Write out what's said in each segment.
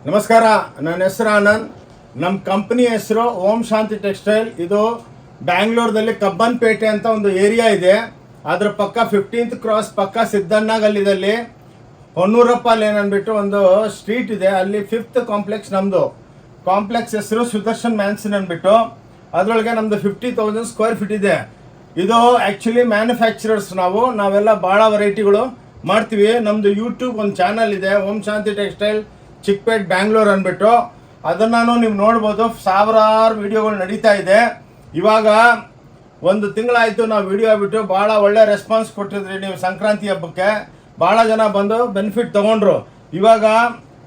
ನಮಸ್ಕಾರ, ನನ್ನ ಹೆಸರು ಆನಂದ್. ನಮ್ಮ ಕಂಪ್ನಿ ಹೆಸರು ಓಂ ಶಾಂತಿ ಟೆಕ್ಸ್ಟೈಲ್. ಇದು ಬ್ಯಾಂಗ್ಳೂರ್ದಲ್ಲಿ ಕಬ್ಬನ್ಪೇಟೆ ಅಂತ ಒಂದು ಏರಿಯಾ ಇದೆ. ಅದ್ರ ಪಕ್ಕ 15th ಕ್ರಾಸ್ ಪಕ್ಕ ಸಿದ್ದಣ್ಣ ಗಲ್ಲಿದಲ್ಲಿ ಹೊನ್ನೂರಪ್ಪ ಲೇನ್ ಅಂದ್ಬಿಟ್ಟು ಒಂದು ಸ್ಟ್ರೀಟ್ ಇದೆ. ಅಲ್ಲಿ 5th ಕಾಂಪ್ಲೆಕ್ಸ್ ನಮ್ಮದು. ಕಾಂಪ್ಲೆಕ್ಸ್ ಹೆಸರು ಸುದರ್ಶನ್ ಮ್ಯಾನ್ಸನ್ ಅಂದ್ಬಿಟ್ಟು. ಅದರೊಳಗೆ ನಮ್ಮದು 50,000 ಸ್ಕ್ವೇರ್ ಫೀಟ್ ಇದೆ. ಇದು ಆ್ಯಕ್ಚುಲಿ ಮ್ಯಾನುಫ್ಯಾಕ್ಚರರ್ಸ್. ನಾವೆಲ್ಲ ಭಾಳ ವೆರೈಟಿಗಳು ಮಾಡ್ತೀವಿ. ನಮ್ಮದು ಯೂಟ್ಯೂಬ್ ಒಂದು ಚಾನಲ್ ಇದೆ, ಓಂ ಶಾಂತಿ ಟೆಕ್ಸ್ಟೈಲ್ ಚಿಕ್ಕಪೇಟ್ ಬ್ಯಾಂಗ್ಳೂರ್ ಅಂದ್ಬಿಟ್ಟು. ಅದನ್ನು ನೀವು ನೋಡ್ಬೋದು. ಸಾವಿರಾರು ವಿಡಿಯೋಗಳು ನಡೀತಾ ಇದೆ. ಇವಾಗ ಒಂದು ತಿಂಗಳಾಯಿತು ನಾವು ವಿಡಿಯೋ ಬಿಟ್ಟು. ಭಾಳ ಒಳ್ಳೆ ರೆಸ್ಪಾನ್ಸ್ ಕೊಟ್ಟಿದ್ರಿ ನೀವು. ಸಂಕ್ರಾಂತಿ ಹಬ್ಬಕ್ಕೆ ಭಾಳ ಜನ ಬಂದು ಬೆನಿಫಿಟ್ ತೊಗೊಂಡ್ರು. ಇವಾಗ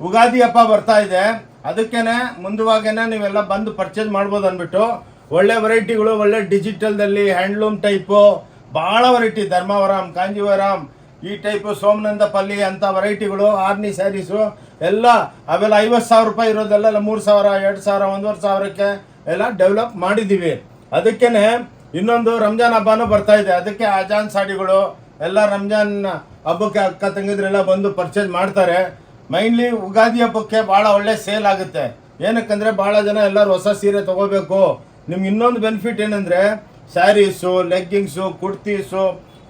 ಉಗಾದಿ ಹಬ್ಬ ಬರ್ತಾ ಇದೆ, ಅದಕ್ಕೇನೆ ಮುಂದುವಾಗೇನೆ ನೀವೆಲ್ಲ ಬಂದು ಪರ್ಚೇಸ್ ಮಾಡ್ಬೋದು ಅಂದ್ಬಿಟ್ಟು. ಒಳ್ಳೆ ವೆರೈಟಿಗಳು, ಒಳ್ಳೆ ಡಿಜಿಟಲ್ದಲ್ಲಿ ಹ್ಯಾಂಡ್ಲೂಮ್ ಟೈಪು ಭಾಳ ವೆರೈಟಿ. ಧರ್ಮಾವರಂ, ಕಾಂಜೀವರಂ, ಈ ಟೈಪು ಸೋಮನಂದ ಪಲ್ಲಿ ಅಂತ ವೆರೈಟಿಗಳು, ಆರ್ನಿ ಸ್ಯಾರೀಸು ಎಲ್ಲ ಅವೆಲ್ಲ 50,000 ರೂಪಾಯಿ ಇರೋದೆಲ್ಲ 3,000, 2,000, 1,500ಕ್ಕೆ ಎಲ್ಲ ಡೆವಲಪ್ ಮಾಡಿದ್ದೀವಿ. ಅದಕ್ಕೇ ಇನ್ನೊಂದು ರಂಜಾನ್ ಹಬ್ಬನೂ ಬರ್ತಾ ಇದೆ. ಅದಕ್ಕೆ ಅಜಾನ್ ಸಾಡಿಗಳು ಎಲ್ಲ ರಂಜಾನ್ ಹಬ್ಬಕ್ಕೆ ಅಕ್ಕ ತಂಗಿದ್ರೆಲ್ಲ ಬಂದು ಪರ್ಚೇಸ್ ಮಾಡ್ತಾರೆ. ಮೈನ್ಲಿ ಉಗಾದಿ ಹಬ್ಬಕ್ಕೆ ಭಾಳ ಒಳ್ಳೆ ಸೇಲ್ ಆಗುತ್ತೆ. ಏನಕ್ಕಂದರೆ ಭಾಳ ಜನ ಎಲ್ಲರೂ ಹೊಸ ಸೀರೆ ತೊಗೋಬೇಕು. ನಿಮ್ಗೆ ಇನ್ನೊಂದು ಬೆನಿಫಿಟ್ ಏನಂದರೆ sarees, leggings, kurtis,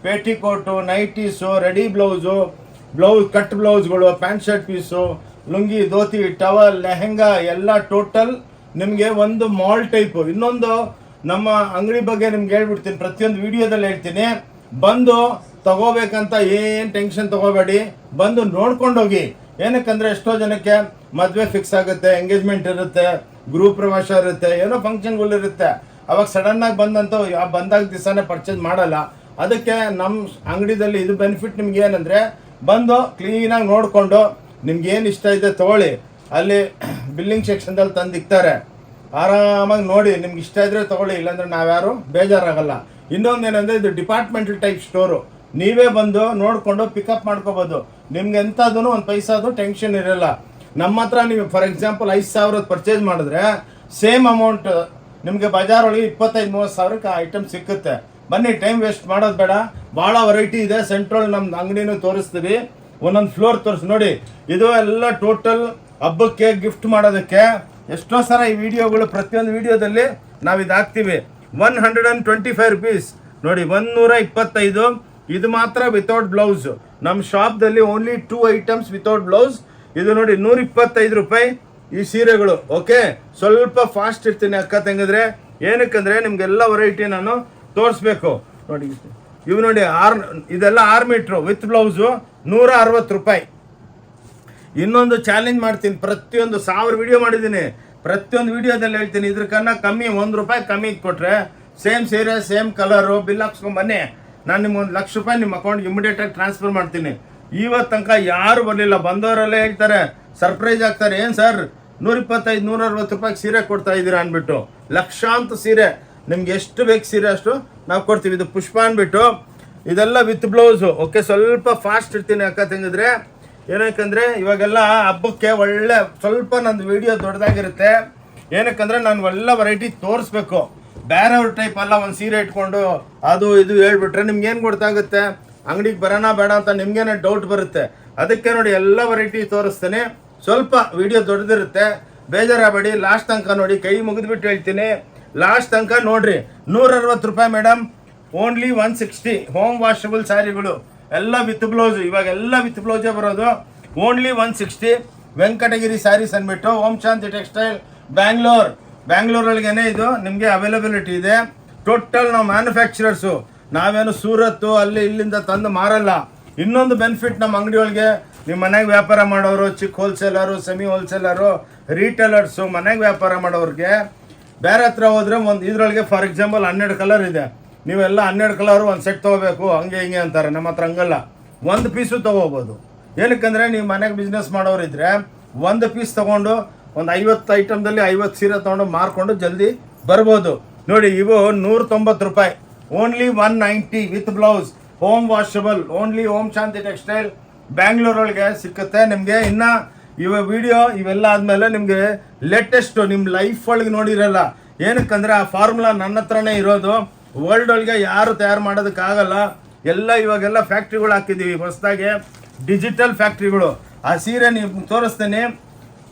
petticoat, nighties, ready blouse, cut ಬ್ಲೌಸ್ಗಳು, pant shirt piece, lungi, dhoti, towel, lehenga ಎಲ್ಲ ಟೋಟಲ್ ನಿಮಗೆ ಒಂದು ಮಾಲ್ ಟೈಪು. ಇನ್ನೊಂದು ನಮ್ಮ ಅಂಗಡಿ ಬಗ್ಗೆ ನಿಮ್ಗೆ ಹೇಳ್ಬಿಡ್ತೀನಿ, ಪ್ರತಿಯೊಂದು ವಿಡಿಯೋದಲ್ಲಿ ಹೇಳ್ತೀನಿ. ಬಂದು ತಗೋಬೇಕಂತ ಏನು ಟೆನ್ಷನ್ ತಗೋಬೇಡಿ, ಬಂದು ನೋಡ್ಕೊಂಡೋಗಿ. ಏನಕ್ಕಂದರೆ ಎಷ್ಟೋ ಜನಕ್ಕೆ ಮದುವೆ ಫಿಕ್ಸ್ ಆಗುತ್ತೆ, ಎಂಗೇಜ್ಮೆಂಟ್ ಇರುತ್ತೆ, ಗ್ರೂಪ್ ಪ್ರವಾಸ ಇರುತ್ತೆ, ಏನೋ ಫಂಕ್ಷನ್ಗಳಿರುತ್ತೆ. ಅವಾಗ ಸಡನ್ನಾಗಿ ಬಂದಾಗ ದಿವಸನೇ ಪರ್ಚೇಸ್ ಮಾಡಲ್ಲ. ಅದಕ್ಕೆ ನಮ್ಮ ಅಂಗಡಿದಲ್ಲಿ ಇದು ಬೆನಿಫಿಟ್ ನಿಮ್ಗೆ ಏನಂದರೆ, ಬಂದು ಕ್ಲೀನಾಗಿ ನೋಡಿಕೊಂಡು ನಿಮ್ಗೇನು ಇಷ್ಟ ಇದೆ ತೊಗೊಳ್ಳಿ. ಅಲ್ಲಿ ಬಿಲ್ಲಿಂಗ್ ಸೆಕ್ಷನ್ದಲ್ಲಿ ತಂದು ಇಕ್ತಾರೆ. ಆರಾಮಾಗಿ ನೋಡಿ, ನಿಮ್ಗೆ ಇಷ್ಟ ಇದ್ದರೆ ತೊಗೊಳ್ಳಿ, ಇಲ್ಲಾಂದರೆ ನಾವ್ಯಾರು ಬೇಜಾರಾಗಲ್ಲ. ಇನ್ನೊಂದು ಏನಂದರೆ ಇದು ಡಿಪಾರ್ಟ್ಮೆಂಟಲ್ ಟೈಪ್ ಸ್ಟೋರು. ನೀವೇ ಬಂದು ನೋಡಿಕೊಂಡು ಪಿಕಪ್ ಮಾಡ್ಕೋಬೋದು. ನಿಮ್ಗೆ ಎಂಥದ್ದು ಒಂದು ಪೈಸಾದು ಟೆನ್ಷನ್ ಇರೋಲ್ಲ. ನಮ್ಮ ಹತ್ರ ನೀವು ಫಾರ್ ಎಕ್ಸಾಂಪಲ್ 5,000 ಪರ್ಚೇಸ್ ಮಾಡಿದ್ರೆ ಸೇಮ್ ಅಮೌಂಟ್ ನಿಮಗೆ ಬಜಾರೊಳಗೆ 25-30 ಸಾವಿರಕ್ಕೆ ಐಟಮ್ ಸಿಕ್ಕುತ್ತೆ. ಬನ್ನಿ, ಟೈಮ್ ವೇಸ್ಟ್ ಮಾಡೋದು ಬೇಡ. ಭಾಳ ವೆರೈಟಿ ಇದೆ. ಸೆಂಟ್ರಲ್ ನಮ್ಮ ಅಂಗಡಿನೂ ತೋರಿಸ್ತೀವಿ. ಒಂದೊಂದು ಫ್ಲೋರ್ ತೋರಿಸಿ ನೋಡಿ. ಇದು ಎಲ್ಲ ಟೋಟಲ್ ಹಬ್ಬಕ್ಕೆ ಗಿಫ್ಟ್ ಮಾಡೋದಕ್ಕೆ. ಎಷ್ಟೋ ಸಲ ಈ ವಿಡಿಯೋಗಳು ಪ್ರತಿಯೊಂದು ವಿಡಿಯೋದಲ್ಲಿ ನಾವು ಇದು ಹಾಕ್ತೀವಿ. 125 ರುಪೀಸ್ ನೋಡಿ, 125. ಇದು ಮಾತ್ರ ವಿತೌಟ್ ಬ್ಲೌಸ್. ನಮ್ಮ ಶಾಪ್ದಲ್ಲಿ ಓನ್ಲಿ 2 ಐಟಮ್ಸ್ ವಿತೌಟ್ ಬ್ಲೌಸ್. ಇದು ನೋಡಿ 125 ರೂಪಾಯಿ ಈ ಸೀರೆಗಳು. ಓಕೆ, ಸ್ವಲ್ಪ ಫಾಸ್ಟ್ ಇರ್ತೀನಿ ಅಕ್ಕ ತಂಗಿದ್ರೆ. ಏನಕ್ಕಂದರೆ ನಿಮಗೆಲ್ಲ ವೆರೈಟಿ ನಾನು ತೋರಿಸ್ಬೇಕು. ನೋಡಿ ಇವು ನೋಡಿ, ಇದೆಲ್ಲ 6 ಮೀಟ್ರು ವಿತ್ ಬ್ಲೌಸು 160 ರೂಪಾಯಿ. ಇನ್ನೊಂದು ಚಾಲೆಂಜ್ ಮಾಡ್ತೀನಿ. ಪ್ರತಿಯೊಂದು 1000 ವಿಡಿಯೋ ಮಾಡಿದ್ದೀನಿ. ಪ್ರತಿಯೊಂದು ವಿಡಿಯೋದಲ್ಲಿ ಹೇಳ್ತೀನಿ, ಇದ್ರಕನ್ನ ಕಮ್ಮಿ 1 ರೂಪಾಯಿ ಕಮ್ಮಿ ಕೊಟ್ಟರೆ ಸೇಮ್ ಸೀರೆ, ಸೇಮ್ ಕಲರು, ಬಿಲ್ ಹಾಕ್ಸ್ಕೊಂಬನ್ನಿ, ನಾನು ನಿಮ್ಗೆ 1 ಲಕ್ಷ ರೂಪಾಯಿ ನಿಮ್ಮ ಅಕೌಂಟ್ಗೆ ಇಮಿಡಿಯೇಟಾಗಿ ಟ್ರಾನ್ಸ್ಫರ್ ಮಾಡ್ತೀನಿ. ಇವತ್ತು ತನಕ ಯಾರು ಬರಲಿಲ್ಲ. ಬಂದವರೆಲ್ಲ ಹೇಳ್ತಾರೆ, ಸರ್ಪ್ರೈಸ್ ಆಗ್ತಾರೆ, ಏನು ಸರ್ 125, 160 ರೂಪಾಯಿಗೆ ಸೀರೆ ಕೊಡ್ತಾ ಇದ್ದೀರಾ ಅಂದ್ಬಿಟ್ಟು. ಲಕ್ಷಾಂತ ಸೀರೆ, ನಿಮ್ಗೆ ಎಷ್ಟು ಬೇಕು ಸೀರೆ ಅಷ್ಟು ನಾವು ಕೊಡ್ತೀವಿ. ಇದು ಪುಷ್ಪ ಅಂದ್ಬಿಟ್ಟು, ಇದೆಲ್ಲ ವಿತ್ ಬ್ಲೌಸು. ಓಕೆ, ಸ್ವಲ್ಪ ಫಾಸ್ಟ್ ಇರ್ತೀನಿ ಅಕ್ಕ ತಂಗಿದ್ರೆ. ಏನಕ್ಕಂದರೆ ಇವಾಗೆಲ್ಲ ಹಬ್ಬಕ್ಕೆ ಒಳ್ಳೆ ಸ್ವಲ್ಪ ನಂದು ವಿಡಿಯೋ ದೊಡ್ಡದಾಗಿರುತ್ತೆ. ಏನಕ್ಕಂದರೆ ನಾನು ಎಲ್ಲ ವೆರೈಟಿ ತೋರಿಸ್ಬೇಕು. ಬೇರೆಯವ್ರ ಟೈಪ್ ಅಲ್ಲ ಒಂದು ಸೀರೆ ಇಟ್ಕೊಂಡು ಅದು ಇದು ಹೇಳ್ಬಿಟ್ರೆ ನಿಮ್ಗೇನು ಗೊತ್ತಾಗುತ್ತೆ, ಅಂಗಡಿಗೆ ಬರೋಣ ಬೇಡ ಅಂತ ನಿಮ್ಗೇನೆ ಡೌಟ್ ಬರುತ್ತೆ. ಅದಕ್ಕೆ ನೋಡಿ ಎಲ್ಲ ವೆರೈಟಿ ತೋರಿಸ್ತೇನೆ. ಸ್ವಲ್ಪ ವಿಡಿಯೋ ದೊಡ್ಡದಿರುತ್ತೆ, ಬೇಜಾರಾಗಬೇಡಿ. ಲಾಸ್ಟ್ ತನಕ ನೋಡಿ, ಕೈ ಮುಗಿದ್ಬಿಟ್ಟು ಹೇಳ್ತೀನಿ, ಲಾಸ್ಟ್ ತನಕ ನೋಡ್ರಿ. 160 ರೂಪಾಯಿ ಮೇಡಮ್, ಓನ್ಲಿ 160. ಹೋಮ್ ವಾಷಬಲ್ ಸ್ಯಾರಿಗಳು ಎಲ್ಲ ವಿತ್ ಬ್ಲೌಸ್. ಇವಾಗೆಲ್ಲ ವಿತ್ ಬ್ಲೌಸೇ ಬರೋದು. ಓನ್ಲಿ 160. ವೆಂಕಟಗಿರಿ ಸ್ಯಾರೀಸ್ ಅಂದ್ಬಿಟ್ಟು ಓಂ ಶಾಂತಿ ಟೆಕ್ಸ್ಟೈಲ್ ಬ್ಯಾಂಗ್ಳೂರೊಳಗೇನೆ ಇದು ನಿಮಗೆ ಅವೈಲಬಿಲಿಟಿ ಇದೆ. ಟೋಟಲ್ ನಾವು ಮ್ಯಾನುಫ್ಯಾಕ್ಚರರ್ಸು. ನಾವೇನು ಸೂರತ್ತು ಅಲ್ಲಿ ಇಲ್ಲಿಂದ ತಂದು ಮಾರಲ್ಲ. ಇನ್ನೊಂದು ಬೆನಿಫಿಟ್ ನಮ್ಮ ಅಂಗಡಿ ಒಳಗೆ, ನಿಮ್ಮ ಮನೆಗೆ ವ್ಯಾಪಾರ ಮಾಡೋರು, ಚಿಕ್ಕ ಹೋಲ್ಸೇಲರು, ಸೆಮಿ ಹೋಲ್ಸೇಲರು, ರೀಟೇಲರ್ಸು, ಮನೆಗೆ ವ್ಯಾಪಾರ ಮಾಡೋರಿಗೆ ಬೇರೆ ಹತ್ರ ಹೋದರೆ ಒಂದು ಇದರೊಳಗೆ ಫಾರ್ ಎಕ್ಸಾಂಪಲ್ 12 ಕಲರ್ ಇದೆ. ನೀವೆಲ್ಲ 12 ಕಲರು ಒಂದು ಸೆಟ್ ತೊಗೋಬೇಕು ಹಂಗೆ ಹಿಂಗೆ ಅಂತಾರೆ. ನಮ್ಮ ಹತ್ರ ಹಂಗಲ್ಲ, ಒಂದು ಪೀಸು ತೊಗೋಬೋದು. ಏನಕ್ಕಂದರೆ ನೀವು ಮನೆಗೆ ಬಿಸ್ನೆಸ್ ಮಾಡೋರಿದ್ರೆ ಒಂದು ಪೀಸ್ ತೊಗೊಂಡು ಒಂದು 50 ಐಟಮ್ದಲ್ಲಿ 50 ಸೀರೆ ತೊಗೊಂಡು ಮಾರ್ಕೊಂಡು ಜಲ್ದಿ ಬರ್ಬೋದು. ನೋಡಿ, ಇವು 190 ರೂಪಾಯಿ, only 190 with blouse, home washable. Only Om Shanti textile ಬ್ಯಾಂಗ್ಳೂರೊಳಗೆ ಸಿಕ್ಕುತ್ತೆ ನಿಮಗೆ. ಇನ್ನು ವಿಡಿಯೋ ಇವೆಲ್ಲ ಆದಮೇಲೆ ನಿಮಗೆ ಲೇಟೆಸ್ಟು ನಿಮ್ಮ ಲೈಫ್ ಒಳಗೆ ನೋಡಿರಲ್ಲ. ಏನಕ್ಕಂದರೆ ಆ ಫಾರ್ಮುಲಾ ನನ್ನ ಹತ್ರನೇ ಇರೋದು. ವರ್ಲ್ಡ್ ಒಳಗೆ ಯಾರು ತಯಾರು ಮಾಡೋದಕ್ಕಾಗಲ್ಲ. ಎಲ್ಲ ಇವಾಗೆಲ್ಲ ಫ್ಯಾಕ್ಟ್ರಿಗಳು ಹಾಕಿದ್ದೀವಿ ಹೊಸದಾಗೆ, ಡಿಜಿಟಲ್ ಫ್ಯಾಕ್ಟ್ರಿಗಳು. ಆ ಸೀರೆ ನೀವು ತೋರಿಸ್ತೇನೆ.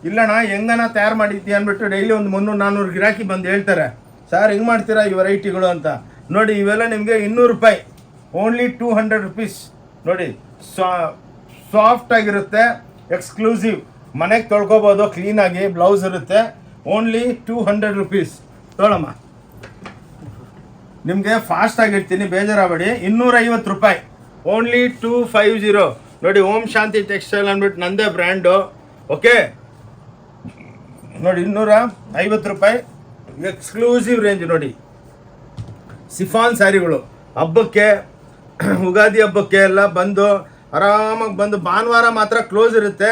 ಇಲ್ಲಣ್ಣ ಹೆಂಗನ ತಯಾರು ಮಾಡಿದ್ದಿ ಅಂದ್ಬಿಟ್ಟು ಡೈಲಿ ಒಂದು 300-400 ಗಿರಾಕಿ ಬಂದು ಹೇಳ್ತಾರೆ, ಸರ್ ಹೆಂಗೆ ಮಾಡ್ತೀರಾ ಈ ವೆರೈಟಿಗಳು ಅಂತ. ನೋಡಿ ಇವೆಲ್ಲ ನಿಮಗೆ 200 ರೂಪಾಯಿ, ಓನ್ಲಿ 200 ರುಪೀಸ್. ನೋಡಿ ಸಾಫ್ಟ್ ಆಗಿರುತ್ತೆ, ಎಕ್ಸ್ಕ್ಲೂಸಿವ್, ಮನೆಗೆ ತೊಳ್ಕೊಬೋದು ಕ್ಲೀನಾಗಿ, ಬ್ಲೌಸ್ ಇರುತ್ತೆ. ಓನ್ಲಿ 200 ರುಪೀಸ್ ತೊಗೊಳಮ್ಮ. ನಿಮಗೆ ಫಾಸ್ಟ್ ಆಗಿರ್ತೀನಿ, ಬೇಜಾರಾಗಬೇಡಿ. 250 ರೂಪಾಯಿ, ಓನ್ಲಿ 250. ನೋಡಿ ಓಂ ಶಾಂತಿ ಟೆಕ್ಸ್ಟೈಲ್ ಅಂದ್ಬಿಟ್ಟು ನಂದೇ ಬ್ರ್ಯಾಂಡು. ಓಕೆ ನೋಡಿ 250 ರೂಪಾಯಿ ಎಕ್ಸ್ಕ್ಲೂಸಿವ್ ರೇಂಜ್. ನೋಡಿ ಸಿಫಾನ್ ಸ್ಯಾರಿಗಳು ಹಬ್ಬಕ್ಕೆ, ಯುಗಾದಿ ಹಬ್ಬಕ್ಕೆ ಎಲ್ಲ ಬಂದು ಆರಾಮಾಗಿ ಬಂದು, ಭಾನುವಾರ ಮಾತ್ರ ಕ್ಲೋಸ್ ಇರುತ್ತೆ.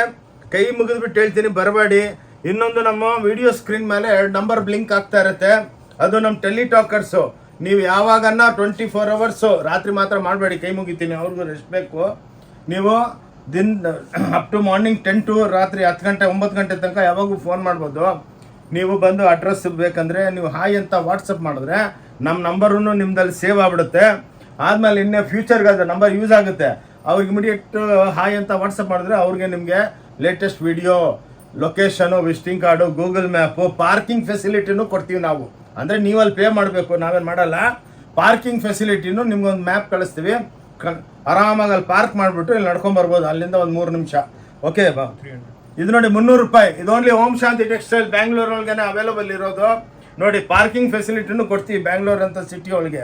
ಕೈ ಮುಗಿದ್ಬಿಟ್ಟು ಹೇಳ್ತೀನಿ, ಬರಬೇಡಿ. ಇನ್ನೊಂದು ನಮ್ಮ ವಿಡಿಯೋ ಸ್ಕ್ರೀನ್ ಮೇಲೆ 2 ನಂಬರ್ ಬ್ಲಿಂಕ್ ಆಗ್ತಾ ಇರುತ್ತೆ, ಅದು ನಮ್ಮ ಟೆಲಿಟಾಕರ್ಸು. ನೀವು ಯಾವಾಗನ್ನ 24 ಅವರ್ಸು, ರಾತ್ರಿ ಮಾತ್ರ ಮಾಡಬೇಡಿ, ಕೈ ಮುಗಿತೀನಿ, ಅವ್ರಿಗೂ ರೆಸ್ಟ್ ಬೇಕು. ನೀವು ಅಪ್ ಟು ಮಾರ್ನಿಂಗ್ 10 to ರಾತ್ರಿ 10 ಗಂಟೆ 9 ಗಂಟೆ ತನಕ ಯಾವಾಗೂ ಫೋನ್ ಮಾಡ್ಬೋದು. ನೀವು ಬಂದು ಅಡ್ರೆಸ್ ಬೇಕಂದರೆ ನೀವು ಹಾಯ್ ಅಂತ ವಾಟ್ಸಪ್ ಮಾಡಿದ್ರೆ ನಮ್ಮ ನಂಬರೂ ನಿಮ್ಮದಲ್ಲಿ ಸೇವ್ ಆಗಿಬಿಡುತ್ತೆ. ಆದಮೇಲೆ ಇನ್ನೇ ಫ್ಯೂಚರ್ಗೆ ಅದು ನಂಬರ್ ಯೂಸ್ ಆಗುತ್ತೆ. ಅವ್ರಿಗೆ ಇಮಿಡಿಯೇಟ್ ಹಾಯ್ ಅಂತ ವಾಟ್ಸಪ್ ಮಾಡಿದ್ರೆ ಅವ್ರಿಗೆ ನಿಮಗೆ latest video, location, visiting card, Google map, parking ಫೆಸಿಲಿಟಿನೂ ಕೊಡ್ತೀವಿ ನಾವು. ಅಂದರೆ ನೀವಲ್ಲಿ ಪೇ ಮಾಡಬೇಕು, ನಾವೇನು ಮಾಡಲ್ಲ. ಪಾರ್ಕಿಂಗ್ ಫೆಸಿಲಿಟಿನೂ ನಿಮ್ಗೊಂದು ಮ್ಯಾಪ್ ಕಳಿಸ್ತೀವಿ, ಆರಾಮಾಗಿ ಅಲ್ಲಿ ಪಾರ್ಕ್ ಮಾಡಿಬಿಟ್ಟು ಇಲ್ಲಿ ನಡ್ಕೊಂಬರ್ಬೋದು, ಅಲ್ಲಿಂದ ಒಂದು 3 ನಿಮಿಷ. ಓಕೆ ಬಾ. ಇದು ನೋಡಿ 300 ರೂಪಾಯಿ, ಇದು only Om Shanti textile ಬ್ಯಾಂಗ್ಳೂರೊಳಗೆ available ಇರೋದು. ನೋಡಿ ಪಾರ್ಕಿಂಗ್ ಫೆಸಿಲಿಟಿನೂ ಕೊಡ್ತೀವಿ ಬ್ಯಾಂಗ್ಳೂರ್ ಅಂತ ಸಿಟಿ ಒಳಗೆ.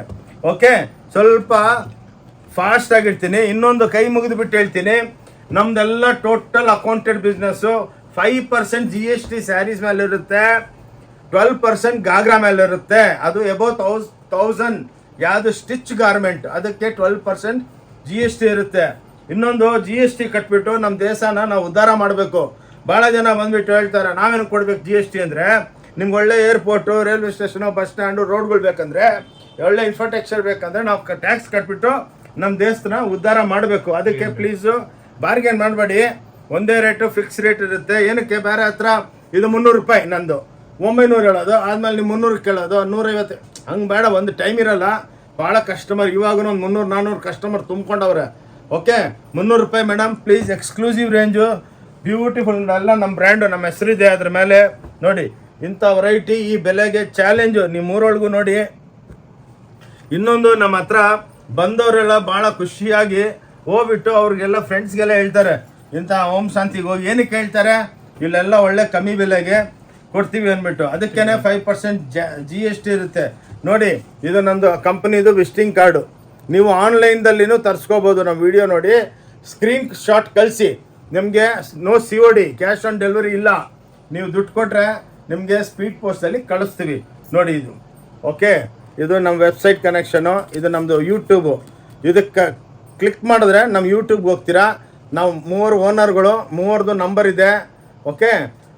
ಓಕೆ ಸ್ವಲ್ಪ ಫಾಸ್ಟ್ ಆಗಿರ್ತೀನಿ. ಇನ್ನೊಂದು ಕೈ ಮುಗಿದುಬಿಟ್ಟು ಹೇಳ್ತೀನಿ, ನಮ್ದೆಲ್ಲ total accounted business. 5% GST sarees ಮೇಲೆ ಇರುತ್ತೆ, 12% ಗಾಗ್ರಾ ಮೇಲೆ ಇರುತ್ತೆ. ಅದು ಎಬೌವ್ 1000 ಯಾವುದು ಸ್ಟಿಚ್ ಗಾರ್ಮೆಂಟ್, ಅದಕ್ಕೆ 12% GST ಇರುತ್ತೆ. ಇನ್ನೊಂದು GST ಕಟ್ಬಿಟ್ಟು ನಮ್ಮ ದೇಶನ ನಾವು ಉದ್ಧಾರ ಮಾಡಬೇಕು. ಭಾಳ ಜನ ಬಂದುಬಿಟ್ಟು ಹೇಳ್ತಾರೆ, ನಾವೇನು ಕೊಡ್ಬೇಕು GST ಅಂದರೆ, ನಿಮ್ಗೆ ಒಳ್ಳೆ airport, railway station, bus stand, ರೋಡ್ಗಳು ಬೇಕಂದರೆ, ಒಳ್ಳೆ ಇನ್ಫ್ರಾಸ್ಟ್ರಕ್ಚರ್ ಬೇಕಂದರೆ ನಾವು ಟ್ಯಾಕ್ಸ್ ಕಟ್ಬಿಟ್ಟು ನಮ್ಮ ದೇಶನ ಉದ್ಧಾರ ಮಾಡಬೇಕು. ಅದಕ್ಕೆ ಪ್ಲೀಸು ಬಾರ್ಗೇನ್ ಮಾಡಬೇಡಿ, ಒಂದೇ ರೇಟು ಫಿಕ್ಸ್ ರೇಟ್ ಇರುತ್ತೆ. ಏನಕ್ಕೆ ಬೇರೆ ಹತ್ರ ಇದು 300 ರೂಪಾಯಿ ನಂದು 900 ಹೇಳೋದು, ಆದಮೇಲೆ ನೀವು 300 ಕೇಳೋದು, 150 ಹಂಗೆ ಬೇಡ. ಒಂದು ಟೈಮ್ ಇರಲ್ಲ, ಭಾಳ ಕಸ್ಟಮರ್, ಇವಾಗೂ ಒಂದು 300-400 ಕಸ್ಟಮರ್ ತುಂಬ್ಕೊಂಡವ್ರೆ. ಓಕೆ 300 ರೂಪಾಯಿ madam, please. Exclusive range, beautiful, ಎಲ್ಲ ನಮ್ಮ ಬ್ರ್ಯಾಂಡು, ನಮ್ಮ ಹೆಸರಿದೆ ಅದ್ರ ಮೇಲೆ. ನೋಡಿ ಇಂಥ ವೆರೈಟಿ ಈ ಬೆಲೆಗೆ ಚಾಲೆಂಜು ನಿಮ್ಮೂರೊಳಗೂ ನೋಡಿ. ಇನ್ನೊಂದು ನಮ್ಮ ಹತ್ರ ಬಂದವರೆಲ್ಲ ಭಾಳ ಖುಷಿಯಾಗಿ ಹೋಗ್ಬಿಟ್ಟು ಅವ್ರಿಗೆಲ್ಲ ಫ್ರೆಂಡ್ಸ್ಗೆಲ್ಲ ಹೇಳ್ತಾರೆ, ಇಂಥ ಓಂ ಶಾಂತಿಗೆ ಹೋಗಿ. ಏನಕ್ಕೆ ಹೇಳ್ತಾರೆ, ಇಲ್ಲೆಲ್ಲ ಒಳ್ಳೆ ಕಮ್ಮಿ ಬೆಲೆಗೆ ಕೊಡ್ತೀವಿ ಅಂದ್ಬಿಟ್ಟು. ಅದಕ್ಕೇ 5% GST ಇರುತ್ತೆ. ನೋಡಿ ಇದು ನಂದು ಕಂಪ್ನಿದು ವಿಸಿಟಿಂಗ್ ಕಾರ್ಡು, ನೀವು ಆನ್ಲೈನ್ದಲ್ಲಿನೂ ತರಿಸ್ಕೋಬೋದು. ನಮ್ಮ ವಿಡಿಯೋ ನೋಡಿ ಸ್ಕ್ರೀನ್ ಶಾಟ್ ಕಳಿಸಿ, ನಿಮಗೆ no COD, cash on delivery ಇಲ್ಲ. ನೀವು ದುಡ್ಡು ಕೊಟ್ಟರೆ ನಿಮಗೆ ಸ್ಪೀಡ್ ಪೋಸ್ಟಲ್ಲಿ ಕಳಿಸ್ತೀವಿ. ನೋಡಿ ಇದು ಓಕೆ, ಇದು ನಮ್ಮ ವೆಬ್ಸೈಟ್ ಕನೆಕ್ಷನು, ಇದು ನಮ್ಮದು ಯೂಟ್ಯೂಬು. ಇದಕ್ಕೆ ಕ್ಲಿಕ್ ಮಾಡಿದ್ರೆ ನಮ್ಮ ಯೂಟ್ಯೂಬ್ಗೆ ಹೋಗ್ತೀರಾ. ನಾವು 3 ಓನರ್ಗಳು, 3 ನಂಬರ್ ಇದೆ. ಓಕೆ,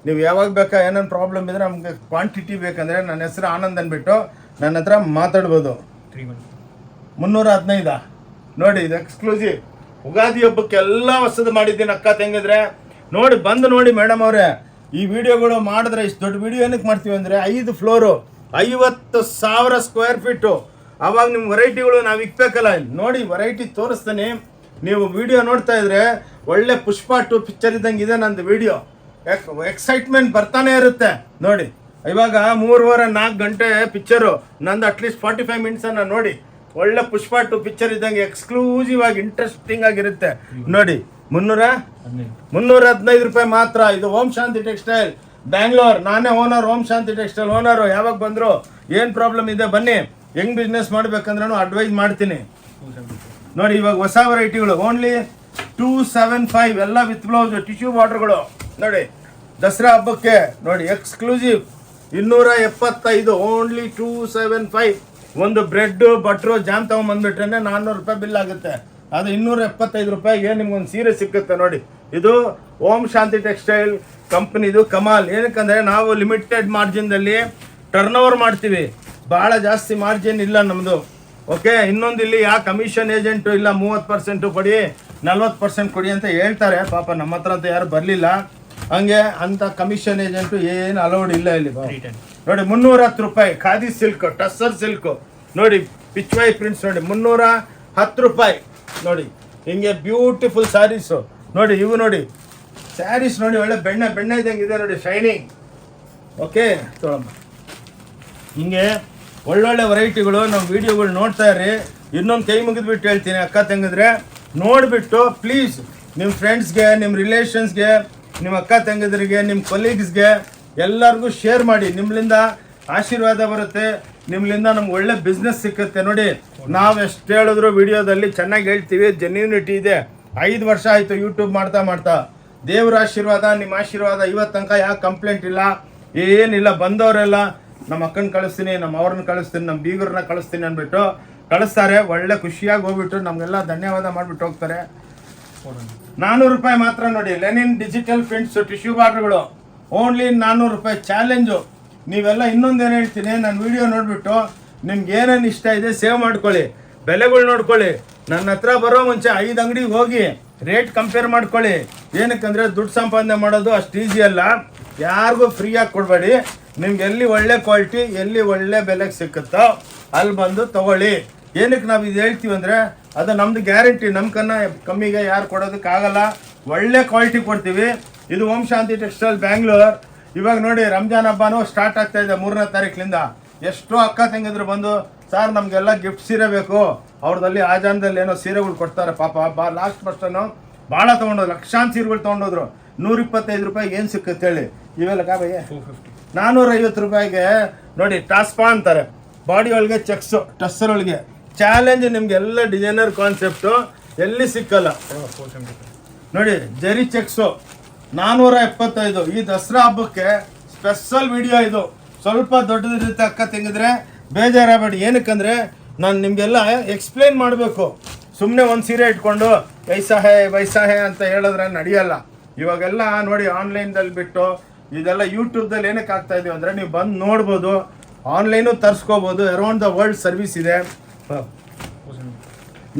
ನೀವು ಯಾವಾಗ ಬೇಕಾ, ಏನೇನು ಪ್ರಾಬ್ಲಮ್ ಇದ್ದರೆ, ನಮಗೆ ಕ್ವಾಂಟಿಟಿ ಬೇಕಂದರೆ ನನ್ನ ಹೆಸರು ಆನಂದ್ ಅಂದ್ಬಿಟ್ಟು ನನ್ನ ಹತ್ರ ಮಾತಾಡ್ಬೋದು. 315 ನೋಡಿ, ಇದು ಎಕ್ಸ್ಕ್ಲೂಸಿವ್. ಯುಗಾದಿ ಹಬ್ಬಕ್ಕೆ ಎಲ್ಲ ಹೊಸದು ಮಾಡಿದ್ದೀನಿ ಅಕ್ಕ ತಂಗಿದ್ರೆ. ನೋಡಿ ಬಂದು ನೋಡಿ ಮೇಡಮ್ ಅವರೇ, ಈ ವಿಡಿಯೋಗಳು ಮಾಡಿದ್ರೆ ಇಷ್ಟು ದೊಡ್ಡ ವಿಡಿಯೋ ಏನಕ್ಕೆ ಮಾಡ್ತೀವಿ ಅಂದರೆ, 5 ಫ್ಲೋರು, 50,000 ಸ್ಕ್ವೇರ್ ಫೀಟು. ಆವಾಗ ನಿಮ್ಮ ವೆರೈಟಿಗಳು ನಾವು ಇಕ್ಬೇಕಲ್ಲ. ನೋಡಿ ವೆರೈಟಿ ತೋರಿಸ್ತೀನಿ, ನೀವು ವಿಡಿಯೋ ನೋಡ್ತಾ ಇದ್ರೆ ಒಳ್ಳೆ ಪುಷ್ಪ 2 ಪಿಕ್ಚರ್ ಇದ್ದಂಗೆ ಇದೆ ನಂದು ವಿಡಿಯೋ. ಎಕ್ಸೈಟ್ಮೆಂಟ್ ಬರ್ತಾನೆ ಇರುತ್ತೆ. ನೋಡಿ ಇವಾಗ 3-4 ಗಂಟೆ ಪಿಕ್ಚರು ನಂದು, ಅಟ್ಲೀಸ್ಟ್ 45 ಮಿನಿಟ್ಸನ್ನು ನೋಡಿ. ಒಳ್ಳೆ ಪುಷ್ಪ 2 ಪಿಕ್ಚರ್ ಇದ್ದಂಗೆ ಎಕ್ಸ್ಕ್ಲೂಸಿವ್ ಆಗಿ ಇಂಟ್ರೆಸ್ಟಿಂಗ್ ಆಗಿರುತ್ತೆ. ನೋಡಿ 315 ರೂಪಾಯಿ ಮಾತ್ರ. ಇದು ಓಂ ಶಾಂತಿ ಟೆಕ್ಸ್ಟೈಲ್ ಬ್ಯಾಂಗ್ಳೂರ್, ನಾನೇ ಓನರ್, ಓಂ ಶಾಂತಿ ಟೆಕ್ಸ್ಟೈಲ್ ಓನರು. ಯಾವಾಗ ಬಂದರು, ಏನು ಪ್ರಾಬ್ಲಮ್ ಇದೆ ಬನ್ನಿ, ಹೆಂಗೆ ಬಿಸ್ನೆಸ್ ಮಾಡ್ಬೇಕಂದ್ರೂ ಅಡ್ವೈಸ್ ಮಾಡ್ತೀನಿ. ನೋಡಿ ಇವಾಗ ಹೊಸ ವೆರೈಟಿಗಳು ಓನ್ಲಿ 275, ಎಲ್ಲ ವಿತ್ ಬ್ಲೌಸ್, ಟಿಶ್ಯೂ ಬಾರ್ಡರ್ಗಳು. ನೋಡಿ ದಸರಾ ಹಬ್ಬಕ್ಕೆ ನೋಡಿ ಎಕ್ಸ್ಕ್ಲೂಸಿವ್ 275, ಓನ್ಲಿ 275. ಒಂದು ಬ್ರೆಡ್ಡು, ಬಟ್ರು, ಜಾಮ್ ತೊಗೊಂಬಂದ್ಬಿಟ್ರೆ 400 ರೂಪಾಯಿ ಬಿಲ್ ಆಗುತ್ತೆ. ಅದು 275 ರೂಪಾಯಿಗೆ ನಿಮ್ಗೊಂದು ಸೀರೆ ಸಿಕ್ಕುತ್ತೆ. ನೋಡಿ ಇದು ಓಂ ಶಾಂತಿ ಟೆಕ್ಸ್ಟೈಲ್ ಕಂಪ್ನಿದು ಕಮಾಲ್. ಏನಕ್ಕಂದರೆ ನಾವು ಲಿಮಿಟೆಡ್ ಮಾರ್ಜಿನ್ದಲ್ಲಿ ಟರ್ನ್ ಓವರ್ ಮಾಡ್ತೀವಿ, ಭಾಳ ಜಾಸ್ತಿ ಮಾರ್ಜಿನ್ ಇಲ್ಲ ನಮ್ಮದು. ಓಕೆ, ಇನ್ನೊಂದು ಇಲ್ಲಿ ಯಾವ ಕಮಿಷನ್ ಏಜೆಂಟು ಇಲ್ಲ, 30% ಕೊಡಿ, 40% ಕೊಡಿ ಅಂತ ಹೇಳ್ತಾರೆ. ಪಾಪ ನಮ್ಮ ಹತ್ರ ಅಂತ ಯಾರು ಬರಲಿಲ್ಲ. ಹಂಗೆ ಅಂತ ಕಮಿಷನ್ ಏಜೆಂಟು ಏನು ಅಲೌಡ್ ಇಲ್ಲ ಇಲ್ಲಿ. ನೋಡಿ 310 ರೂಪಾಯಿ ಖಾದಿ ಸಿಲ್ಕ್, ಟಸ್ಸರ್ ಸಿಲ್ಕು. ನೋಡಿ ಪಿಚ್ವೈ ಪ್ರಿಂಟ್ಸ್, ನೋಡಿ 310 ರೂಪಾಯಿ. ನೋಡಿ ಹಿಂಗೆ ಬ್ಯೂಟಿಫುಲ್ ಸ್ಯಾರೀಸು. ನೋಡಿ ಇವು ನೋಡಿ ಸ್ಯಾರೀಸ್ ನೋಡಿ ಒಳ್ಳೆ ಬೆಣ್ಣೆ ಇದ್ದಂಗೆ ಇದೆ ನೋಡಿ, ಶೈನಿಂಗ್. ಓಕೆ ತೊಗೊಳಮ್ಮ. ಹಿಂಗೆ ಒಳ್ಳೊಳ್ಳೆ ವೆರೈಟಿಗಳು ನಮ್ಮ ವಿಡಿಯೋಗಳು ನೋಡ್ತಾ ಇರ್ರಿ. ಇನ್ನೊಂದು ಕೈ ಮುಗಿದ್ಬಿಟ್ಟು ಹೇಳ್ತೀನಿ, ಅಕ್ಕ ತಂಗಿದ್ರೆ ನೋಡಿಬಿಟ್ಟು ಪ್ಲೀಸ್ ನಿಮ್ಮ ಫ್ರೆಂಡ್ಸ್ಗೆ, ನಿಮ್ಮ ರಿಲೇಷನ್ಸ್ಗೆ, ನಿಮ್ಮ ಅಕ್ಕ ತಂಗಿದ್ರಿಗೆ, ನಿಮ್ಮ ಕೊಲೀಗ್ಸ್ಗೆ ಎಲ್ಲರಿಗೂ ಶೇರ್ ಮಾಡಿ. ನಿಮ್ಮಿಂದ ಆಶೀರ್ವಾದ ಬರುತ್ತೆ, ನಿಮ್ಮಿಂದ ನಮ್ಗೆ ಒಳ್ಳೆ ಬಿಸ್ನೆಸ್ ಸಿಕ್ಕುತ್ತೆ. ನೋಡಿ ನಾವು ಎಷ್ಟು ಹೇಳಿದ್ರು ವಿಡಿಯೋದಲ್ಲಿ ಚೆನ್ನಾಗಿ ಹೇಳ್ತೀವಿ, ಜೆನ್ಯೂನಿಟಿ ಇದೆ. 5 ವರ್ಷ ಆಯಿತು ಯೂಟ್ಯೂಬ್ ಮಾಡ್ತಾ ದೇವ್ರ ಆಶೀರ್ವಾದ, ನಿಮ್ಮ ಆಶೀರ್ವಾದ. ಇವತ್ತು ತನಕ ಯಾವ ಕಂಪ್ಲೇಂಟ್ ಇಲ್ಲ, ಏನಿಲ್ಲ. ಬಂದವರೆಲ್ಲ ನಮ್ಮ ಅಕ್ಕನ ಕಳಿಸ್ತೀನಿ, ನಮ್ಮ ಅವ್ರನ್ನ ಕಳಿಸ್ತೀನಿ, ನಮ್ಮ ಬೀಗರನ್ನ ಕಳಿಸ್ತೀನಿ ಅಂದ್ಬಿಟ್ಟು ಕಳಿಸ್ತಾರೆ. ಒಳ್ಳೆ ಖುಷಿಯಾಗಿ ಹೋಗ್ಬಿಟ್ಟು ನಮಗೆಲ್ಲ ಧನ್ಯವಾದ ಮಾಡಿಬಿಟ್ಟು ಹೋಗ್ತಾರೆ. 400 ರೂಪಾಯಿ ಮಾತ್ರ ನೋಡಿ. ಲೆನಿನ್ ಡಿಜಿಟಲ್ ಪ್ರಿಂಟ್ಸ್ ಟಿಶ್ಯೂ ಬಾರ್ಡರ್ಗಳು ಓನ್ಲಿ 400 ರೂಪಾಯಿ ಚಾಲೆಂಜು. ನೀವೆಲ್ಲ ಇನ್ನೊಂದೇನು ಹೇಳ್ತೀನಿ, ನಾನು ವಿಡಿಯೋ ನೋಡಿಬಿಟ್ಟು ನಿಮ್ಗೆ ಏನೇನು ಇಷ್ಟ ಇದೆ ಸೇವ್ ಮಾಡ್ಕೊಳ್ಳಿ, ಬೆಲೆಗಳು ನೋಡ್ಕೊಳ್ಳಿ. ನನ್ನ ಹತ್ರ ಬರೋ ಮುಂಚೆ 5 ಅಂಗಡಿಗೆ ಹೋಗಿ ರೇಟ್ ಕಂಪೇರ್ ಮಾಡ್ಕೊಳ್ಳಿ. ಏನಕ್ಕಂದರೆ ದುಡ್ಡು ಸಂಪಾದನೆ ಮಾಡೋದು ಅಷ್ಟು ಈಸಿ ಅಲ್ಲ. ಯಾರಿಗೂ ಫ್ರೀಯಾಗಿ ಕೊಡಬೇಡಿ. ನಿಮ್ಗೆ ಎಲ್ಲಿ ಒಳ್ಳೆ ಕ್ವಾಲಿಟಿ, ಎಲ್ಲಿ ಒಳ್ಳೆ ಬೆಲೆಗೆ ಸಿಕ್ಕುತ್ತೋ ಅಲ್ಲಿ ಬಂದು ತೊಗೊಳ್ಳಿ. ಏನಕ್ಕೆ ನಾವು ಇದು ಹೇಳ್ತೀವಿ ಅಂದರೆ ಅದು ನಮ್ಮದು ಗ್ಯಾರಂಟಿ. ನಮ್ಮ ಕಮ್ಮಿಗೆ ಯಾರು ಕೊಡೋದಕ್ಕಾಗಲ್ಲ. ಒಳ್ಳೆ ಕ್ವಾಲಿಟಿ ಕೊಡ್ತೀವಿ. ಇದು ಓಂ ಶಾಂತಿ ಟೆಕ್ಸ್ಟೈಲ್ ಬ್ಯಾಂಗ್ಳೂರ್. ಇವಾಗ ನೋಡಿ ರಂಜಾನ್ ಹಬ್ಬನೂ ಸ್ಟಾರ್ಟ್ ಆಗ್ತಾ ಇದೆ 3ನೇ ತಾರೀಕಿನಿಂದ. ಎಷ್ಟೋ ಅಕ್ಕ ತಂಗಿದ್ರು ಬಂದು, ಸರ್ ನಮಗೆಲ್ಲ ಗಿಫ್ಟ್ ಸೀರೆ ಬೇಕು. ಅವ್ರದಲ್ಲಿ ಆಜಾನದಲ್ಲಿ ಏನೋ ಸೀರೆಗಳು ಕೊಡ್ತಾರೆ ಪಾಪ. ಲಾಸ್ಟ್ ಪರ್ಸನ್ನು ಭಾಳ ತೊಗೊಂಡೋದ್ರು, ಲಕ್ಷಾಂತರ ಸೀರೆಗಳು ತೊಗೊಂಡೋದ್ರು. 125 ರೂಪಾಯಿಗೆ ಏನು ಸಿಕ್ಕುತ್ತೆ ಹೇಳಿ? ಇವೆಲ್ಲ ಕಾಬಯ್ಯ 450 ರೂಪಾಯಿಗೆ ನೋಡಿ ಟಾಸ್ಪಾ ಅಂತಾರೆ. ಬಾಡಿ ಒಳಗೆ ಚೆಕ್ಸು, ಟಸ್ಸರ್ ಒಳಗೆ ಚಾಲೆಂಜ್. ನಿಮ್ಗೆಲ್ಲ ಡಿಸೈನರ್ ಕಾನ್ಸೆಪ್ಟು ಎಲ್ಲಿ ಸಿಕ್ಕಲ್ಲ ನೋಡಿ. ಜರಿ ಚೆಕ್ಸು 475. ಈ ದಸರಾ ಹಬ್ಬಕ್ಕೆ ಸ್ಪೆಷಲ್ ವಿಡಿಯೋ ಇದು. ಸ್ವಲ್ಪ ದೊಡ್ಡದಿರುತ್ತೆ ಅಕ್ಕ ತೆಗೆದ್ರೆ ಬೇಜಾರಾಗಬೇಡಿ. ಏನಕ್ಕಂದರೆ ನಾನು ನಿಮಗೆಲ್ಲ ಎಕ್ಸ್ಪ್ಲೇನ್ ಮಾಡಬೇಕು. ಸುಮ್ಮನೆ ಒಂದು ಸೀರೆ ಇಟ್ಕೊಂಡು ವೈಸಾ ಹೇ ಅಂತ ಹೇಳಿದ್ರೆ ನಡೆಯಲ್ಲ. ಇವಾಗೆಲ್ಲ ನೋಡಿ ಆನ್ಲೈನ್ದಲ್ಲಿ ಬಿಟ್ಟು ಇದೆಲ್ಲ ಯೂಟ್ಯೂಬ್ದಲ್ಲಿ ಏನಕ್ಕೆ ಆಗ್ತಾ ಇದೀವಿ ಅಂದರೆ ನೀವು ಬಂದು ನೋಡ್ಬೋದು, ಆನ್ಲೈನು ತರಿಸ್ಕೋಬೋದು. ಅರೌಂಡ್ ದ ವರ್ಲ್ಡ್ ಸರ್ವಿಸ್ ಇದೆ.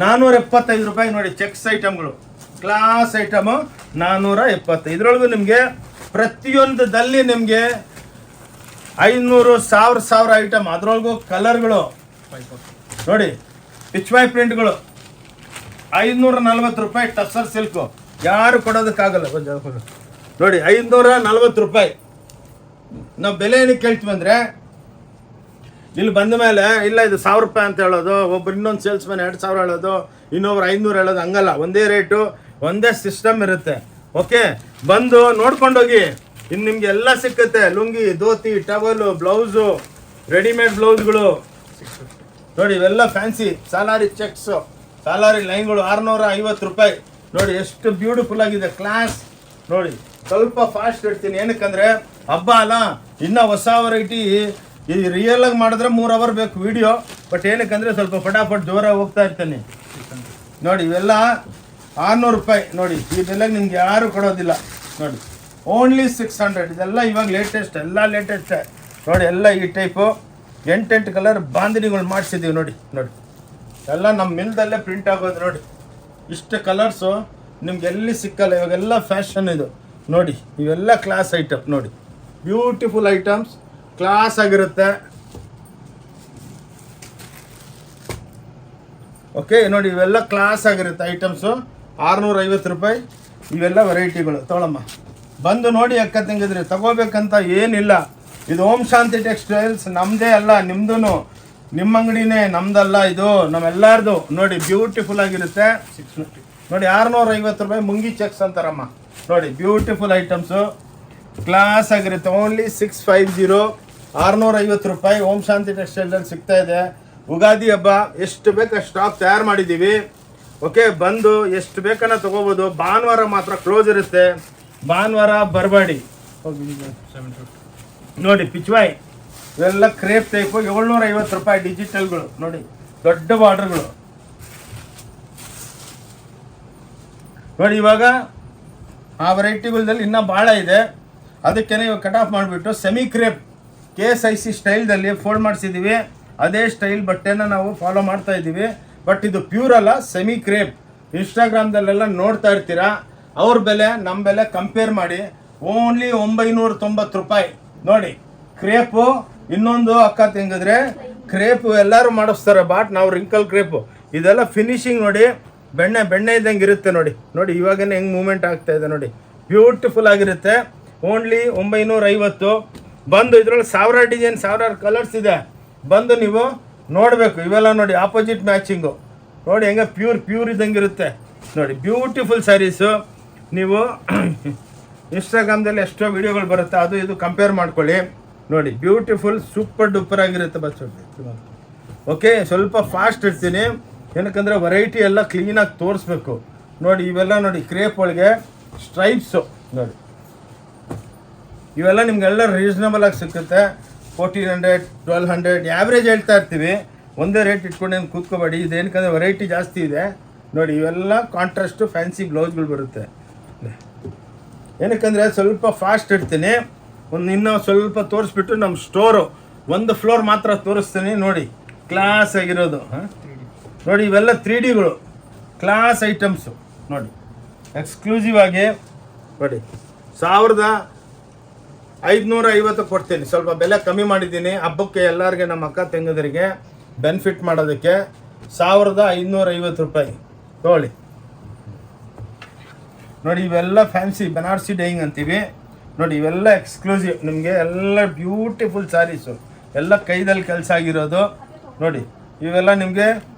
475 ರೂಪಾಯಿ ನೋಡಿ. ಚೆಕ್ಸ್ ಐಟಮ್ಗಳು, ಕ್ಲಾಸ್ ಐಟಮು 470. ಇದರೊಳಗೂ ನಿಮಗೆ ಪ್ರತಿಯೊಂದದಲ್ಲಿ ನಿಮಗೆ 500 ಐಟಮ್. ಅದರೊಳಗೂ ಕಲರ್ಗಳು ನೋಡಿ, ಪಿಚ್ವಾಯ್ ಪ್ರಿಂಟ್ಗಳು 540 ರೂಪಾಯಿ. ಟಸ್ಸರ್ ಸಿಲ್ಕು ಯಾರು ಕೊಡೋದಕ್ಕಾಗಲ್ಲ ನೋಡಿ. 540 ರೂಪಾಯಿ. ನಾವು ಬೆಲೆ ಏನಕ್ಕೆ ಕೇಳ್ತೀವಿ ಅಂದರೆ ಇಲ್ಲಿ ಬಂದ ಮೇಲೆ ಇಲ್ಲ ಇದು 1000 ರೂಪಾಯಿ ಅಂತ ಹೇಳೋದು, ಒಬ್ರು ಇನ್ನೊಂದು ಸೇಲ್ಸ್ಮನ್ 2000 ಹೇಳೋದು, ಇನ್ನೊಬ್ರು 500 ಹೇಳೋದು, ಹಂಗಲ್ಲ. ಒಂದೇ ರೇಟು, ಒಂದೇ ಸಿಸ್ಟಮ್ ಇರುತ್ತೆ. ಓಕೆ, ಬಂದು ನೋಡ್ಕೊಂಡೋಗಿ. ಇನ್ನು ನಿಮ್ಗೆ ಎಲ್ಲ ಸಿಕ್ಕುತ್ತೆ. Lungi, dhoti, towel, blouse, readymade ಬ್ಲೌಸ್ಗಳು ನೋಡಿ. ಇವೆಲ್ಲ ಫ್ಯಾನ್ಸಿ ಸಾಲಾರಿ ಚೆಕ್ಸು, ಸಾಲಾರಿ ಲೈನ್ಗಳು 650 ರೂಪಾಯಿ ನೋಡಿ. ಎಷ್ಟು ಬ್ಯೂಟಿಫುಲ್ ಆಗಿದೆ, ಕ್ಲಾಸ್ ನೋಡಿ. ಸ್ವಲ್ಪ ಫಾಸ್ಟ್ ಇಡ್ತೀನಿ, ಏನಕ್ಕಂದರೆ ಹಬ್ಬ ಅಲ್ಲ. ಇನ್ನೂ ಹೊಸ ವೆರೈಟಿ. ಈ ರಿಯಲ್ ಆಗಿ ಮಾಡಿದ್ರೆ 3 ಅವರ್ ಬೇಕು ವಿಡಿಯೋ. ಬಟ್ ಏನಕ್ಕಂದರೆ ಸ್ವಲ್ಪ ಫಟಾಫಟ್ ಜೋರಾಗಿ ಹೋಗ್ತಾ ಇರ್ತೀನಿ ನೋಡಿ. ಇವೆಲ್ಲ 600 ರೂಪಾಯಿ ನೋಡಿ. ಈ ಬೆಲೆಗೆ ನಿಮ್ಗೆ ಯಾರು ಕೊಡೋದಿಲ್ಲ ನೋಡಿ. ಓನ್ಲಿ 600. ಇದೆಲ್ಲ ಇವಾಗ ಲೇಟೆಸ್ಟ್, ಎಲ್ಲ ಲೇಟೆಸ್ಟೇ ನೋಡಿ. ಎಲ್ಲ ಈ ಟೈಪು 8 ಕಲರ್ ಬಾಂಧಣಿಗಳು ಮಾಡಿಸಿದ್ದೀವಿ ನೋಡಿ. ಎಲ್ಲ ನಮ್ಮ ಮಿಲ್ದಲ್ಲೇ ಪ್ರಿಂಟ್ ಆಗೋದು ನೋಡಿ. ಇಷ್ಟು ಕಲರ್ಸು ನಿಮ್ಗೆ ಎಲ್ಲಿ ಸಿಕ್ಕಲ್ಲ. ಇವಾಗೆಲ್ಲ ಫ್ಯಾಷನ್ ಇದು ನೋಡಿ. ಇವೆಲ್ಲ ಕ್ಲಾಸ್ ಐಟಮ್ ನೋಡಿ. ಬ್ಯೂಟಿಫುಲ್ ಐಟಮ್ಸ್, ಕ್ಲಾಸ್ ಆಗಿರುತ್ತೆ. ಓಕೆ ನೋಡಿ, ಇವೆಲ್ಲ ಕ್ಲಾಸ್ ಆಗಿರುತ್ತೆ ಐಟಮ್ಸು. 650 ರೂಪಾಯಿ. ಇವೆಲ್ಲ ವೆರೈಟಿಗಳು ತೊಗೊಳಮ್ಮ. ಬಂದು ನೋಡಿ ಅಕ್ಕ ತಂಗಿದ್ರಿ. ತಗೋಬೇಕಂತ ಏನಿಲ್ಲ. ಇದು ಓಂ ಶಾಂತಿ ಟೆಕ್ಸ್ಟೈಲ್ಸ್ ನಮ್ಮದೇ ಅಲ್ಲ, ನಿಮ್ಮದು. ನಿಮ್ಮ ಅಂಗಡಿನೇ, ನಮ್ದಲ್ಲ. ಇದು ನಮ್ಮೆಲ್ಲಾರ್ದು ನೋಡಿ. ಬ್ಯೂಟಿಫುಲ್ ಆಗಿರುತ್ತೆ ನೋಡಿ. 650 ರೂಪಾಯಿ. ಮುಂಗಿ ಚೆಕ್ಸ್ ಅಂತಾರಮ್ಮ ನೋಡಿ. ಬ್ಯೂಟಿಫುಲ್ ಐಟಮ್ಸು, ಕ್ಲಾಸ್ ಆಗಿರುತ್ತೆ. ಓನ್ಲಿ 650. 650 ರೂಪಾಯಿ ಓಂ ಶಾಂತಿ ಟೆಕ್ಸ್ಟೈಲ್ಸಲ್ಲಿ ಸಿಗ್ತಾ ಇದೆ. ಉಗಾದಿ ಹಬ್ಬ ಎಷ್ಟು ಬೇಕು ಸ್ಟಾಕ್ ತಯಾರು ಮಾಡಿದ್ದೀವಿ. ಓಕೆ, ಬಂದು ಎಷ್ಟು ಬೇಕನ್ನ ತೊಗೋಬೋದು. ಭಾನುವಾರ ಮಾತ್ರ ಕ್ಲೋಸ್ ಇರುತ್ತೆ. ಭಾನುವಾರ ಬರಬೇಡಿ ನೋಡಿ. ಪಿಚ್ವಾಯ್ ಇವೆಲ್ಲ ಕ್ರೇಪ್ ಟೈಪು 750 ರೂಪಾಯಿ. ಡಿಜಿಟಲ್ಗಳು ನೋಡಿ, ದೊಡ್ಡ ಬಾರ್ಡರ್ಗಳು ನೋಡಿ. ಇವಾಗ ಆ ವೆರೈಟಿಗಳಲ್ಲಿ ಇನ್ನೂ ಭಾಳ ಇದೆ. ಅದಕ್ಕೆ ಇವಾಗ ಕಟ್ ಆಫ್ ಮಾಡಿಬಿಟ್ಟು ಸೆಮಿ ಕ್ರೇಪ್ KSIC ಸ್ಟೈಲ್ದಲ್ಲಿ ಫೋಲ್ಡ್ ಮಾಡಿಸಿದ್ದೀವಿ. ಅದೇ ಸ್ಟೈಲ್ ಬಟ್ಟೆನ ನಾವು ಫಾಲೋ ಮಾಡ್ತಾ ಇದ್ದೀವಿ. ಬಟ್ ಇದು ಪ್ಯೂರ್ ಅಲ್ಲ, ಸೆಮಿ ಕ್ರೇಪ್. ಇನ್ಸ್ಟಾಗ್ರಾಮ್ದಲ್ಲೆಲ್ಲ ನೋಡ್ತಾ ಇರ್ತೀರಾ. ಅವ್ರ ಬೆಲೆ ನಮ್ಮ ಬೆಲೆ ಕಂಪೇರ್ ಮಾಡಿ. ಓನ್ಲಿ 990 ರೂಪಾಯಿ ನೋಡಿ. ಕ್ರೇಪು ಇನ್ನೊಂದು ಅಕ್ಕ ತೆಗೆದ್ರೆ ಕ್ರೇಪು ಎಲ್ಲರೂ ಮಾಡಿಸ್ತಾರೆ. ಬಾಟ್ ನಾವು ರಿಂಕಲ್ ಕ್ರೇಪು. ಇದೆಲ್ಲ ಫಿನಿಶಿಂಗ್ ನೋಡಿ. ಬೆಣ್ಣೆ ಇದ್ದಂಗೆ ಇರುತ್ತೆ ನೋಡಿ. ಇವಾಗನೇ ಹೆಂಗೆ ಮೂವ್ಮೆಂಟ್ ಆಗ್ತಾ ಇದೆ ನೋಡಿ. ಬ್ಯೂಟಿಫುಲ್ ಆಗಿರುತ್ತೆ. ಓನ್ಲಿ 950. ಬಂದು ಇದ್ರಲ್ಲಿ 1000 ಡಿಸೈನ್ 1000 ಕಲರ್ಸ್ ಇದೆ. ಬಂದು ನೀವು ನೋಡಬೇಕು. ಇವೆಲ್ಲ ನೋಡಿ ಆಪೋಸಿಟ್ ಮ್ಯಾಚಿಂಗು ನೋಡಿ ಹೆಂಗೆ ಪ್ಯೂರ್ ಇದ್ದಂಗಿರುತ್ತೆ ನೋಡಿ. ಬ್ಯೂಟಿಫುಲ್ ಸ್ಯಾರೀಸು. ನೀವು ಇನ್ಸ್ಟಾಗ್ರಾಮ್ದಲ್ಲಿ ಎಷ್ಟೋ ವೀಡಿಯೋಗಳು ಬರುತ್ತೆ, ಅದು ಇದು ಕಂಪೇರ್ ಮಾಡ್ಕೊಳ್ಳಿ ನೋಡಿ. ಬ್ಯೂಟಿಫುಲ್ ಸೂಪರ್ ಡೂಪರ್ ಆಗಿರುತ್ತೆ ಬಸ್. ಓಕೆ, ಸ್ವಲ್ಪ ಫಾಸ್ಟ್ ಇರ್ತೀನಿ ಏನಕ್ಕಂದರೆ ವೆರೈಟಿ ಎಲ್ಲ ಕ್ಲೀನಾಗಿ ತೋರಿಸ್ಬೇಕು ನೋಡಿ. ಇವೆಲ್ಲ ನೋಡಿ ಕ್ರೇಪ್ ಒಳಗೆ ಸ್ಟ್ರೈಪ್ಸು ನೋಡಿ. ಇವೆಲ್ಲ ನಿಮಗೆಲ್ಲ ರೀಸನಬಲ್ ಆಗಿ ಸಿಕ್ಕುತ್ತೆ. 1400 1200 ಆ್ಯಾವ್ರೇಜ್ ಹೇಳ್ತಾ ಇರ್ತೀವಿ, ಒಂದೇ ರೇಟ್ ಇಟ್ಕೊಂಡೇನು ಕೂತ್ಕೋಬೇಡಿ. ಇದೇನಕ್ಕಂದರೆ ವೆರೈಟಿ ಜಾಸ್ತಿ ಇದೆ ನೋಡಿ. ಇವೆಲ್ಲ ಕಾಂಟ್ರಾಸ್ಟು ಫ್ಯಾನ್ಸಿ ಬ್ಲೌಸ್ಗಳು ಬರುತ್ತೆ. ಏನಕ್ಕಂದರೆ ಸ್ವಲ್ಪ ಫಾಸ್ಟ್ ಇಡ್ತೀನಿ. ಇನ್ನೂ ಸ್ವಲ್ಪ ತೋರಿಸ್ಬಿಟ್ಟು ನಮ್ಮ ಸ್ಟೋರು ಒಂದು ಫ್ಲೋರ್ ಮಾತ್ರ ತೋರಿಸ್ತೀನಿ ನೋಡಿ. ಕ್ಲಾಸ್ ಆಗಿರೋದು ನೋಡಿ. ಇವೆಲ್ಲ 3Dಗಳು ಕ್ಲಾಸ್ ಐಟಮ್ಸು ನೋಡಿ. ಎಕ್ಸ್ಕ್ಲೂಸಿವ್ ಆಗಿ ನೋಡಿ 1550 ಕೊಡ್ತೀನಿ. ಸ್ವಲ್ಪ ಬೆಲೆ ಕಮ್ಮಿ ಮಾಡಿದ್ದೀನಿ ಹಬ್ಬಕ್ಕೆ ಎಲ್ಲರಿಗೆ, ನಮ್ಮ ಅಕ್ಕ ತಂಗಿದರಿಗೆ ಬೆನಿಫಿಟ್ ಮಾಡೋದಕ್ಕೆ. 1550 ರೂಪಾಯಿ ತೊಗೊಳ್ಳಿ ನೋಡಿ. ಇವೆಲ್ಲ ಫ್ಯಾನ್ಸಿ ಬನಾರಸಿ ಡೈಯಿಂಗ್ ಅಂತೀವಿ ನೋಡಿ. ಇವೆಲ್ಲ ಎಕ್ಸ್ಕ್ಲೂಸಿವ್ ನಿಮಗೆ, ಎಲ್ಲ ಬ್ಯೂಟಿಫುಲ್ ಸ್ಯಾರೀಸು, ಎಲ್ಲ ಕೈದಲ್ಲಿ ಕೆಲಸ ಆಗಿರೋದು ನೋಡಿ. ಇವೆಲ್ಲ ನಿಮಗೆ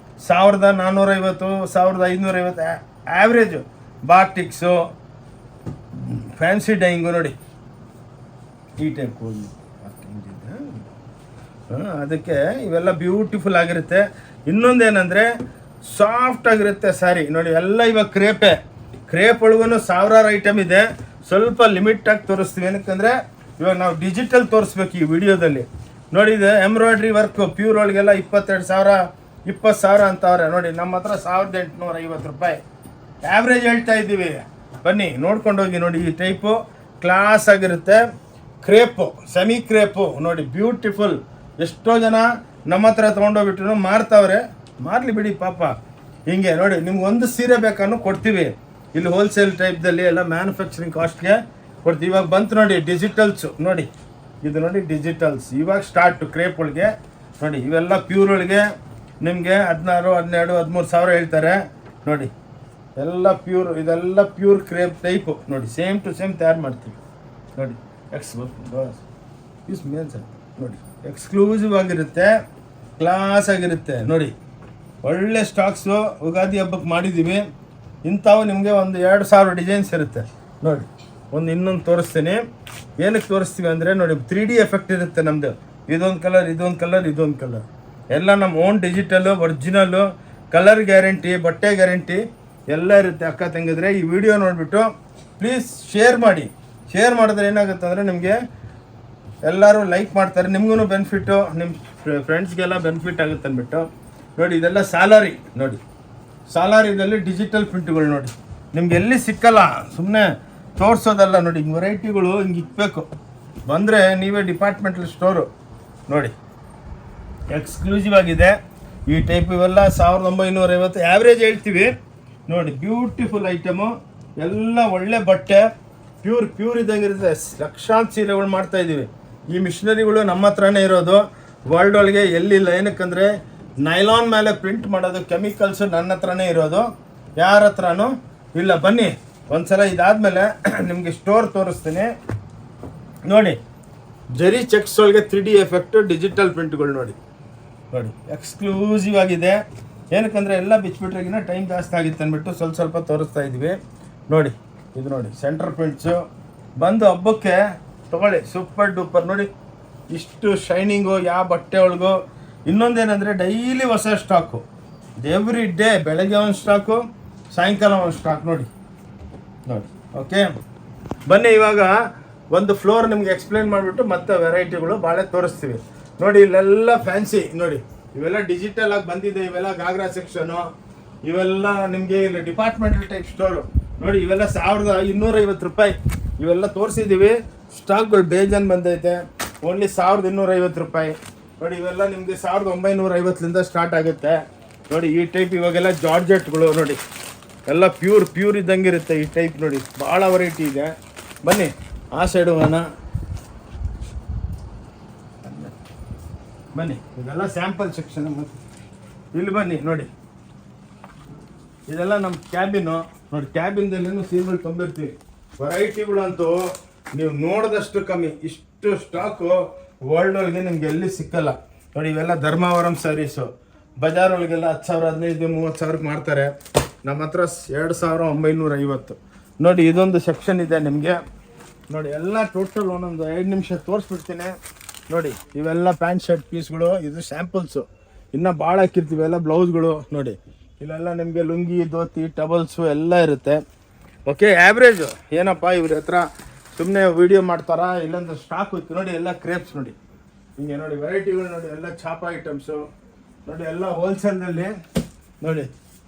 1450 1550 ಆ್ಯಾವ್ರೇಜು. ಬಾಟಿಕ್ಸು ಫ್ಯಾನ್ಸಿ ಡೈಯಿಂಗು ನೋಡಿ. ಈ ಟೈಪ್ ಅದಕ್ಕೆ ಇವೆಲ್ಲ ಬ್ಯೂಟಿಫುಲ್ ಆಗಿರುತ್ತೆ. ಇನ್ನೊಂದೇನೆಂದರೆ ಸಾಫ್ಟ್ ಆಗಿರುತ್ತೆ ಸ್ಯಾರಿ ನೋಡಿ. ಎಲ್ಲ ಇವಾಗ ಕ್ರೇಪ್ ಒಳಗೂ 1000 ಐಟಮ್ ಇದೆ. ಸ್ವಲ್ಪ ಲಿಮಿಟಾಗಿ ತೋರಿಸ್ತೀವಿ, ಏನಕ್ಕಂದರೆ ಇವಾಗ ನಾವು ಡಿಜಿಟಲ್ ತೋರಿಸ್ಬೇಕು ಈ ವಿಡಿಯೋದಲ್ಲಿ ನೋಡಿ. ಇದು ಎಂಬ್ರಾಯ್ಡ್ರಿ ವರ್ಕು ಪ್ಯೂರ್ ಒಳಗೆಲ್ಲ 22,000 20,000 ಅಂತವ್ರೆ ನೋಡಿ. ನಮ್ಮ ಹತ್ರ 1850 ರೂಪಾಯಿ ಆ್ಯಾವ್ರೇಜ್ ಹೇಳ್ತಾ ಇದ್ದೀವಿ. ಬನ್ನಿ ನೋಡ್ಕೊಂಡು ಹೋಗಿ ನೋಡಿ. ಈ ಟೈಪು ಕ್ಲಾಸ್ ಆಗಿರುತ್ತೆ. ಕ್ರೇಪು ಸೆಮಿ ಕ್ರೇಪು ನೋಡಿ, ಬ್ಯೂಟಿಫುಲ್. ಎಷ್ಟೋ ಜನ ನಮ್ಮ ಹತ್ರ ತೊಗೊಂಡೋಗ್ಬಿಟ್ಟು ಮಾರ್ತಾವ್ರೆ, ಮಾರಲಿ ಬಿಡಿ ಪಾಪ. ಹಿಂಗೆ ನೋಡಿ, ನಿಮ್ಗೆ ಒಂದು ಸೀರೆ ಬೇಕನ್ನು ಕೊಡ್ತೀವಿ. ಇಲ್ಲಿ ಹೋಲ್ಸೇಲ್ ಟೈಪ್ದಲ್ಲಿ ಎಲ್ಲ ಮ್ಯಾನುಫ್ಯಾಕ್ಚರಿಂಗ್ ಕಾಸ್ಟ್ಗೆ ಕೊಡ್ತೀವಿ. ಇವಾಗ ಬಂತು ನೋಡಿ ಡಿಜಿಟಲ್ಸು ನೋಡಿ. ಇದು ನೋಡಿ ಡಿಜಿಟಲ್ಸ್ ಇವಾಗ ಸ್ಟಾರ್ಟು ಕ್ರೇಪ್ ಒಳಗೆ ನೋಡಿ. ಇವೆಲ್ಲ ಪ್ಯೂರ್ ಒಳಗೆ ನಿಮಗೆ 16 12 13,000 ಹೇಳ್ತಾರೆ ನೋಡಿ. ಎಲ್ಲ ಪ್ಯೂರ್, ಇದೆಲ್ಲ ಪ್ಯೂರ್ ಕ್ರೇಪ್ ಟೈಪು ನೋಡಿ. ಸೇಮ್ ಟು ಸೇಮ್ ತಯಾರು ಮಾಡ್ತೀವಿ ನೋಡಿ. ಮೇನ್ಸ್ ನೋಡಿ, ಎಕ್ಸ್ಕ್ಲೂಸಿವ್ ಆಗಿರುತ್ತೆ, ಕ್ಲಾಸ್ ಆಗಿರುತ್ತೆ ನೋಡಿ. ಒಳ್ಳೆ ಸ್ಟಾಕ್ಸು ಯುಗಾದಿ ಹಬ್ಬಕ್ಕೆ ಮಾಡಿದ್ದೀವಿ. ಇಂಥವು ನಿಮಗೆ ಒಂದು 2000 ಡಿಸೈನ್ಸ್ ಇರುತ್ತೆ ನೋಡಿ. ಇನ್ನೊಂದು ತೋರಿಸ್ತೀನಿ. ಏನಕ್ಕೆ ತೋರಿಸ್ತೀವಿ ಅಂದರೆ ನೋಡಿ 3D ಎಫೆಕ್ಟ್ ಇರುತ್ತೆ ನಮ್ಮದು. ಇದೊಂದು ಕಲರ್ ಇದೊಂದು ಕಲರ್ ಇದೊಂದು ಕಲರ್ ಎಲ್ಲ ನಮ್ಮ own digital original. Colour guarantee, ಬಟ್ಟೆ ಗ್ಯಾರಂಟಿ ಎಲ್ಲ ಇರುತ್ತೆ. ಅಕ್ಕ ತಂಗಿದ್ರೆ ಈ ವಿಡಿಯೋ ನೋಡಿಬಿಟ್ಟು ಪ್ಲೀಸ್ ಶೇರ್ ಮಾಡಿ. ಶೇರ್ ಮಾಡಿದ್ರೆ ಏನಾಗುತ್ತೆ ಅಂದರೆ ನಿಮಗೆ ಎಲ್ಲರೂ ಲೈಕ್ ಮಾಡ್ತಾರೆ, ನಿಮಗೂ ಬೆನಿಫಿಟ್ಟು, ನಿಮ್ಮ ಫ್ರೆಂಡ್ಸ್ಗೆಲ್ಲ ಬೆನಿಫಿಟ್ ಆಗುತ್ತೆ ಅಂದ್ಬಿಟ್ಟು ನೋಡಿ. ಇದೆಲ್ಲ ಸ್ಯಾಲರಿ ನೋಡಿ. ಸ್ಯಾಲರಿದಲ್ಲಿ ಡಿಜಿಟಲ್ ಪ್ರಿಂಟ್ಗಳು ನೋಡಿ. ನಿಮ್ಗೆ ಎಲ್ಲಿ ಸಿಕ್ಕಲ್ಲ, ಸುಮ್ಮನೆ ತೋರಿಸೋದಲ್ಲ ನೋಡಿ. ಹಿಂಗೆ ವೆರೈಟಿಗಳು ಹಿಂಗೆ ಇಕ್ಬೇಕು. ಬಂದರೆ ನೀವೇ ಡಿಪಾರ್ಟ್ಮೆಂಟಲ್ ಸ್ಟೋರು ನೋಡಿ. ಎಕ್ಸ್ಕ್ಲೂಸಿವ್ ಆಗಿದೆ ಈ ಟೈಪ್. ಇವೆಲ್ಲ 1950 ಆ್ಯಾವ್ರೇಜ್ ಹೇಳ್ತೀವಿ ನೋಡಿ. ಬ್ಯೂಟಿಫುಲ್ ಐಟಮು, ಎಲ್ಲ ಒಳ್ಳೆ ಬಟ್ಟೆ, ಪ್ಯೂರ್ ಇದ್ದಂಗಿರುತ್ತೆ. ಲಕ್ಷಾಂತರ ಸೀರೆಗಳು ಮಾಡ್ತಾಯಿದ್ದೀವಿ. ಈ ಮಿಷನರಿಗಳು ನಮ್ಮ ಹತ್ರನೇ ಇರೋದು, ವರ್ಲ್ಡ್ ಒಳಗೆ ಎಲ್ಲಿಲ್ಲ. ಏನಕ್ಕಂದರೆ ನೈಲಾನ್ ಮೇಲೆ ಪ್ರಿಂಟ್ ಮಾಡೋದು ಕೆಮಿಕಲ್ಸು ನನ್ನ ಹತ್ರನೇ ಇರೋದು, ಯಾರ ಹತ್ರನೂ ಇಲ್ಲ. ಬನ್ನಿ ಒಂದ್ಸಲ ಇದಾದಮೇಲೆ ನಿಮಗೆ ಸ್ಟೋರ್ ತೋರಿಸ್ತೀನಿ ನೋಡಿ. ಜರಿ ಚೆಕ್ಸ್ ಒಳಗೆ 3D ಎಫೆಕ್ಟು, ಡಿಜಿಟಲ್ ಪ್ರಿಂಟ್ಗಳು ನೋಡಿ. ಎಕ್ಸ್ಕ್ಲೂಸಿವ್ ಆಗಿದೆ. ಏನಕ್ಕಂದರೆ ಎಲ್ಲ ಬಿಚ್ಚಿಬಿಟ್ರೆಗಿನ ಟೈಮ್ ಜಾಸ್ತಿ ಆಗಿತ್ತು ಅಂದ್ಬಿಟ್ಟು ಸ್ವಲ್ಪ ತೋರಿಸ್ತಾ ಇದ್ವಿ ನೋಡಿ. ಇದು ನೋಡಿ ಸೆಂಟ್ರ್ ಪ್ರಿಂಟ್ಸು. ಬಂದು ಹಬ್ಬಕ್ಕೆ ತೊಗೊಳ್ಳಿ, ಸೂಪರ್ ಡೂಪರ್ ನೋಡಿ. ಇಷ್ಟು ಶೈನಿಂಗು ಯಾವ ಬಟ್ಟೆ ಒಳಗು. ಇನ್ನೊಂದೇನೆಂದರೆ ಡೈಲಿ ಹೊಸ ಸ್ಟಾಕು, ಎವ್ರಿ ಡೇ. ಬೆಳಗ್ಗೆ ಒಂದು ಸ್ಟಾಕು, ಸಾಯಂಕಾಲ ಒಂದು ಸ್ಟಾಕ್ ನೋಡಿ. ಓಕೆ, ಬನ್ನಿ ಇವಾಗ ಒಂದು ಫ್ಲೋರ್ ನಿಮ್ಗೆ ಎಕ್ಸ್ಪ್ಲೇನ್ ಮಾಡಿಬಿಟ್ಟು ಮತ್ತೆ ವೆರೈಟಿಗಳು ಭಾಳ ತೋರಿಸ್ತೀವಿ ನೋಡಿ. ಇಲ್ಲೆಲ್ಲ ಫ್ಯಾನ್ಸಿ ನೋಡಿ. ಇವೆಲ್ಲ ಡಿಜಿಟಲ್ ಆಗಿ ಬಂದಿದೆ. ಇವೆಲ್ಲ ಗಾಗ್ರಾ ಸೆಕ್ಷನು. ಇವೆಲ್ಲ ನಿಮಗೆ ಇಲ್ಲಿ ಡಿಪಾರ್ಟ್ಮೆಂಟಲ್ ಟೈಪ್ ಸ್ಟೋರು ನೋಡಿ. ಇವೆಲ್ಲ 1250 ರೂಪಾಯಿ. ಇವೆಲ್ಲ ತೋರಿಸಿದ್ದೀವಿ. ಸ್ಟಾಕ್ಗಳು ಬೇಜಾನ್ ಬಂದೈತೆ. ಓನ್ಲಿ 1250 ರೂಪಾಯಿ ನೋಡಿ. ಇವೆಲ್ಲ ನಿಮಗೆ 1950ಲಿಂದ ಸ್ಟಾರ್ಟ್ ಆಗುತ್ತೆ ನೋಡಿ. ಈ ಟೈಪ್ ಇವಾಗೆಲ್ಲ ಜಾರ್ಜೆಟ್ಗಳು ನೋಡಿ. ಎಲ್ಲ ಪ್ಯೂರ್ ಇದ್ದಂಗಿರುತ್ತೆ ಈ ಟೈಪ್ ನೋಡಿ. ಭಾಳ ವೆರೈಟಿ ಇದೆ. ಬನ್ನಿ ಆ ಸೈಡು ಹೋಗೋಣ. ಬನ್ನಿ, ಇದೆಲ್ಲ ಸ್ಯಾಂಪಲ್ ಸೆಕ್ಷನ್. ಇಲ್ಲಿ ಬನ್ನಿ ನೋಡಿ. ಇದೆಲ್ಲ ನಮ್ಮ ಕ್ಯಾಬಿನು ನೋಡಿ. ಕ್ಯಾಬಿನ್ದಲ್ಲೇನು ಸೀರೆಗಳು ತುಂಬಿರ್ತೀವಿ ವೆರೈಟಿಗಳಂತೂ ನೀವು ನೋಡಿದಷ್ಟು ಕಮ್ಮಿ. ಇಷ್ಟು ಸ್ಟಾಕು ವರ್ಲ್ಡ್ ಒಳಗೆ ನಿಮ್ಗೆ ಎಲ್ಲಿ ಸಿಕ್ಕಲ್ಲ ನೋಡಿ. ಇವೆಲ್ಲ ಧರ್ಮಾವರಂ ಸ್ಯಾರೀಸು ಬಜಾರ್ ಒಳಗೆಲ್ಲ 10,000 15,000 30,000 ಮಾಡ್ತಾರೆ. ನಮ್ಮ ಹತ್ರ 2,950 ನೋಡಿ. ಇದೊಂದು ಸೆಕ್ಷನ್ ಇದೆ ನಿಮಗೆ ನೋಡಿ. ಎಲ್ಲ ಟೋಟಲ್ ಒಂದೊಂದು 5 ನಿಮಿಷ ತೋರಿಸ್ಬಿಡ್ತೀನಿ ನೋಡಿ. ಇವೆಲ್ಲ ಪ್ಯಾಂಟ್ ಶರ್ಟ್ ಪೀಸ್ಗಳು, ಇದು ಸ್ಯಾಂಪಲ್ಸು. ಇನ್ನೂ ಭಾಳ ಹಾಕಿರ್ತೀವಿ. ಎಲ್ಲ ಬ್ಲೌಸ್ಗಳು ನೋಡಿ. ಇಲ್ಲೆಲ್ಲ ನಿಮಗೆ ಲುಂಗಿ ಧೋತಿ ಟಬಲ್ಸು ಎಲ್ಲ ಇರುತ್ತೆ. ಓಕೆ, ಆ್ಯಾವ್ರೇಜು ಏನಪ್ಪ ಇವ್ರ ಹತ್ರ ಸುಮ್ಮನೆ ವೀಡಿಯೋ ಮಾಡ್ತಾರಾ ಇಲ್ಲೊಂದು ಸ್ಟಾಕ್ ಹೋಯ್ತು ನೋಡಿ. ಎಲ್ಲ ಕ್ರೇಪ್ಸ್ ನೋಡಿ, ಹಿಂಗೆ ನೋಡಿ ವೆರೈಟಿಗಳು ನೋಡಿ. ಎಲ್ಲ ಚಾಪ ಐಟಮ್ಸು ನೋಡಿ. ಎಲ್ಲ ಹೋಲ್ಸೇಲ್ದಲ್ಲಿ ನೋಡಿ.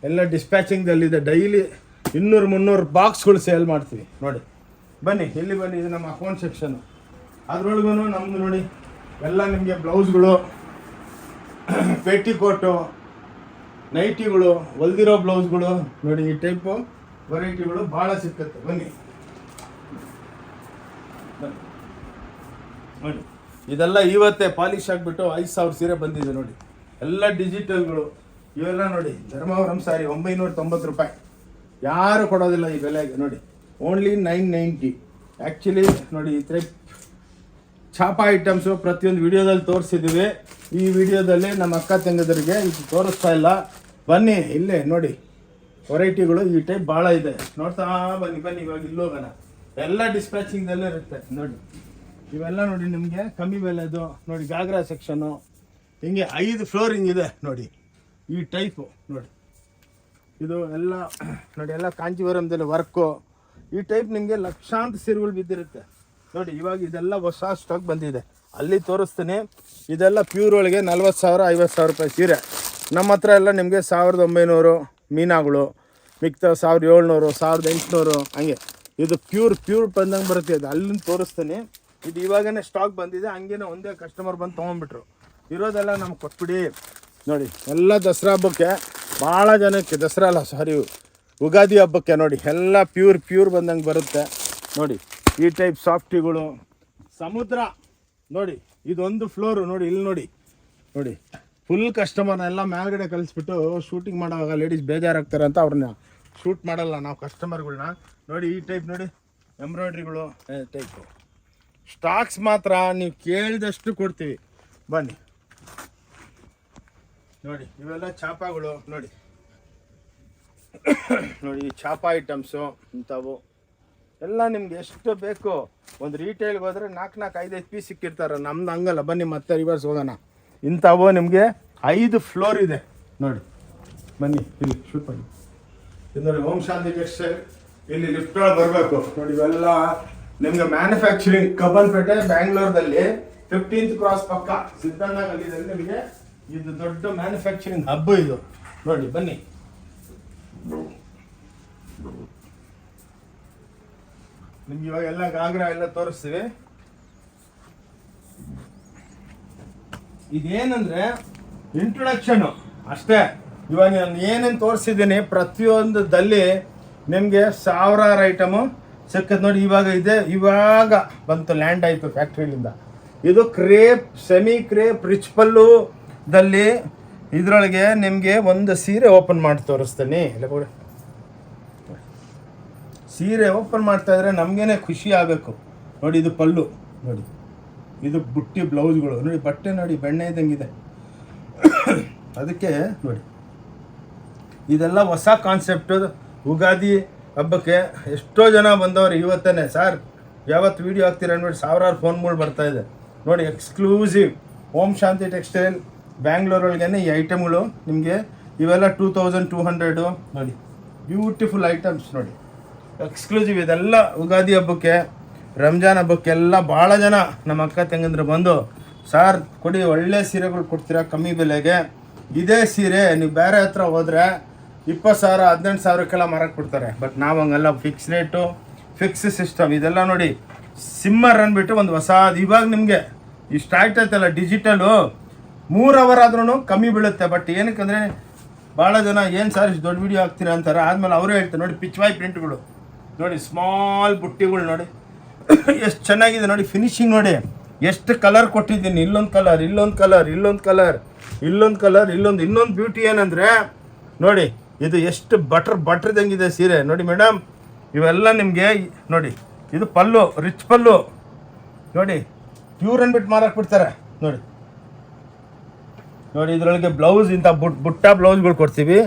ಎಲ್ಲ ಡಿಸ್ಪ್ಯಾಚಿಂಗ್ದಲ್ಲಿದೆ. ಡೈಲಿ 200-300 ಬಾಕ್ಸ್ಗಳು ಸೇಲ್ ಮಾಡ್ತೀವಿ ನೋಡಿ. ಬನ್ನಿ ಇಲ್ಲಿ ಬನ್ನಿ, ಇದು ನಮ್ಮ ಅಕೌಂಟ್ ಸೆಕ್ಷನ್ನು. ಅದ್ರೊಳಗೂ ನಮ್ಮದು ನೋಡಿ ಎಲ್ಲ ನಿಮಗೆ ಬ್ಲೌಸ್ಗಳು, ಪೇಟಿಕೋಟು, ನೈಟಿಗಳು, ಹೊಲ್ದಿರೋ ಬ್ಲೌಸ್ಗಳು ನೋಡಿ. ಈ ಟೈಪು ವೆರೈಟಿಗಳು ಭಾಳ ಸಿಕ್ಕುತ್ತೆ. ಬನ್ನಿ ನೋಡಿ. ಇದೆಲ್ಲ ಇವತ್ತೇ ಪಾಲಿಶ್ ಆಗಿಬಿಟ್ಟು 5,000 ಸೀರೆ ಬಂದಿದೆ ನೋಡಿ. ಎಲ್ಲ ಡಿಜಿಟಲ್ಗಳು. ಇವೆಲ್ಲ ನೋಡಿ ಧರ್ಮಾವರಂ ಸ್ಯಾರಿ 990 ರೂಪಾಯಿ. ಯಾರು ಕೊಡೋದಿಲ್ಲ ಈ ಬೆಲೆಗೆ ನೋಡಿ. ಓನ್ಲಿ 990. ಆ್ಯಕ್ಚುಲಿ ನೋಡಿ ಈ ಟೈಪ್ ಚಾಪ ಐಟಮ್ಸು ಪ್ರತಿಯೊಂದು ವಿಡಿಯೋದಲ್ಲಿ ತೋರಿಸಿದ್ದೀವಿ. ಈ ವಿಡಿಯೋದಲ್ಲಿ ನಮ್ಮ ಅಕ್ಕ ತಂಗದರಿಗೆ ಇದು ತೋರಿಸ್ತಾ ಇಲ್ಲ. ಬನ್ನಿ ಇಲ್ಲೇ ನೋಡಿ ವೆರೈಟಿಗಳು ಈ ಟೈಪ್ ಭಾಳ ಇದೆ. ನೋಡ್ತಾ ಬನ್ನಿ ಬನ್ನಿ. ಇವಾಗ ಇಲ್ಲೋಗೋಣ. ಎಲ್ಲ ಡಿಸ್ಪ್ಯಾಚಿಂಗ್ದಲ್ಲೇ ಇರುತ್ತೆ ನೋಡಿ. ಇವೆಲ್ಲ ನೋಡಿ ನಿಮಗೆ ಕಮ್ಮಿ ಬೆಲೆದು ನೋಡಿ. ಗಾಗ್ರಾ ಸೆಕ್ಷನ್ನು ಹಿಂಗೆ 5 ಫ್ಲೋರ್ ಹಿಂಗಿದೆ ನೋಡಿ. ಈ ಟೈಪು ನೋಡಿ. ಇದು ಎಲ್ಲ ನೋಡಿ. ಎಲ್ಲ ಕಾಂಜೀವರಂದಲ್ಲಿ ವರ್ಕು. ಈ ಟೈಪ್ ನಿಮಗೆ ಲಕ್ಷಾಂತರ ಸೀರೆಗಳು ಬಿದ್ದಿರುತ್ತೆ ನೋಡಿ. ಇವಾಗ ಇದೆಲ್ಲ ಹೊಸ ಸ್ಟಾಕ್ ಬಂದಿದೆ. ಅಲ್ಲಿ ತೋರಿಸ್ತೀನಿ. ಇದೆಲ್ಲ ಪ್ಯೂರ್ ಒಳಗೆ 40,000 50,000 ರೂಪಾಯಿ ಸೀರೆ. ನಮ್ಮ ಹತ್ರ ಎಲ್ಲ ನಿಮಗೆ 1,900 ಮೀನಾಗಳು, ಮಿಕ್ತ 1,700 1,800 ಹಂಗೆ. ಇದು ಪ್ಯೂರ್ ಬಂದಂಗೆ ಬರುತ್ತೆ. ಇದು ಅಲ್ಲಿಂದ ತೋರಿಸ್ತೀನಿ. ಇದು ಇವಾಗನೇ ಸ್ಟಾಕ್ ಬಂದಿದೆ. ಹಂಗೇನೆ ಒಂದೇ ಕಸ್ಟಮರ್ ಬಂದು ತೊಗೊಂಡ್ಬಿಟ್ರು. ಇರೋದೆಲ್ಲ ನಮ್ಗೆ ಕೊಟ್ಬಿಡಿ ನೋಡಿ. ಎಲ್ಲ ದಸರಾ ಹಬ್ಬಕ್ಕೆ ಭಾಳ ಜನಕ್ಕೆ, ದಸರಾ ಅಲ್ಲ ಸಾರಿ ಉಗಾದಿ ಹಬ್ಬಕ್ಕೆ ನೋಡಿ. ಎಲ್ಲ ಪ್ಯೂರ್ ಬಂದಂಗೆ ಬರುತ್ತೆ ನೋಡಿ. ಈ ಟೈಪ್ ಸಾಫ್ಟಿಗಳು, ಸಮುದ್ರ ನೋಡಿ. ಇದೊಂದು ಫ್ಲೋರು ನೋಡಿ. ಇಲ್ಲಿ ನೋಡಿ ಫುಲ್ ಕಸ್ಟಮರ್ನೆಲ್ಲ ಮೇಲ್ಗಡೆ ಕಳಿಸ್ಬಿಟ್ಟು ಶೂಟಿಂಗ್ ಮಾಡೋವಾಗ ಲೇಡೀಸ್ ಬೇಜಾರಾಗ್ತಾರೆ ಅಂತ ಅವ್ರನ್ನ ಶೂಟ್ ಮಾಡಲ್ಲ ನಾವು ಕಸ್ಟಮರ್ಗಳ್ನ ನೋಡಿ. ಈ ಟೈಪ್ ನೋಡಿ ಎಂಬ್ರಾಯ್ಡ್ರಿಗಳು ಟೈಪು ಸ್ಟಾಕ್ಸ್ ಮಾತ್ರ ನೀವು ಕೇಳಿದಷ್ಟು ಕೊಡ್ತೀವಿ. ಬನ್ನಿ ನೋಡಿ. ಇವೆಲ್ಲ ಚಾಪಗಳು ನೋಡಿ. ನೋಡಿ ಈ ಚಾಪ ಐಟಮ್ಸು ಇಂಥವು ಎಲ್ಲ ನಿಮ್ಗೆ ಎಷ್ಟು ಬೇಕು. ಒಂದು ರೀಟೇಲ್ಗೆ ಹೋದರೆ 4-5 ಪೀಸ್ ಸಿಕ್ಕಿರ್ತಾರೆ. ನಮ್ದು ಹಂಗಲ್ಲ. ಬನ್ನಿ ಮತ್ತೆ ರಿವರ್ಸ್ ಹೋಗೋಣ. ಇಂಥವು ನಿಮಗೆ 5 ಫ್ಲೋರ್ ಇದೆ ನೋಡಿ. ಬನ್ನಿ ಇಲ್ಲಿ ಶೂಟ್ ಮಾಡಿ. ಇದು ನೋಡಿ ಓಂ ಶಾಂತಿ ಟೆಕ್ಸ್ಟೈಲ್. ಇಲ್ಲಿ ಲಿಫ್ಟ್ ಒಳಗೆ ಬರಬೇಕು ನೋಡಿ. ಇವೆಲ್ಲ ನಿಮಗೆ ಮ್ಯಾನುಫ್ಯಾಕ್ಚರಿಂಗ್ ಕಬ್ಬನ್ಪೇಟೆ ಬ್ಯಾಂಗ್ಳೂರ್ದಲ್ಲಿ 15th ಕ್ರಾಸ್ ಪಕ್ಕ ಸಿದ್ದಣ್ಣ ಗಲ್ಲಿದಲ್ಲಿ ನಿಮಗೆ ಇದು ದೊಡ್ಡ ಮ್ಯಾನುಫ್ಯಾಕ್ಚರಿಂಗ್ ಹಬ್ ಇದು ನೋಡಿ. ಬನ್ನಿ ನಿಮ್ಗೆ ಇವಾಗ ಎಲ್ಲ ಗಾಗ್ರಾ ಎಲ್ಲ ತೋರಿಸ್ತೀವಿ. ಇದೇನಂದ್ರೆ ಇಂಟ್ರೊಡಕ್ಷನ್ ಅಷ್ಟೇ. ಇವಾಗ ನಾನು ಏನೇನು ತೋರಿಸಿದ್ದೀನಿ ಪ್ರತಿಯೊಂದದಲ್ಲಿ ನಿಮಗೆ 1000 ಐಟಮು ಸಿಕ್ಕತ್ ನೋಡಿ. ಇವಾಗ ಬಂತು, ಲ್ಯಾಂಡ್ ಆಯಿತು ಫ್ಯಾಕ್ಟ್ರಿಲಿಂದ. ಇದು ಕ್ರೇಪ್, ಸೆಮಿ ಕ್ರೇಪ್, ರಿಚ್ ಪಲ್ಲುದಲ್ಲಿ ಇದರೊಳಗೆ ನಿಮಗೆ ಒಂದು ಸೀರೆ ಓಪನ್ ಮಾಡಿ ತೋರಿಸ್ತೀನಿ. ಇಲ್ಲ ಸೀರೆ ಓಪನ್ ಮಾಡ್ತಾ ಇದ್ರೆ ನಮಗೇನೆ ಖುಷಿ ಆಗಬೇಕು ನೋಡಿ. ಇದು ಪಲ್ಲು ನೋಡಿ. ಇದು ಬುಟ್ಟಿ ಬ್ಲೌಸ್ಗಳು ನೋಡಿ. ಬಟ್ಟೆ ನೋಡಿ ಬೆಣ್ಣೆ ಇದ್ದಂಗಿದೆ. ಅದಕ್ಕೆ ನೋಡಿ ಇದೆಲ್ಲ ಹೊಸ ಕಾನ್ಸೆಪ್ಟು. ಉಗಾದಿ ಹಬ್ಬಕ್ಕೆ ಎಷ್ಟೋ ಜನ ಬಂದವರು ಇವತ್ತೇ ಸರ್ ಯಾವತ್ತು ವೀಡಿಯೋ ಹಾಕ್ತೀರ ಅಂದ್ಬಿಟ್ಟು 1000 ಫೋನ್ಗಳು ಬರ್ತಾಯಿದೆ ನೋಡಿ. ಎಕ್ಸ್ಕ್ಲೂಸಿವ್ ಓಂ ಶಾಂತಿ ಟೆಕ್ಸ್ಟೈಲ್ ಬ್ಯಾಂಗ್ಳೂರೊಳಗೇನೆ ಈ ಐಟಮ್ಗಳು ನಿಮಗೆ. ಇವೆಲ್ಲ 2200 ನೋಡಿ. ಬ್ಯೂಟಿಫುಲ್ ಐಟಮ್ಸ್ ನೋಡಿ, ಎಕ್ಸ್ಕ್ಲೂಸಿವ್. ಇದೆಲ್ಲ ಉಗಾದಿ ಹಬ್ಬಕ್ಕೆ, ರಂಜಾನ್ ಹಬ್ಬಕ್ಕೆಲ್ಲ ಭಾಳ ಜನ ನಮ್ಮ ಅಕ್ಕ ತಂಗಂದ್ರೆ ಬಂದು ಸಾರ್ ಕೊಡಿ ಒಳ್ಳೆ ಸೀರೆಗಳು ಕೊಡ್ತೀರಾ ಕಮ್ಮಿ ಬೆಲೆಗೆ. ಇದೇ ಸೀರೆ ನೀವು ಬೇರೆ ಹತ್ರ ಹೋದರೆ 20,000 18,000ಕ್ಕೆಲ್ಲ ಮಾರಕ್ಕೆ ಕೊಡ್ತಾರೆ. ಬಟ್ ನಾವು ಹಂಗಲ್ಲ. Fix rate, fix system. ಇದೆಲ್ಲ ನೋಡಿ ಸಿಮ್ಮರ್ ಅಂದ್ಬಿಟ್ಟು ಒಂದು ಹೊಸದು ಇವಾಗ ನಿಮಗೆ ಇಷ್ಟು ಆಯ್ತೈತಲ್ಲ ಡಿಜಿಟಲು 3 ಅವರ್ ಆದ್ರೂ ಕಮ್ಮಿ ಬೀಳುತ್ತೆ. ಬಟ್ ಏನಕ್ಕಂದರೆ ಭಾಳ ಜನ ಏನು ಸರ್ ಇಷ್ಟು ದೊಡ್ಡ ವೀಡಿಯೋ ಹಾಕ್ತೀರಾ ಅಂತಾರೆ. ಆದಮೇಲೆ ಅವರೇ ಹೇಳ್ತಾರೆ ನೋಡಿ ಪಿಚ್ವಾಯ್ ಪ್ರಿಂಟ್ಗಳು ನೋಡಿ, ಸ್ಮಾಲ್ ಬುಟ್ಟಿಗಳು ನೋಡಿ ಎಷ್ಟು ಚೆನ್ನಾಗಿದೆ ನೋಡಿ. ಫಿನಿಶಿಂಗ್ ನೋಡಿ ಎಷ್ಟು ಕಲರ್ ಕೊಟ್ಟಿದ್ದೀನಿ. ಇಲ್ಲೊಂದು ಕಲರ್, ಇಲ್ಲೊಂದು ಕಲರ್, ಇಲ್ಲೊಂದು ಕಲರ್, ಇಲ್ಲೊಂದು ಕಲರ್, ಇನ್ನೊಂದು ಬ್ಯೂಟಿ ಏನಂದರೆ ನೋಡಿ ಇದು ಎಷ್ಟು ಬಟ್ರದಂಗಿದೆ ಸೀರೆ ನೋಡಿ ಮೇಡಮ್. ಇವೆಲ್ಲ ನಿಮಗೆ ನೋಡಿ, ಇದು ಪಲ್ಲು, ರಿಚ್ ಪಲ್ಲು ನೋಡಿ, ಪ್ಯೂರ್ ಅಂದ್ಬಿಟ್ಟು ಮಾರಕ್ಕೆ ಬಿಡ್ತಾರೆ ನೋಡಿ. ನೋಡಿ ಇದರೊಳಗೆ ಬ್ಲೌಸ್ ಇಂಥ ಬುಟ್ಟ ಬ್ಲೌಸ್ಗಳು ಕೊಡ್ತೀವಿ,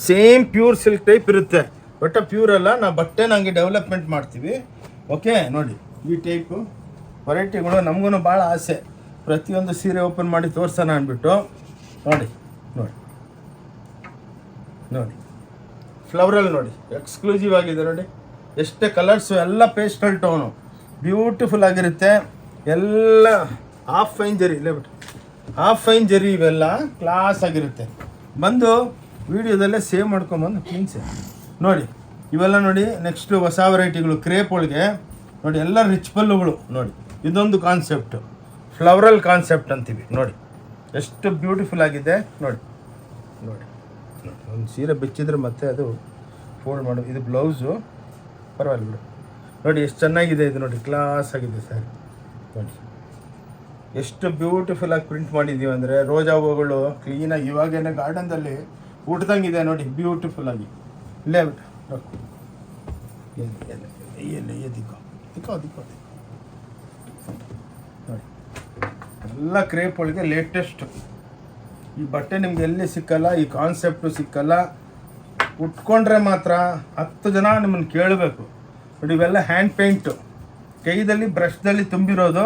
ಸೇಮ್ ಪ್ಯೂರ್ ಸಿಲ್ಕ್ ಟೈಪ್ ಇರುತ್ತೆ. ಬಟ್ ಪ್ಯೂರ್ ಅಲ್ಲ, ನಾವು ಬಟ್ಟೆ ನಂಗೆ ಡೆವಲಪ್ಮೆಂಟ್ ಮಾಡ್ತೀವಿ. ಓಕೆ ನೋಡಿ, ಈ ಟೈಪು ವೆರೈಟಿಗಳು ನಮಗೂ ಭಾಳ ಆಸೆ, ಪ್ರತಿಯೊಂದು ಸೀರೆ ಓಪನ್ ಮಾಡಿ ತೋರಿಸೋಣ ಅಂದ್ಬಿಟ್ಟು. ನೋಡಿ ನೋಡಿ ನೋಡಿ ಫ್ಲವರಲ್ಲಿ ನೋಡಿ, ಎಕ್ಸ್ಕ್ಲೂಸಿವ್ ಆಗಿದೆ ನೋಡಿ, ಎಷ್ಟೇ ಕಲರ್ಸು, ಎಲ್ಲ ಪೇಸ್ಟಲ್ ಟೋನು, ಬ್ಯೂಟಿಫುಲ್ ಆಗಿರುತ್ತೆ. ಎಲ್ಲ ಹಾಫ್ ಫೈನ್ ಜರಿ, ಇಲ್ಲೇ ಬಿಟ್ಟು ಹಾಫ್ ಫೈನ್ ಜರಿ, ಇವೆಲ್ಲ ಕ್ಲಾಸ್ ಆಗಿರುತ್ತೆ. ಬಂದು ವೀಡಿಯೋದಲ್ಲೇ ಸೇವ್ ಮಾಡ್ಕೊಂಬಂದು ಪ್ಲೀನ್ಸೆ ನೋಡಿ. ಇವೆಲ್ಲ ನೋಡಿ, ನೆಕ್ಸ್ಟು ಹೊಸ ವೆರೈಟಿಗಳು ಕ್ರೇಪ್ ಒಳಗೆ ನೋಡಿ, ಎಲ್ಲ ರಿಚ್ ಪಲ್ಲುಗಳು ನೋಡಿ. ಇದೊಂದು ಕಾನ್ಸೆಪ್ಟು, ಫ್ಲವರಲ್ ಕಾನ್ಸೆಪ್ಟ್ ಅಂತೀವಿ ನೋಡಿ, ಎಷ್ಟು ಬ್ಯೂಟಿಫುಲ್ ಆಗಿದೆ ನೋಡಿ. ನೋಡಿ ಒಂದು ಸೀರೆ ಬಿಚ್ಚಿದ್ರೆ ಮತ್ತೆ ಅದು ಫೋಲ್ಡ್ ಮಾಡು. ಇದು ಬ್ಲೌಸು, ಪರವಾಗಿಲ್ಲ ಬಿಡು. ನೋಡಿ ಎಷ್ಟು ಚೆನ್ನಾಗಿದೆ ಇದು ನೋಡಿ, ಕ್ಲಾಸ್ ಆಗಿದೆ ಸರ್ ನೋಡಿ. ಎಷ್ಟು ಬ್ಯೂಟಿಫುಲ್ ಆಗಿ ಪ್ರಿಂಟ್ ಮಾಡಿದ್ದೀವಿ ಅಂದರೆ, ರೋಜಾ ಹೂವುಗಳು ಕ್ಲೀನಾಗಿ ಇವಾಗೇನೆ ಗಾರ್ಡನ್ದಲ್ಲಿ ಹುಟ್ದಂಗಿದೆ ನೋಡಿ, ಬ್ಯೂಟಿಫುಲ್ ಆಗಿ. ಇಲ್ಲೇ ಬಿಟ್ಟು ದಿಕ್ಕೋ ದಿಕ್ಕೋ ದಿಕ್ಕೋ ನೋಡಿ, ಎಲ್ಲ ಕ್ರೇಪ್ ಒಳಗೆ ಲೇಟೆಸ್ಟ್. ಈ ಬಟ್ಟೆ ನಿಮ್ಗೆ ಎಲ್ಲಿ ಸಿಕ್ಕಲ್ಲ, ಈ ಕಾನ್ಸೆಪ್ಟು ಸಿಕ್ಕಲ್ಲ. ಉಟ್ಕೊಂಡ್ರೆ ಮಾತ್ರ 10 ಜನ ನಿಮ್ಮನ್ನು ಕೇಳಬೇಕು ನೋಡಿ. ಇವೆಲ್ಲ ಹ್ಯಾಂಡ್ ಪೇಂಟು, ಕೈದಲ್ಲಿ ಬ್ರಷ್ದಲ್ಲಿ ತುಂಬಿರೋದು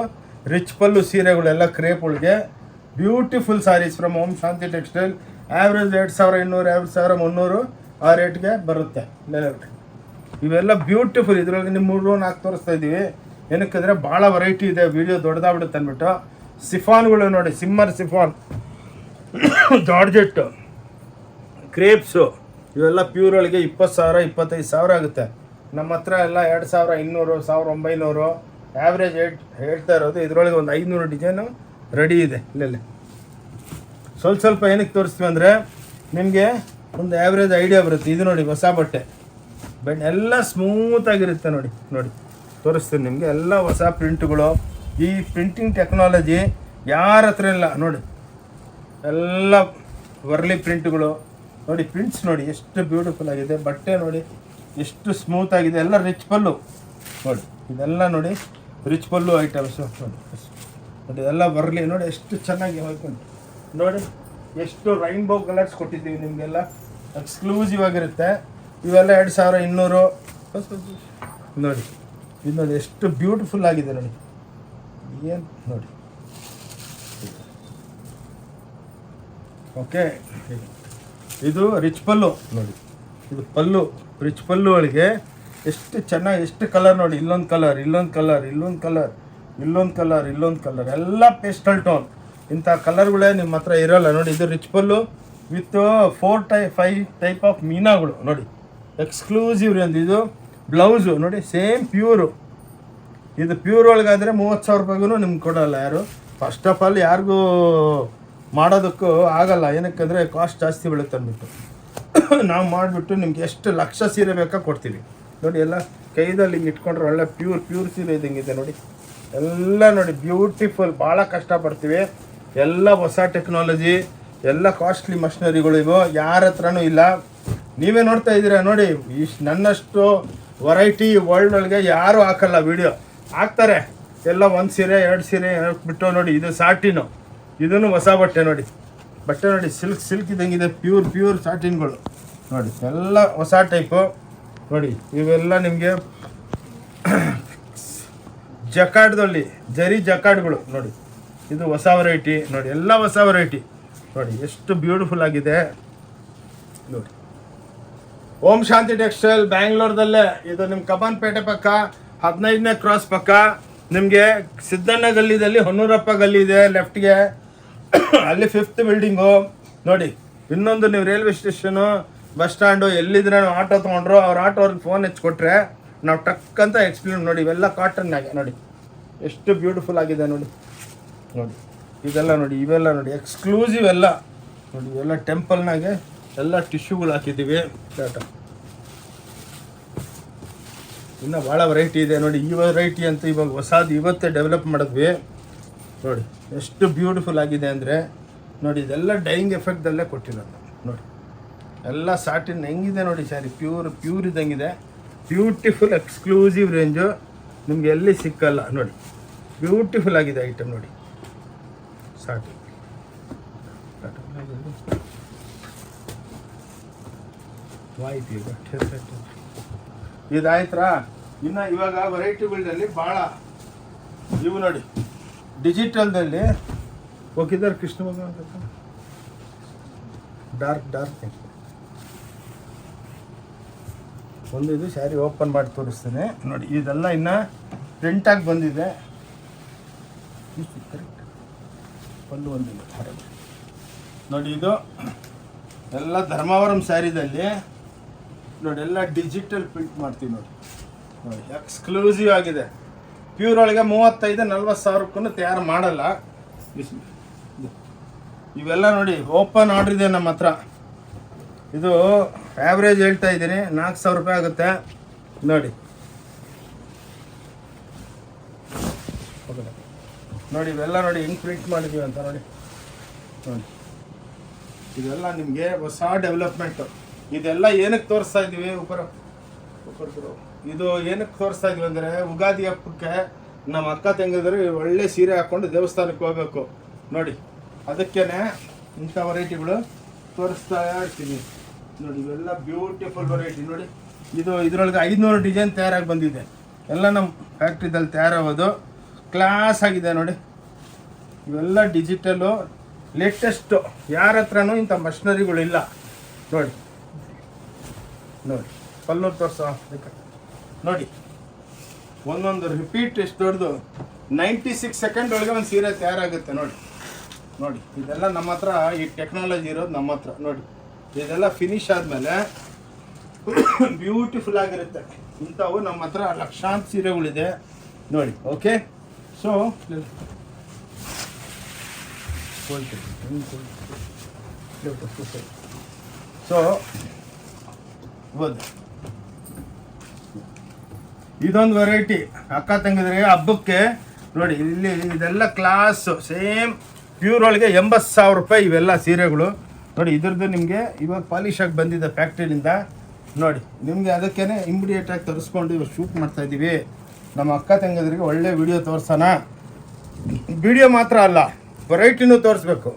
ರಿಚ್ ಪಲ್ಲು ಸೀರೆಗಳೆಲ್ಲ ಕ್ರೇಪ್ ಒಳಗೆ. Beautiful sarees from Om Shanti textile. Average 2200, 2300 ಆ ರೇಟ್ಗೆ ಬರುತ್ತೆ. ಇವೆಲ್ಲ ಬ್ಯೂಟಿಫುಲ್. ಇದರೊಳಗೆ ನಿಮ್ಮ 3-4 ತೋರಿಸ್ತಾ ಇದ್ದೀವಿ. ಏನಕ್ಕಂದರೆ ಭಾಳ ವೆರೈಟಿ ಇದೆ, ವೀಡಿಯೋ ದೊಡ್ಡದಾಗ್ಬಿಡುತ್ತೆ ಅಂದ್ಬಿಟ್ಟು. ಸಿಫಾನ್ಗಳು ನೋಡಿ, ಸಿಮ್ಮರ್ ಸಿಫಾನ್, ಜಾರ್ಜೆಟ್ಟು, ಕ್ರೇಪ್ಸು, ಇವೆಲ್ಲ ಪ್ಯೂರ್ ಒಳಗೆ 20,000, 25,000 ಆಗುತ್ತೆ. ನಮ್ಮ ಹತ್ರ ಎಲ್ಲ 2200, 1900 ಆ್ಯಾವ್ರೇಜ್ ಹೇಳ್ತಾ ಇರೋದು. ಇದರೊಳಗೆ ಒಂದು 500 ಡಿಸೈನು ರೆಡಿ ಇದೆ. ಇಲ್ಲೆಲ್ಲ ಸ್ವಲ್ಪ ಏನಕ್ಕೆ ತೋರಿಸ್ತೀವಿ ಅಂದರೆ, ನಿಮಗೆ ಒಂದು ಆ್ಯಾವ್ರೇಜ್ ಐಡಿಯಾ ಬರುತ್ತೆ. ಇದು ನೋಡಿ ಹೊಸ ಬಟ್ಟೆ, ಎಲ್ಲ ಸ್ಮೂತಾಗಿರುತ್ತೆ ನೋಡಿ. ನೋಡಿ ತೋರಿಸ್ತೀನಿ ನಿಮಗೆ, ಎಲ್ಲ ಹೊಸ ಪ್ರಿಂಟ್ಗಳು. ಈ ಪ್ರಿಂಟಿಂಗ್ ಟೆಕ್ನಾಲಜಿ ಯಾರ ಹತ್ರ ಇಲ್ಲ ನೋಡಿ. ಎಲ್ಲ ವರ್ಲಿ ಪ್ರಿಂಟ್ಗಳು ನೋಡಿ, ಪ್ರಿಂಟ್ಸ್ ನೋಡಿ ಎಷ್ಟು ಬ್ಯೂಟಿಫುಲ್ ಆಗಿದೆ. ಬಟ್ಟೆ ನೋಡಿ ಎಷ್ಟು ಸ್ಮೂತ್ ಆಗಿದೆ. ಎಲ್ಲ ರಿಚ್ ಪಲ್ಲು ನೋಡಿ, ಇದೆಲ್ಲ ನೋಡಿ ರಿಚ್ ಪಲ್ಲು ಐಟಮ್ಸು ನೋಡಿ. ನೋಡಿ ಎಲ್ಲ ವರ್ಲಿ ನೋಡಿ, ಎಷ್ಟು ಚೆನ್ನಾಗಿ ಹೋಗ್ಕೊಂಡು ನೋಡಿ, ಎಷ್ಟು ರೈನ್ಬೋ ಕಲರ್ಸ್ ಕೊಟ್ಟಿದ್ದೀವಿ ನಿಮಗೆಲ್ಲ, ಎಕ್ಸ್ಕ್ಲೂಸಿವ್ ಆಗಿರುತ್ತೆ. ಇವೆಲ್ಲ 2200 ನೋಡಿ. ಇದು ನೋಡಿ ಎಷ್ಟು ಬ್ಯೂಟಿಫುಲ್ ಆಗಿದೆ ನೋಡಿ. ಏನು ನೋಡಿ, ಓಕೆ. ಇದು ರಿಚ್ ಪಲ್ಲು ನೋಡಿ, ಇದು ಪಲ್ಲು, ರಿಚ್ ಪಲ್ಲು ಒಳಗೆ ಎಷ್ಟು ಚೆನ್ನಾಗಿ, ಎಷ್ಟು ಕಲರ್ ನೋಡಿ. ಇಲ್ಲೊಂದು ಕಲರ್, ಇಲ್ಲೊಂದು ಕಲರ್, ಇಲ್ಲೊಂದು ಕಲರ್, ಇಲ್ಲೊಂದು ಕಲರ್, ಇಲ್ಲೊಂದು ಕಲರ್, ಎಲ್ಲ ಪೇಸ್ಟಲ್ ಟೋನ್. ಇಂಥ ಕಲರ್ಗಳೇ ನಿಮ್ಮ ಹತ್ರ ಇರೋಲ್ಲ ನೋಡಿ. ಇದು rich pallu with 5 type of ಮೀನಾಗಳು ನೋಡಿ, ಎಕ್ಸ್ಕ್ಲೂಸಿವ್ ರೇಂಜ್. ಇದು ಬ್ಲೌಸು ನೋಡಿ, ಸೇಮ್ ಪ್ಯೂರು. ಇದು ಪ್ಯೂರ್ ಒಳಗಾದರೆ 30,000 ರೂಪಾಯಿಗೂ ನಿಮ್ಗೆ ಕೊಡೋಲ್ಲ ಯಾರು. ಫಸ್ಟ್ ಆಫ್ ಆಲ್ ಯಾರಿಗೂ ಮಾಡೋದಕ್ಕೂ ಆಗಲ್ಲ, ಏನಕ್ಕಂದರೆ ಕಾಸ್ಟ್ ಜಾಸ್ತಿ ಬೀಳುತ್ತೆ ಅಂದ್ಬಿಟ್ಟು ನಾವು ಮಾಡಿಬಿಟ್ಟು ನಿಮ್ಗೆ ಎಷ್ಟು ಲಕ್ಷ ಸೀರೆ ಬೇಕಾ ಕೊಡ್ತೀವಿ ನೋಡಿ. ಎಲ್ಲ ಕೈದಲ್ಲಿ ಹಿಂಗೆ ಇಟ್ಕೊಂಡ್ರೆ ಒಳ್ಳೆ ಪ್ಯೂರ್ ಸೀರೆ ಇದ್ದಂಗಿದೆ ನೋಡಿ. ಎಲ್ಲ ನೋಡಿ ಬ್ಯೂಟಿಫುಲ್. ಭಾಳ ಕಷ್ಟಪಡ್ತೀವಿ. ಎಲ್ಲ ಹೊಸ ಟೆಕ್ನಾಲಜಿ, ಎಲ್ಲ ಕಾಸ್ಟ್ಲಿ ಮಷಿನರಿಗಳು ಇವು, ಯಾರ ಹತ್ರನೂ ಇಲ್ಲ. ನೀವೇ ನೋಡ್ತಾ ಇದ್ದೀರಾ ನೋಡಿ. ನನ್ನಷ್ಟು ವೆರೈಟಿ ವರ್ಲ್ಡ್ ಒಳಗೆ ಯಾರೂ ಹಾಕಲ್ಲ ವೀಡಿಯೋ. ಹಾಕ್ತಾರೆ ಎಲ್ಲ 1 ಸೀರೆ 2 ಸೀರೆ ಹಾಕ್ಬಿಟ್ಟು ನೋಡಿ. ಇದು ಸಾಟಿನು, ಇದನ್ನು ಹೊಸ ಬಟ್ಟೆ ನೋಡಿ. ಬಟ್ಟೆ ನೋಡಿ ಸಿಲ್ಕ್ ಇದ್ದಂಗಿದೆ, ಪ್ಯೂರ್ ಸಾಟಿನ್ಗಳು ನೋಡಿ. ಎಲ್ಲ ಹೊಸ ಟೈಪು ನೋಡಿ. ಇವೆಲ್ಲ ನಿಮಗೆ ಜಕಾಡ್ದಲ್ಲಿ ಜರಿ ಜಕಾಡ್ಗಳು ನೋಡಿ. ಇದು ಹೊಸ ವೆರೈಟಿ ನೋಡಿ, ಎಲ್ಲ ಹೊಸ ವೆರೈಟಿ ನೋಡಿ. ಎಷ್ಟು ಬ್ಯೂಟಿಫುಲ್ ಆಗಿದೆ ನೋಡಿ. ಓಂ ಶಾಂತಿ ಟೆಕ್ಸ್ಟೈಲ್ ಬ್ಯಾಂಗ್ಳೂರ್ದಲ್ಲೇ. ಇದು ನಿಮ್ಮ ಕಬ್ಬನ್ಪೇಟೆ ಪಕ್ಕ 15ನೇ ಕ್ರಾಸ್ ಪಕ್ಕ. ನಿಮಗೆ ಸಿದ್ದಣ್ಣ ಗಲ್ಲಿದಲ್ಲಿ ಹೊನ್ನೂರಪ್ಪ ಗಲ್ಲಿ ಇದೆ ಲೆಫ್ಟ್ಗೆ, ಅಲ್ಲಿ 5th ಬಿಲ್ಡಿಂಗು ನೋಡಿ. ಇನ್ನೊಂದು ನೀವು ರೈಲ್ವೆ ಸ್ಟೇಷನು, ಬಸ್ ಸ್ಟ್ಯಾಂಡು ಎಲ್ಲಿದ್ರೆ ನಾವು ಆಟೋ ತೊಗೊಂಡ್ರು, ಅವ್ರ ಆಟೋ ಅವ್ರಿಗೆ ಫೋನ್ ಹಚ್ಕೊಟ್ರೆ ನಾವು ಟಕ್ ಅಂತ ಎಕ್ಸ್ಪ್ಲೇನ್ ನೋಡಿ. ಇವೆಲ್ಲ ಕಾಟನ್ನಾಗೆ ನೋಡಿ, ಎಷ್ಟು ಬ್ಯೂಟಿಫುಲ್ ಆಗಿದೆ ನೋಡಿ. ನೋಡಿ ಇದೆಲ್ಲ ನೋಡಿ, ಇವೆಲ್ಲ ನೋಡಿ ಎಕ್ಸ್ಕ್ಲೂಸಿವ್ ಎಲ್ಲ ನೋಡಿ. ಇವೆಲ್ಲ ಟೆಂಪಲ್ನಾಗೆ ಎಲ್ಲ ಟಿಶ್ಯೂಗಳು ಹಾಕಿದ್ದೀವಿ. ಇನ್ನು ಭಾಳ ವೆರೈಟಿ ಇದೆ ನೋಡಿ. ಈ ವೆರೈಟಿ ಅಂತ ಇವಾಗ ಹೊಸದು ಇವತ್ತೇ ಡೆವಲಪ್ ಮಾಡಿದ್ವಿ ನೋಡಿ. ಎಷ್ಟು ಬ್ಯೂಟಿಫುಲ್ ಆಗಿದೆ ಅಂದರೆ ನೋಡಿ. ಇದೆಲ್ಲ ಡೈಯಿಂಗ್ ಎಫೆಕ್ಟ್ದಲ್ಲೇ ಕೊಟ್ಟಿರೋದು ನೋಡಿ. ಎಲ್ಲ ಸಾಟಿನ್ ಹೆಂಗಿದೆ ನೋಡಿ ಸ್ಯಾರಿ, ಪ್ಯೂರ್ ಇದ್ದಂಗಿದೆ ಬ್ಯೂಟಿಫುಲ್ ಎಕ್ಸ್ಕ್ಲೂಸಿವ್ ರೇಂಜು, ನಿಮ್ಗೆ ಎಲ್ಲಿ ಸಿಕ್ಕಲ್ಲ ನೋಡಿ. ಬ್ಯೂಟಿಫುಲ್ ಆಗಿದೆ ಐಟಮ್ ನೋಡಿ. ಸಾಕು ಇದಾಯ್ತಾ. ಇನ್ನು ಇವಾಗ ವೆರೈಟಿಗಳಲ್ಲಿ ಭಾಳ ಇವು ನೋಡಿ, ಡಿಜಿಟಲ್ದಲ್ಲಿ ಹೋಗಿದ್ದಾರೆ ಕೃಷ್ಣ ಭಗವಾನ್ ಡಾರ್ಕ್ ಒಂದು ಇದು ಸ್ಯಾರಿ ಓಪನ್ ಮಾಡಿ ತೋರಿಸ್ತೇನೆ ನೋಡಿ. ಇದೆಲ್ಲ ಇನ್ನು ಪ್ರಿಂಟಾಗಿ ಬಂದಿದೆ. ಒಂದು ನೋಡಿ, ಇದು ಎಲ್ಲ ಧರ್ಮಾವರಂ ಸ್ಯಾರಿದಲ್ಲಿ ನೋಡಿ, ಎಲ್ಲ ಡಿಜಿಟಲ್ ಪ್ರಿಂಟ್ ಮಾಡ್ತೀವಿ ನೋಡಿ. ನೋಡಿ ಎಕ್ಸ್ಕ್ಲೂಸಿವ್ ಆಗಿದೆ. ಪ್ಯೂರ್ ಒಳಗೆ 35-40 ಸಾವಿರಕ್ಕೂ ತಯಾರು ಮಾಡಲ್ಲ. ಇವೆಲ್ಲ ನೋಡಿ ಓಪನ್ ಆರ್ಡ್ರ್ ಇದೆ ನಮ್ಮ ಹತ್ರ. ಇದು ಆ್ಯಾವ್ರೇಜ್ ಹೇಳ್ತಾ ಇದ್ದೀನಿ, 4,000 ರೂಪಾಯಿ ಆಗುತ್ತೆ ನೋಡಿ. ನೋಡಿ ಇವೆಲ್ಲ ನೋಡಿ ಹೆಂಗೆ ಪ್ರಿಂಟ್ ಮಾಡಿದ್ದೀವಿ ಅಂತ ನೋಡಿ. ನೋಡಿ ಇದೆಲ್ಲ ನಿಮಗೆ ಹೊಸ ಡೆವಲಪ್ಮೆಂಟು. ಇದೆಲ್ಲ ಏನಕ್ಕೆ ತೋರಿಸ್ತಾ ಇದ್ದೀವಿ ಇದು ಏನಕ್ಕೆ ತೋರಿಸ್ತಾ ಇದ್ದೀವಿ ಅಂದರೆ, ಉಗಾದಿ ಹಬ್ಬಕ್ಕೆ ನಮ್ಮ ಅಕ್ಕ ತಂಗಿದ್ರು ಒಳ್ಳೆ ಸೀರೆ ಹಾಕ್ಕೊಂಡು ದೇವಸ್ಥಾನಕ್ಕೆ ಹೋಗ್ಬೇಕು ನೋಡಿ. ಅದಕ್ಕೇ ಇಂಥ ವೆರೈಟಿಗಳು ತೋರಿಸ್ತಾ ಇರ್ತೀನಿ ನೋಡಿ. ಇವೆಲ್ಲ ಬ್ಯೂಟಿಫುಲ್ ವೆರೈಟಿ ನೋಡಿ. ಇದರೊಳಗೆ 500 ಡಿಸೈನ್ ತಯಾರಾಗಿ ಬಂದಿದೆ. ಎಲ್ಲ ನಮ್ಮ ಫ್ಯಾಕ್ಟ್ರಿದಲ್ಲಿ ತಯಾರಾಗೋದು. ಕ್ಲಾಸ್ ಆಗಿದೆ ನೋಡಿ. ಇವೆಲ್ಲ ಡಿಜಿಟಲು ಲೇಟೆಸ್ಟು. ಯಾರ ಹತ್ರನೂ ಇಂಥ ಮಷಿನರಿಗಳಿಲ್ಲ ನೋಡಿ. ನೋಡಿ ಪಲ್ಲು ತೋರಿಸೋ ನೋಡಿ. ಒಂದೊಂದು ರಿಪೀಟ್ ಎಷ್ಟು ದೊಡ್ಡದು, 96 ಸೆಕೆಂಡ್ ಒಳಗೆ ಒಂದು ಸೀರೆ ತಯಾರಾಗುತ್ತೆ ನೋಡಿ. ನೋಡಿ ಇದೆಲ್ಲ ನಮ್ಮ ಹತ್ರ, ಈ ಟೆಕ್ನಾಲಜಿ ಇರೋದು ನಮ್ಮ ಹತ್ರ ನೋಡಿ. ಇದೆಲ್ಲ ಫಿನಿಶ್ ಆದಮೇಲೆ ಬ್ಯೂಟಿಫುಲ್ ಆಗಿರುತ್ತೆ. ಇಂಥವು ನಮ್ಮ ಹತ್ರ ಲಕ್ಷಾಂತರ ಸೀರೆಗಳಿದೆ ನೋಡಿ. ಓಕೆ, ಸೊ ಇದೊಂದು ವೆರೈಟಿ ಅಕ್ಕ ತಂಗಿದ್ರೆ ಹಬ್ಬಕ್ಕೆ ನೋಡಿ. ಇಲ್ಲಿ ಇದೆಲ್ಲ ಕ್ಲಾಸು ಸೇಮ್ ಪ್ಯೂರ್ ಒಳಗೆ 80,000 ರೂಪಾಯಿ ಇವೆಲ್ಲ ಸೀರೆಗಳು ನೋಡಿ. ಇದ್ರದ್ದು ನಿಮಗೆ ಇವಾಗ ಪಾಲಿಶಾಗಿ ಬಂದಿದೆ ಫ್ಯಾಕ್ಟ್ರಿಲಿಂದ ನೋಡಿ. ನಿಮಗೆ ಅದಕ್ಕೇ ಇಮಿಡಿಯೇಟಾಗಿ ತರಿಸ್ಕೊಂಡು ಇವಾಗ ಶೂಟ್ ಮಾಡ್ತಾಯಿದ್ದೀವಿ. ನಮ್ಮ ಅಕ್ಕ ತಂಗಿದ್ರಿಗೆ ಒಳ್ಳೆ ವಿಡಿಯೋ ತೋರಿಸೋಣ. ವಿಡಿಯೋ ಮಾತ್ರ ಅಲ್ಲ, ವೆರೈಟಿನೂ ತೋರಿಸ್ಬೇಕು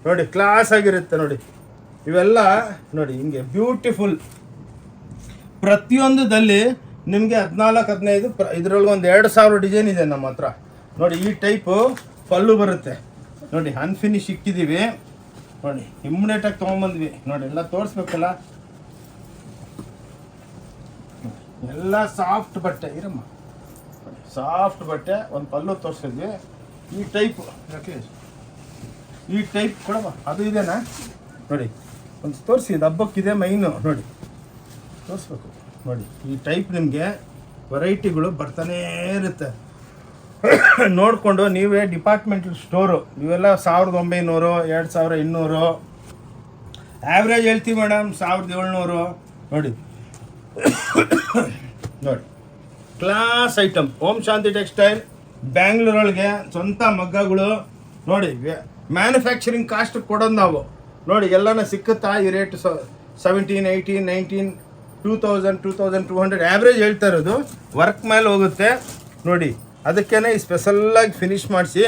ನೋಡಿ. ಕ್ಲಾಸ್ ಆಗಿರುತ್ತೆ ನೋಡಿ. ಇವೆಲ್ಲ ನೋಡಿ ಹಿಂಗೆ ಬ್ಯೂಟಿಫುಲ್. ಪ್ರತಿಯೊಂದುದಲ್ಲಿ ನಿಮಗೆ 14-15 ಇದರೊಳಗೆ ಒಂದು 2,000 ಡಿಸೈನ್ ಇದೆ ನಮ್ಮ ಹತ್ರ ನೋಡಿ. ಈ ಟೈಪು ಪಲ್ಲು ಬರುತ್ತೆ ನೋಡಿ. ಅನ್ಫಿನಿಶ್ ಇಕ್ಕಿದ್ದೀವಿ ನೋಡಿ. ಇಮ್ಮಿಡಿಯೇಟಾಗಿ ತೊಗೊಂಬಂದ್ವಿ ನೋಡಿ. ಎಲ್ಲ ತೋರಿಸ್ಬೇಕಲ್ಲ. ಎಲ್ಲ ಸಾಫ್ಟ್ ಬಟ್ಟೆ ಇರಮ್ಮ, ಸಾಫ್ಟ್ ಬಟ್ಟೆ. ಒಂದು ಪಲ್ಲು ತೋರಿಸಿದ್ವಿ. ಈ ಟೈಪ್ ಕೊಡಮ್ಮ, ಅದು ಇದೆನಾ ನೋಡಿ. ಒಂದು ತೋರಿಸಿ, ಇದು ಹಬ್ಬಕ್ಕಿದೆ ಮೈನು ನೋಡಿ. ತೋರಿಸ್ಬೇಕು ನೋಡಿ. ಈ ಟೈಪ್ ನಿಮಗೆ ವೆರೈಟಿಗಳು ಬರ್ತಾನೇ ಇರುತ್ತೆ. ನೋಡಿಕೊಂಡು ನೀವೇ ಡಿಪಾರ್ಟ್ಮೆಂಟಲ್ ಸ್ಟೋರು ಇವೆಲ್ಲ 1,900, 2,200 ಆ್ಯಾವ್ರೇಜ್ ಹೇಳ್ತೀವಿ ಮೇಡಮ್. 1,700 ನೋಡಿ. ನೋಡಿ ಕ್ಲಾಸ್ ಐಟಮ್. ಓಂ ಶಾಂತಿ ಟೆಕ್ಸ್ಟೈಲ್ ಬ್ಯಾಂಗ್ಳೂರೊಳಗೆ ಸ್ವಂತ ಮಗ್ಗಗಳು ನೋಡಿ. ಮ್ಯಾನುಫ್ಯಾಕ್ಚರಿಂಗ್ ಕಾಸ್ಟ್ ಕೊಡೋದು ನಾವು ನೋಡಿ. ಎಲ್ಲನೂ ಸಿಕ್ಕುತ್ತಾ ಈ ರೇಟ್ 17, 18, 19, 2,000, 2,200 ಆ್ಯಾವ್ರೇಜ್ ಹೇಳ್ತಾ ಇರೋದು. ವರ್ಕ್ ಮೇಲೆ ಹೋಗುತ್ತೆ ನೋಡಿ. ಅದಕ್ಕೇ ಈ ಸ್ಪೆಷಲ್ಲಾಗಿ ಫಿನಿಶ್ ಮಾಡಿಸಿ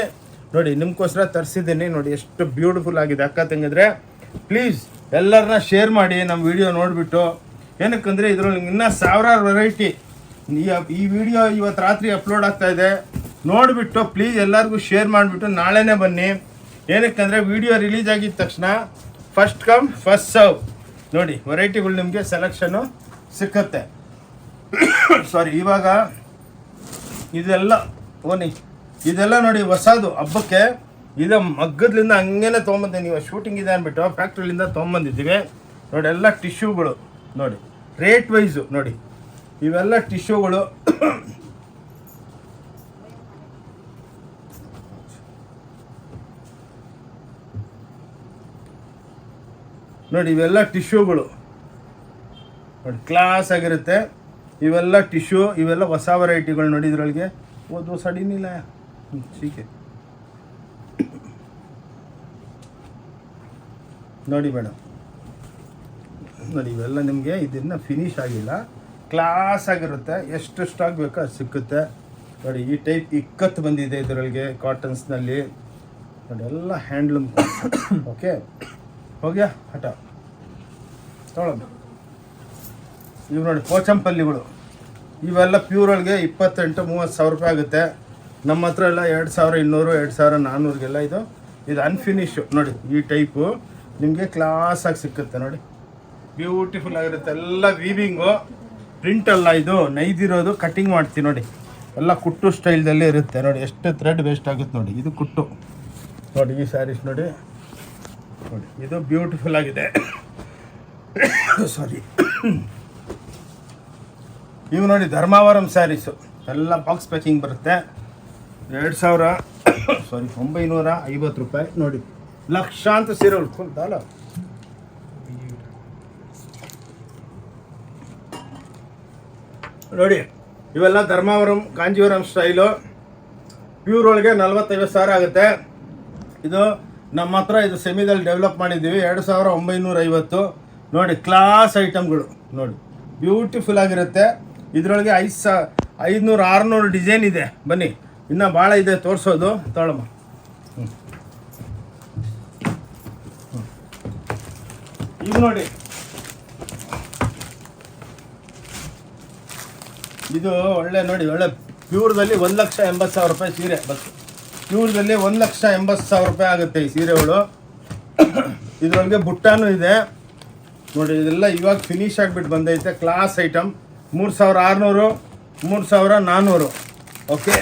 ನೋಡಿ ನಿಮ್ಗೋಸ್ಕರ ತರಿಸಿದ್ದೀನಿ ನೋಡಿ. ಎಷ್ಟು ಬ್ಯೂಟಿಫುಲ್ ಆಗಿದೆ ಅಕ್ಕ ತಂಗಿದ್ರೆ. ಪ್ಲೀಸ್ ಎಲ್ಲರನ್ನ ಶೇರ್ ಮಾಡಿ ನಮ್ಮ ವಿಡಿಯೋ ನೋಡಿಬಿಟ್ಟು. ಏನಕ್ಕಂದರೆ ಇದರಲ್ಲಿ ಇನ್ನೂ ಸಾವಿರಾರು ವೆರೈಟಿ. ಈ ವಿಡಿಯೋ ಇವತ್ತು ರಾತ್ರಿ ಅಪ್ಲೋಡ್ ಆಗ್ತಾಯಿದೆ. ನೋಡಿಬಿಟ್ಟು ಪ್ಲೀಸ್ ಎಲ್ಲರಿಗೂ ಶೇರ್ ಮಾಡಿಬಿಟ್ಟು ನಾಳೆನೇ ಬನ್ನಿ. ಏನಕ್ಕಂದರೆ ವಿಡಿಯೋ ರಿಲೀಸ್ ಆಗಿದ ತಕ್ಷಣ ಫಸ್ಟ್ ಕಮ್ ಫಸ್ಟ್ ಸರ್ವ್ ನೋಡಿ. ವೆರೈಟಿಗಳು ನಿಮಗೆ ಸೆಲೆಕ್ಷನ್ನು ಸಿಕ್ಕತ್ತೆ. ಸಾರಿ, ಇವಾಗ ಇದೆಲ್ಲ ಇದೆಲ್ಲ ನೋಡಿ ಹೊಸದು ಹಬ್ಬಕ್ಕೆ. ಇದು ಮಗ್ಗದ್ಲಿಂದ ಹಂಗೇನೆ ತೊಗೊಂಬಂದೆ. ನೀವು ಶೂಟಿಂಗ್ ಇದೆ ಅಂದ್ಬಿಟ್ಟು ಫ್ಯಾಕ್ಟ್ರಿಲಿಂದ ತೊಗೊಂಬಂದಿದ್ದೀವಿ ನೋಡಿ. ಎಲ್ಲ ಟಿಶ್ಯೂಗಳು ನೋಡಿ, ರೇಟ್ ವೈಸು ನೋಡಿ. ಇವೆಲ್ಲ ಟಿಶ್ಯೂಗಳು ನೋಡಿ. ಇವೆಲ್ಲ ಟಿಶ್ಯೂಗಳು ನೋಡಿ, ಕ್ಲಾಸ್ ಆಗಿರುತ್ತೆ. ಇವೆಲ್ಲ ಟಿಶ್ಯೂ, ಇವೆಲ್ಲ ಹೊಸ ವೆರೈಟಿಗಳು ನೋಡಿ. ಇದರೊಳಗೆ ಓದು ಸಡಿನಿಲ್ಲ ಸೀಕೆ ನೋಡಿ ಮೇಡಮ್ ನೋಡಿ. ಇವೆಲ್ಲ ನಿಮಗೆ ಇದನ್ನು ಫಿನಿಶ್ ಆಗಿಲ್ಲ. ಕ್ಲಾಸ್ ಆಗಿರುತ್ತೆ. ಎಷ್ಟು ಸ್ಟಾಕ್ ಬೇಕೋ ಅದು ಸಿಕ್ಕುತ್ತೆ ನೋಡಿ. ಈ ಟೈಪ್ ಇಕ್ಕತ್ತು ಬಂದಿದೆ ಇದರೊಳಗೆ ಕಾಟನ್ಸ್ನಲ್ಲಿ ನೋಡಿ, ಎಲ್ಲ ಹ್ಯಾಂಡ್ಲೂಮ್. ಓಕೆ, ಹೋಗ್ಯಾ ಹಠ ತೊಗೊಳಮ್ಮ. ಇವು ನೋಡಿ ಪೋಚಂಪಲ್ಲಿಗಳು, ಇವೆಲ್ಲ ಪ್ಯೂರ್ ಒಳಗೆ 28-30 ಸಾವಿರ ರೂಪಾಯಿ ಆಗುತ್ತೆ. ನಮ್ಮ ಹತ್ರ ಎಲ್ಲ 2200 2400ಗೆಲ್ಲ ಇದು ಅನ್ಫಿನಿಶು ನೋಡಿ. ಈ ಟೈಪು ನಿಮಗೆ ಕ್ಲಾಸಾಗಿ ಸಿಕ್ಕುತ್ತೆ ನೋಡಿ, ಬ್ಯೂಟಿಫುಲ್ ಆಗಿರುತ್ತೆ. ಎಲ್ಲ ವೀವಿಂಗು, ಪ್ರಿಂಟ್ ಅಲ್ಲ, ಇದು ನೈದಿರೋದು, ಕಟ್ಟಿಂಗ್ ಮಾಡ್ತೀವಿ ನೋಡಿ. ಎಲ್ಲ ಕುಟ್ಟು ಸ್ಟೈಲ್ದಲ್ಲೇ ಇರುತ್ತೆ ನೋಡಿ. ಎಷ್ಟು ಥ್ರೆಡ್ ವೇಸ್ಟ್ ಆಗುತ್ತೆ ನೋಡಿ. ಇದು ಕುಟ್ಟು ನೋಡಿ. ಈ ಸ್ಯಾರೀಸ್ ನೋಡಿ ನೋಡಿ, ಇದು ಬ್ಯೂಟಿಫುಲ್ ಆಗಿದೆ. ಸಾರಿ, ಇವು ನೋಡಿ ಧರ್ಮಾವರಂ ಸ್ಯಾರೀಸು, ಎಲ್ಲ ಬಾಕ್ಸ್ ಪ್ಯಾಕಿಂಗ್ ಬರುತ್ತೆ. 950 ರೂಪಾಯಿ ನೋಡಿ. ಲಕ್ಷಾಂತರ ಸೀರೆ ಉಳ್ಕೊಂತಲ್ಲ ನೋಡಿ. ಇವೆಲ್ಲ ಧರ್ಮಾವರಂ ಕಾಂಜೀವರಂ ಸ್ಟೈಲು, ಪ್ಯೂರ್ ಒಳಗೆ 40-50 ಸಾವಿರ ಆಗುತ್ತೆ. ಇದು ನಮ್ಮ ಹತ್ರ ಇದು ಸೆಮಿದಲ್ಲಿ ಡೆವಲಪ್ ಮಾಡಿದ್ದೀವಿ. 2950 ನೋಡಿ. ಕ್ಲಾಸ್ ಐಟಮ್ಗಳು ನೋಡಿ, ಬ್ಯೂಟಿಫುಲ್ ಆಗಿರುತ್ತೆ. ಇದರೊಳಗೆ 500-600 ಡಿಸೈನ್ ಇದೆ. ಬನ್ನಿ, ಇನ್ನೂ ಭಾಳ ಇದೆ ತೋರಿಸೋದು. ತೊಗೊಳಮ್ಮ. ಇದು ನೋಡಿ, ಇದು ಒಳ್ಳೆ ನೋಡಿ, ಒಳ್ಳೆ ಪ್ಯೂರ್ದಲ್ಲಿ 1,80,000 ರೂಪಾಯಿ ಸೀರೆ. ಬಸ್ ಪ್ಯೂರ್ದಲ್ಲಿ 1,80,000 ರೂಪಾಯಿ ಆಗುತ್ತೆ ಈ ಸೀರೆಗಳು. ಇದರೊಳಗೆ ಬುಟ್ಟಾನು ಇದೆ ನೋಡಿ. ಇದೆಲ್ಲ ಇವಾಗ ಫಿನಿಶ್ ಆಗಿಬಿಟ್ಟು ಬಂದೈತೆ. Class item. 3,600 3,400. ಓಕೆ,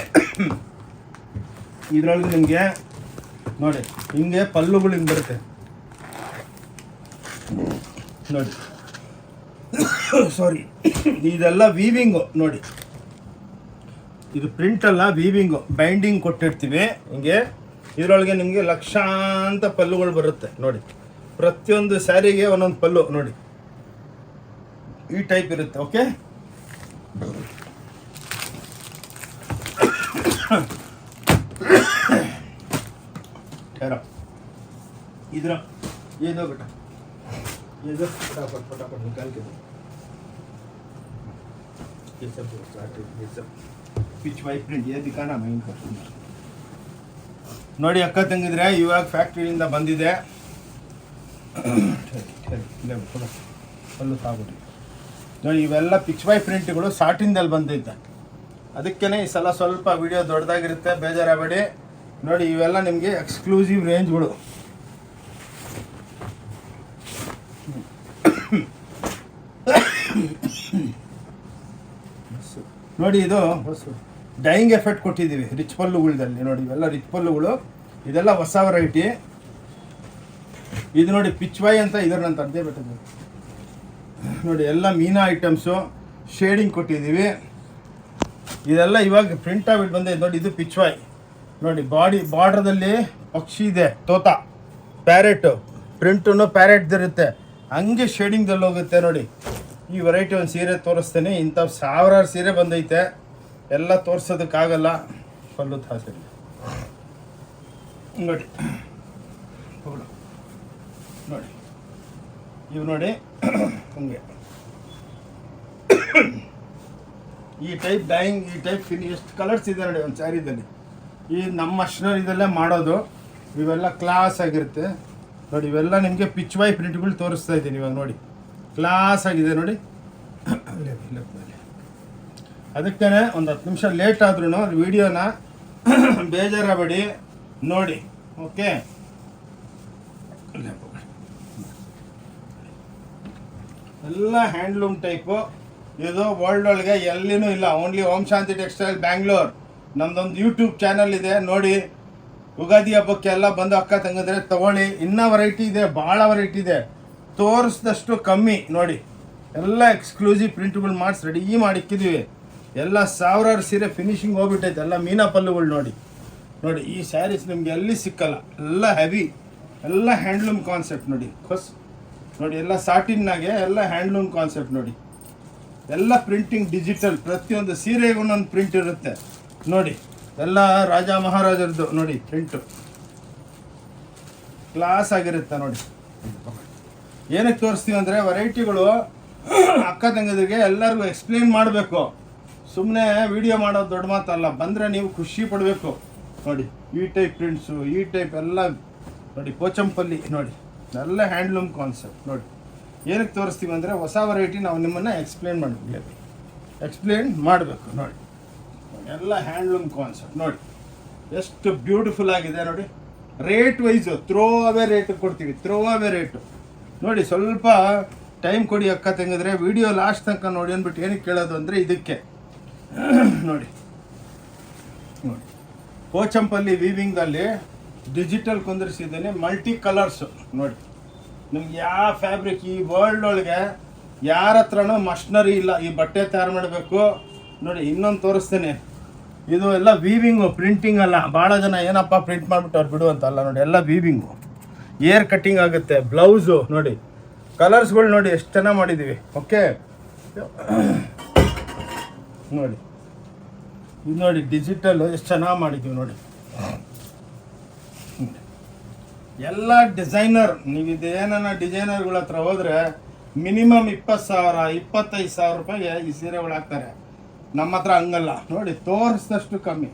ಇದರೊಳಗೆ ನಿಮಗೆ ನೋಡಿ ಹಿಂಗೆ ಪಲ್ಲುಗಳು ಹಿಂಗೆ ಬರುತ್ತೆ ನೋಡಿ. ಸಾರಿ, ಇದೆಲ್ಲ ವೀವಿಂಗು ನೋಡಿ. ಇದು ಪ್ರಿಂಟ್ ಅಲ್ಲ, ವೀವಿಂಗು, ಬೈಂಡಿಂಗ್ ಕೊಟ್ಟಿರ್ತೀವಿ ಹಿಂಗೆ. ಇದರೊಳಗೆ ನಿಮಗೆ ಲಕ್ಷಾಂತ ಪಲ್ಲುಗಳು ಬರುತ್ತೆ ನೋಡಿ. ಪ್ರತಿಯೊಂದು ಸ್ಯಾರಿಗೆ ಒಂದೊಂದು ಪಲ್ಲು ನೋಡಿ, ಈ ಟೈಪ್ ಇರುತ್ತೆ. ಓಕೆ, ಇದ್ರ ಏನೋ ಬೇಟ, ಇದು फटाफट निकाल के दो. ये सब पिच वाई प्रिंट ये दिखाना मैं इनको ನೋಡಿ. ಅಕ್ಕ ತಂಗಿದ್ರೆ ಇವಾಗ ಫ್ಯಾಕ್ಟ್ರಿಯಿಂದ ಬಂದಿದೆ. ಅಲ್ಲೂ ತಾಗ್ಬಿಟ್ಟು ನೋಡಿ, ಇವೆಲ್ಲ ಪಿಚ್ ವೈ ಪ್ರಿಂಟ್ಗಳು ಸಾಟಿಂದಲ್ಲಿ ಬಂದೈತೆ. ಅದಕ್ಕೇ ಈ ಸಲ ಸ್ವಲ್ಪ ವಿಡಿಯೋ ದೊಡ್ಡದಾಗಿರುತ್ತೆ, ಬೇಜಾರಾಗಬೇಡಿ ನೋಡಿ. ಇವೆಲ್ಲ ನಿಮಗೆ ಎಕ್ಸ್ಕ್ಲೂಸಿವ್ ರೇಂಜ್ಗಳು ನೋಡಿ. ಇದು ಡೈಯಿಂಗ್ ಎಫೆಕ್ಟ್ ಕೊಟ್ಟಿದ್ದೀವಿ ರಿಚ್ ಪಲ್ಲುಗಳದಲ್ಲಿ ನೋಡಿ. ಇವೆಲ್ಲ ರಿಚ್ ಪಲ್ಲುಗಳು, ಇದೆಲ್ಲ ಹೊಸ ವೆರೈಟಿ. ಇದು ನೋಡಿ ಪಿಚ್ ವೈ ಅಂತ ಇದರಂತ ಅರ್ಧೇ ಬಿಟ್ಟಿದ್ದೀವಿ ನೋಡಿ. ಎಲ್ಲ ಮೀನಾ ಐಟಮ್ಸು, ಶೇಡಿಂಗ್ ಕೊಟ್ಟಿದ್ದೀವಿ. ಇದೆಲ್ಲ ಇವಾಗ ಪ್ರಿಂಟ್ ಆಗಿಬಿಟ್ಟು ಬಂದೈತೆ ನೋಡಿ. ಇದು ಪಿಚ್ ವೈ ನೋಡಿ. ಬಾರ್ಡ್ರದಲ್ಲಿ ಪಕ್ಷಿ ಇದೆ, ತೋತ, ಪ್ಯಾರೆಟು, ಪ್ರಿಂಟು ಪ್ಯಾರೆಟ್ದಿರುತ್ತೆ, ಹಂಗೆ ಶೇಡಿಂಗ್ದಲ್ಲಿ ಹೋಗುತ್ತೆ ನೋಡಿ. ಈ ವೆರೈಟಿ ಒಂದು ಸೀರೆ ತೋರಿಸ್ತೇನೆ. ಇಂಥ 1000 ಸೀರೆ ಬಂದೈತೆ, ಎಲ್ಲ ತೋರಿಸೋದಕ್ಕಾಗಲ್ಲ. ಪಲ್ಲು ತಾಸರಿ ನೋಡಿ ನೋಡಿ, ಇವು ನೋಡಿ ಹಂಗೆ ಈ ಟೈಪ್ ಡೈಯಿಂಗ್, ಈ ಟೈಪ್ ಎಷ್ಟು ಕಲರ್ಸ್ ಇದೆ ನೋಡಿ ಒಂದು ಸ್ಯಾರಿದಲ್ಲಿ. ಈ ನಮ್ಮ ಮಷಿನರಿದಲ್ಲೇ ಮಾಡೋದು. ಇವೆಲ್ಲ ಕ್ಲಾಸ್ ಆಗಿರುತ್ತೆ ನೋಡಿ. ಇವೆಲ್ಲ ನಿಮಗೆ ಪಿಚ್ ವೈ ಪ್ರಿಂಟ್ಗಳು ತೋರಿಸ್ತಾ ಇದ್ದೀನಿ ಇವಾಗ ನೋಡಿ. ಕ್ಲಾಸ್ ಆಗಿದೆ ನೋಡಿ. ಅದಕ್ಕೇ ಒಂದು 10 ನಿಮಿಷ ಲೇಟ್ ಆದ್ರೂ ವಿಡಿಯೋನ ಬೇಜಾರಾಗಬೇಡಿ ನೋಡಿ. ಓಕೆ, ಎಲ್ಲ ಹ್ಯಾಂಡ್ಲೂಮ್ ಟೈಪು. ಇದು ವರ್ಲ್ಡ್ ಒಳಗೆ ಎಲ್ಲಿನೂ ಇಲ್ಲ, ಓನ್ಲಿ ಓಂ ಶಾಂತಿ ಟೆಕ್ಸ್ಟೈಲ್ ಬ್ಯಾಂಗ್ಳೂರ್. ನಮ್ಮದೊಂದು ಯೂಟ್ಯೂಬ್ ಚಾನಲ್ ಇದೆ ನೋಡಿ. ಯುಗಾದಿ ಹಬ್ಬಕ್ಕೆ ಎಲ್ಲ ಬಂದು ಅಕ್ಕ ತಂಗಿದ್ರೆ ತಗೊಳ್ಳಿ. ಇನ್ನೂ ವೆರೈಟಿ ಇದೆ, ಭಾಳ ವೆರೈಟಿ ಇದೆ, ತೋರಿಸಿದಷ್ಟು ಕಮ್ಮಿ ನೋಡಿ. ಎಲ್ಲ ಎಕ್ಸ್ಕ್ಲೂಸಿವ್ ಪ್ರಿಂಟ್ಗಳು ಮಾಡಿಸಿ ರೆಡಿ ಮಾಡಿಕ್ಕಿದ್ದೀವಿ. ಎಲ್ಲ 1000 ಸೀರೆ ಫಿನಿಶಿಂಗ್ ಹೋಗ್ಬಿಟ್ಟೈತೆ. ಎಲ್ಲ ಮೀನಾ ಪಲ್ಲುಗಳು ನೋಡಿ ನೋಡಿ. ಈ ಸ್ಯಾರೀಸ್ ನಿಮ್ಗೆ ಎಲ್ಲಿ ಸಿಕ್ಕಲ್ಲ, ಎಲ್ಲ ಹೆವಿ, ಎಲ್ಲ ಹ್ಯಾಂಡ್ಲೂಮ್ ಕಾನ್ಸೆಪ್ಟ್ ನೋಡಿ. ನೋಡಿ, ಎಲ್ಲ ಸಾಟಿನ್ನಾಗೆ ಎಲ್ಲ ಹ್ಯಾಂಡ್ಲೂಮ್ ಕಾನ್ಸೆಪ್ಟ್ ನೋಡಿ. ಎಲ್ಲ ಪ್ರಿಂಟಿಂಗ್ ಡಿಜಿಟಲ್, ಪ್ರತಿಯೊಂದು ಸೀರೆಗೆ ಒಂದೊಂದು ಪ್ರಿಂಟ್ ಇರುತ್ತೆ ನೋಡಿ. ಎಲ್ಲ ರಾಜ ಮಹಾರಾಜರದ್ದು ನೋಡಿ ಪ್ರಿಂಟು, ಕ್ಲಾಸ್ ಆಗಿರುತ್ತೆ ನೋಡಿ. ಏನಕ್ಕೆ ತೋರಿಸ್ತೀವಿ ಅಂದರೆ ವೆರೈಟಿಗಳು ಅಕ್ಕ ತಂಗದಿಗೆ ಎಲ್ಲರಿಗೂ ಎಕ್ಸ್ಪ್ಲೇನ್ ಮಾಡಬೇಕು. ಸುಮ್ಮನೆ ವಿಡಿಯೋ ಮಾಡೋದು ದೊಡ್ಡ ಮಾತಲ್ಲ, ಬಂದರೆ ನೀವು ಖುಷಿ ಪಡಬೇಕು. ನೋಡಿ ಈ ಟೈಪ್ ಪ್ರಿಂಟ್ಸು, ಈ ಟೈಪ್ ಎಲ್ಲ ನೋಡಿ, ಪೋಚಂಪಲ್ಲಿ ನೋಡಿ, ಎಲ್ಲ ಹ್ಯಾಂಡ್ಲೂಮ್ ಕಾನ್ಸೆಪ್ಟ್ ನೋಡಿ. ಏನಕ್ಕೆ ತೋರಿಸ್ತೀವಿ ಅಂದರೆ ಹೊಸ ವೆರೈಟಿ ನಾವು ನಿಮ್ಮನ್ನು ಎಕ್ಸ್ಪ್ಲೇನ್ ಮಾಡಬೇಕು ನೋಡಿ. ಎಲ್ಲ ಹ್ಯಾಂಡ್ಲೂಮ್ ಕಾನ್ಸೆಪ್ಟ್ ನೋಡಿ, ಎಷ್ಟು ಬ್ಯೂಟಿಫುಲ್ ಆಗಿದೆ ನೋಡಿ. Rate wise throw away rate ಕೊಡ್ತೀವಿ, ಥ್ರೋ ಅವೇ ರೇಟು ನೋಡಿ. ಸ್ವಲ್ಪ ಟೈಮ್ ಕೊಡಿ ಅಕ್ಕ ತಂಗಿದ್ರೆ, ವಿಡಿಯೋ ಲಾಸ್ಟ್ ತನಕ ನೋಡಿ ಅಂದ್ಬಿಟ್ಟು ಏನಕ್ಕೆ ಕೇಳೋದು ಅಂದರೆ ಇದಕ್ಕೆ ನೋಡಿ. ನೋಡಿ ಪೋಚಂಪಲ್ಲಿ ವೀವಿಂಗಲ್ಲಿ ಡಿಜಿಟಲ್ ಕುಂದಿರಿಸಿದ್ದೀನಿ, ಮಲ್ಟಿ ಕಲರ್ಸು ನೋಡಿ. ನಿಮ್ಗೆ ಯಾವ ಫ್ಯಾಬ್ರಿಕ್ ಈ ವರ್ಲ್ಡ್ ಒಳಗೆ ಯಾರ ಹತ್ರನೂ ಮಷಿನರಿ ಇಲ್ಲ ಈ ಬಟ್ಟೆ ತಯಾರು ಮಾಡಬೇಕು ನೋಡಿ. ಇನ್ನೊಂದು ತೋರಿಸ್ತೇನೆ, ಇದು ಎಲ್ಲ ವೀವಿಂಗು, ಪ್ರಿಂಟಿಂಗ್ ಅಲ್ಲ. ಭಾಳ ಜನ ಏನಪ್ಪ ಪ್ರಿಂಟ್ ಮಾಡಿಬಿಟ್ಟು ಅವ್ರು ಬಿಡು ಅಂತ ಅಲ್ಲ ನೋಡಿ, ಎಲ್ಲ ವೀವಿಂಗು, ಏರ್ ಕಟ್ಟಿಂಗ್ ಆಗುತ್ತೆ. ಬ್ಲೌಸು ನೋಡಿ, ಕಲರ್ಸ್ಗಳು ನೋಡಿ ಎಷ್ಟು ಚೆನ್ನಾಗಿ ಮಾಡಿದ್ದೀವಿ. ಓಕೆ ನೋಡಿ, ಇದು ನೋಡಿ ಡಿಜಿಟಲ್ ಎಷ್ಟು ಚೆನ್ನಾಗಿ ಮಾಡಿದ್ದೀವಿ ನೋಡಿ. ಎಲ್ಲ ಡಿಸೈನರ್, ನೀವು ಇದೇನ ಡಿಸೈನರ್ಗಳ ಹತ್ರ ಹೋದರೆ ಮಿನಿಮಮ್ 20,000 25,000 ರೂಪಾಯಿಗೆ ಈ ಸೀರೆಗಳು ಹಾಕ್ತಾರೆ. ನಮ್ಮ ಹತ್ರ ಹಂಗಲ್ಲ ನೋಡಿ, ತೋರಿಸಿದಷ್ಟು ಕಮ್ಮಿ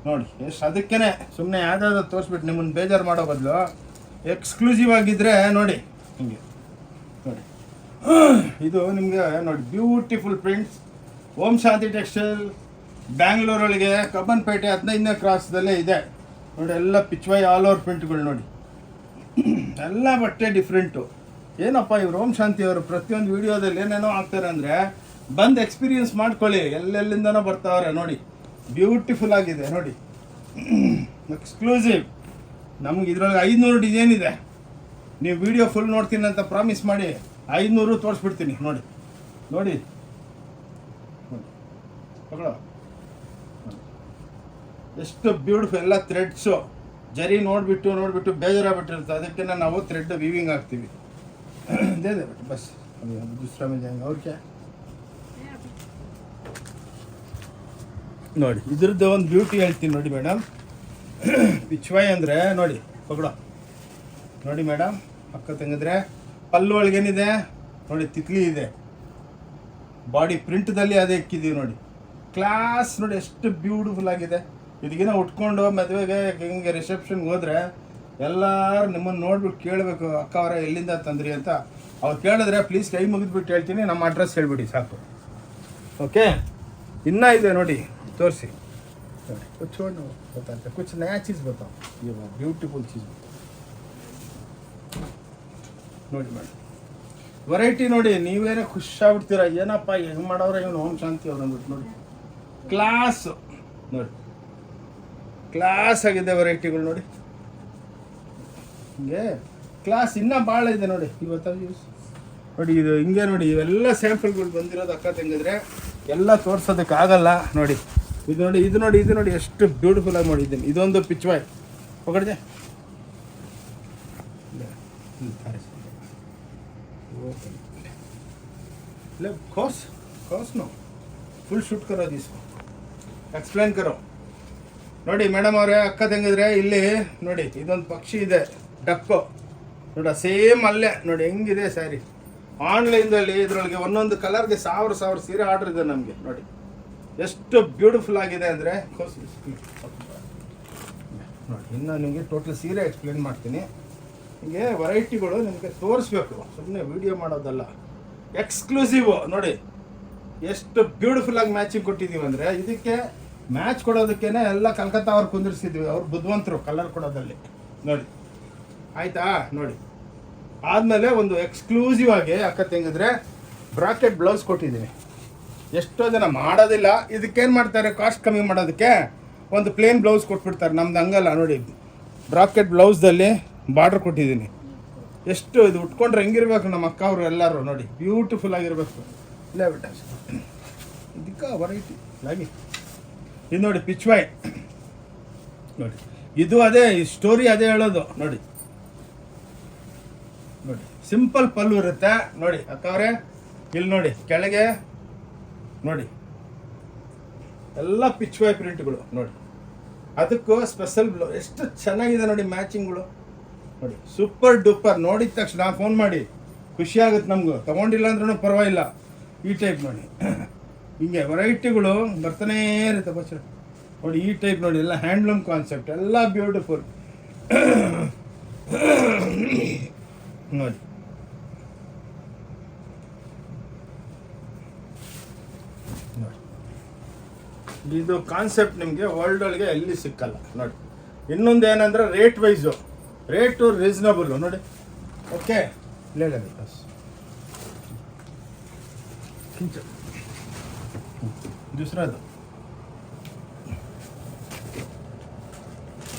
ನೋಡಿ. ಎಷ್ಟು ಅದಕ್ಕೇ ಸುಮ್ಮನೆ ಯಾವುದಾದ್ರು ತೋರಿಸ್ಬಿಟ್ಟು ನಿಮ್ಮನ್ನು ಬೇಜಾರು ಮಾಡೋ ಬದಲು ಎಕ್ಸ್ಕ್ಲೂಸಿವ್ ಆಗಿದ್ದರೆ ನೋಡಿ ಹಿಂಗೆ ನೋಡಿ. ಇದು ನಿಮಗೆ ನೋಡಿ ಬ್ಯೂಟಿಫುಲ್ ಪ್ರಿಂಟ್ಸ್. ಓಂ ಶಾಂತಿ ಟೆಕ್ಸ್ಟೈಲ್ ಬ್ಯಾಂಗ್ಳೂರೊಳಗೆ ಕಬ್ಬನ್ಪೇಟೆ 15ನೇ ಕ್ರಾಸ್ದಲ್ಲೇ ಇದೆ ನೋಡಿ. ಎಲ್ಲ ಪಿಚ್ವೈ ಆಲ್ ಓವರ್ ಪ್ರಿಂಟ್ಗಳು ನೋಡಿ, ಎಲ್ಲ ಬಟ್ಟೆ ಡಿಫ್ರೆಂಟು. ಏನಪ್ಪ ಇವ್ರು ಓಂ ಶಾಂತಿ ಅವರು ಪ್ರತಿಯೊಂದು ವಿಡಿಯೋದಲ್ಲಿ ಏನೇನೋ ಆಗ್ತಾರೆ ಅಂದರೆ ಬಂದು ಎಕ್ಸ್ಪೀರಿಯನ್ಸ್ ಮಾಡ್ಕೊಳ್ಳಿ. ಎಲ್ಲೆಲ್ಲಿಂದನೋ ಬರ್ತಾವ್ರೆ ನೋಡಿ, ಬ್ಯೂಟಿಫುಲ್ ಆಗಿದೆ ನೋಡಿ, ಎಕ್ಸ್ಕ್ಲೂಸಿವ್. ನಮ್ಗೆ ಇದ್ರೊಳಗೆ 500 ಡಿಸೈನ್ ಇದೆ. ನೀವು ವಿಡಿಯೋ ಫುಲ್ ನೋಡ್ತೀನಿ ಅಂತ ಪ್ರಾಮಿಸ್ ಮಾಡಿ 500 ತೋರಿಸ್ಬಿಡ್ತೀನಿ ನೋಡಿ. ನೋಡಿ ತಗೊಳ್ಳೋ, ಎಷ್ಟು ಬ್ಯೂಟಿಫುಲ್. ಎಲ್ಲ ಥ್ರೆಡ್ಸು ಜರಿ ನೋಡಿಬಿಟ್ಟು ಬೇಜಾರಾಗ್ಬಿಟ್ಟಿರುತ್ತೆ. ಅದಕ್ಕೆ ನಾವು ಥ್ರೆಡ್ ವೀವಿಂಗ್ ಹಾಕ್ತೀವಿ. दे दे बेटा बस, अभी हम दूसरा में जाएंगे. और क्या ನೋಡಿ, ಇದ್ರದ್ದು ಒಂದು ಬ್ಯೂಟಿ ಹೇಳ್ತೀನಿ ನೋಡಿ ಮೇಡಮ್. ಪಿಚ್ವಾಯ್ ಅಂದರೆ ನೋಡಿ, ಪಗಡೋ ನೋಡಿ ಮೇಡಮ್, ಅಕ್ಕ ತಂಗಿದ್ರೆ ಪಲ್ಲು ಒಳಗೇನಿದೆ ನೋಡಿ, ತಿಕ್ಲಿ ಇದೆ. ಬಾಡಿ ಪ್ರಿಂಟ್ದಲ್ಲಿ ಅದೇ ಇಕ್ಕಿದ್ದೀವಿ ನೋಡಿ. ಕ್ಲಾಸ್ ನೋಡಿ, ಎಷ್ಟು ಬ್ಯೂಟಿಫುಲ್ ಆಗಿದೆ. ಇದಕ್ಕಿನ್ನ ಉಟ್ಕೊಂಡು ಮದುವೆಗೆ ಹಿಂಗೆ ರಿಸೆಪ್ಷನ್ಗೆ ಹೋದರೆ ಎಲ್ಲರೂ ನಿಮ್ಮನ್ನು ನೋಡ್ಬಿಟ್ಟು ಕೇಳಬೇಕು, ಅಕ್ಕ ಅವರ ಎಲ್ಲಿಂದ ತಂದ್ರಿ ಅಂತ. ಅವ್ರು ಕೇಳಿದ್ರೆ ಪ್ಲೀಸ್ ಕೈ ಮುಗಿದ್ಬಿಟ್ಟು ಹೇಳ್ತೀನಿ, ನಮ್ಮ ಅಡ್ರೆಸ್ ಹೇಳ್ಬಿಡಿ ಸಾಕು. ಓಕೆ, ಇನ್ನೂ ಇದೆ ನೋಡಿ, ತೋರಿಸಿ ನೋಡಿ. कुछ छोड़ो बताते, कुछ नया चीज़ बताओ. ये ब्यूटीफुल चीज़ ನೋಡಿ ಮೇಡಮ್. ವೆರೈಟಿ ನೋಡಿ, ನೀವೇನೋ ಖುಷಿಯಾಗ್ಬಿಡ್ತೀರ, ಏನಪ್ಪ ಹೆಂಗೆ ಮಾಡೋರು ಇವನು ಓಂ ಶಾಂತಿ ಅವ್ರು ಅಂದ್ಬಿಟ್ಟು ನೋಡಿ. ಕ್ಲಾಸ್ ನೋಡಿ, ಕ್ಲಾಸ್ ಆಗಿದೆ ವೆರೈಟಿಗಳು ನೋಡಿ. ಹಿಂಗೆ ಕ್ಲಾಸ್ ಇನ್ನೂ ಭಾಳ ಇದೆ ನೋಡಿ. ಇವತ್ತು ನೋಡಿ, ಇದು ಹಿಂಗೆ ನೋಡಿ, ಇವೆಲ್ಲ ಸ್ಯಾಂಪಲ್ಗಳು ಬಂದಿರೋದು ಅಕ್ಕ ತಂಗಿದ್ರೆ ಎಲ್ಲ ತೋರ್ಸೋದಕ್ಕೆ ಆಗಲ್ಲ ನೋಡಿ. ಇದು ನೋಡಿ, ಇದು ನೋಡಿ, ಇದು ನೋಡಿ, ಎಷ್ಟು ಬ್ಯೂಟಿಫುಲ್ ಆಗಿ ಮಾಡಿದ್ದೀನಿ. ಇದೊಂದು ಪಿಚ್ವಾಯ್ ಪಕಡ್ದೆ खोस नो फुल शूट करो, दिसो एक्सप्लेन करो ನೋಡಿ ಮೇಡಮ್ ಅವರೇ, ಅಕ್ಕ ತಂಗಿದ್ರೆ ಇಲ್ಲಿ ನೋಡಿ, ಇದೊಂದು ಪಕ್ಷಿ ಇದೆ, ಡಕ್ಕು ನೋಡ, ಸೇಮ್ ಅಲ್ಲೇ ನೋಡಿ ಹೆಂಗಿದೆ ಸ್ಯಾರಿ. ಆನ್ಲೈನ್ದಲ್ಲಿ ಇದರೊಳಗೆ ಒಂದೊಂದು ಕಲರ್ಗೆ 1000 ಸೀರೆ ಆರ್ಡರ್ ಇದೆ ನಮಗೆ ನೋಡಿ. ಎಷ್ಟು ಬ್ಯೂಟಿಫುಲ್ ಆಗಿದೆ ಅಂದರೆ ನೋಡಿ. ಇನ್ನು ನಿಮಗೆ ಟೋಟಲ್ ಸೀರೆ ಎಕ್ಸ್ಪ್ಲೇನ್ ಮಾಡ್ತೀನಿ. ಹೀಗೆ ವೆರೈಟಿಗಳು ನಿಮಗೆ ತೋರಿಸ್ಬೇಕು, ಸುಮ್ಮನೆ ವಿಡಿಯೋ ಮಾಡೋದಲ್ಲ. ಎಕ್ಸ್ಕ್ಲೂಸಿವ್ ನೋಡಿ, ಎಷ್ಟು ಬ್ಯೂಟಿಫುಲ್ಲಾಗಿ ಮ್ಯಾಚಿಂಗ್ ಕೊಟ್ಟಿದ್ದೀವಿ ಅಂದರೆ, ಇದಕ್ಕೆ ಮ್ಯಾಚ್ ಕೊಡೋದಕ್ಕೇನೆ ಎಲ್ಲ ಕಲ್ಕತ್ತಾ ಅವ್ರು ಕುಂದಿರಿಸಿದ್ವಿ. ಅವ್ರು ಬುದ್ಧಿವಂತರು ಕಲರ್ ಕೊಡೋದಲ್ಲಿ ನೋಡಿ. ಆಯಿತಾ ನೋಡಿ. ಆದಮೇಲೆ ಒಂದು ಎಕ್ಸ್ಕ್ಲೂಸಿವ್ ಆಗಿ ಅಕ್ಕ ತಂಗಿದ್ರೆ ಬ್ರಾಕೆಟ್ ಬ್ಲೌಸ್ ಕೊಟ್ಟಿದ್ದೀನಿ. ಎಷ್ಟೋ ಜನ ಮಾಡೋದಿಲ್ಲ, ಇದಕ್ಕೇನು ಮಾಡ್ತಾರೆ, ಕಾಸ್ಟ್ ಕಮ್ಮಿ ಮಾಡೋದಕ್ಕೆ ಒಂದು ಪ್ಲೇನ್ ಬ್ಲೌಸ್ ಕೊಟ್ಬಿಡ್ತಾರೆ. ನಮ್ದು ಹಂಗಲ್ಲ ನೋಡಿ, ಬ್ರಾಕೆಟ್ ಬ್ಲೌಸ್ದಲ್ಲಿ ಬಾರ್ಡ್ರ್ ಕೊಟ್ಟಿದ್ದೀನಿ. ಎಷ್ಟು ಇದು ಉಟ್ಕೊಂಡ್ರೆ ಹೆಂಗಿರ್ಬೇಕು ನಮ್ಮ ಅಕ್ಕ ಅವರು ಎಲ್ಲರೂ ನೋಡಿ, ಬ್ಯೂಟಿಫುಲ್ ಆಗಿರಬೇಕು. ಇಲ್ಲ ಬಿಟ್ಟ ಇದಕ್ಕೆ ವೆರೈಟಿ ಆಗಿ ಇದು ನೋಡಿ, ಪಿಚ್ವಾಯ್ ನೋಡಿ. ಇದು ಅದೇ ಸ್ಟೋರಿ, ಅದೇ ಹೇಳೋದು ನೋಡಿ. ನೋಡಿ ಸಿಂಪಲ್ ಪಲ್ಲು ಇರುತ್ತೆ ನೋಡಿ ಅಕ್ಕವ್ರೆ. ಇಲ್ಲಿ ನೋಡಿ ಕೆಳಗೆ ನೋಡಿ ಎಲ್ಲ ಪಿಚ್ವಾಯ್ ಪ್ರಿಂಟ್ಗಳು ನೋಡಿ. ಅದಕ್ಕೂ ಸ್ಪೆಷಲ್ ಬ್ಲೌಸ್ ಎಷ್ಟು ಚೆನ್ನಾಗಿದೆ ನೋಡಿ, ಮ್ಯಾಚಿಂಗ್ಗಳು ನೋಡಿ, ಸೂಪರ್ ಡೂಪರ್. ನೋಡಿದ ತಕ್ಷಣ ಫೋನ್ ಮಾಡಿ ಖುಷಿ ಆಗುತ್ತೆ ನಮಗೂ. ತೊಗೊಂಡಿಲ್ಲ ಅಂದ್ರೂ ಪರವಾಗಿಲ್ಲ. ಈ ಟೈಪ್ ನೋಡಿ, ಹಿಂಗೆ ವೆರೈಟಿಗಳು ಬರ್ತಾನೇ ಇರುತ್ತೆ ಬಚ್ಚ. ನೋಡಿ ಈ ಟೈಪ್ ನೋಡಿ, ಎಲ್ಲ ಹ್ಯಾಂಡ್ಲೂಮ್ ಕಾನ್ಸೆಪ್ಟ್, ಎಲ್ಲ ಬ್ಯೂಟಿಫುಲ್ ನೋಡಿ. ಇದು ಕಾನ್ಸೆಪ್ಟ್ ನಿಮಗೆ ವರ್ಲ್ಡ್ ಒಳಗೆ ಎಲ್ಲಿ ಸಿಕ್ಕಲ್ಲ ನೋಡಿ. ಇನ್ನೊಂದು ಏನಂದ್ರೆ ರೇಟ್ ವೈಸು, ರೇಟು ರೀಸನಬಲ್ ನೋಡಿ. ಓಕೆ, दूसराದು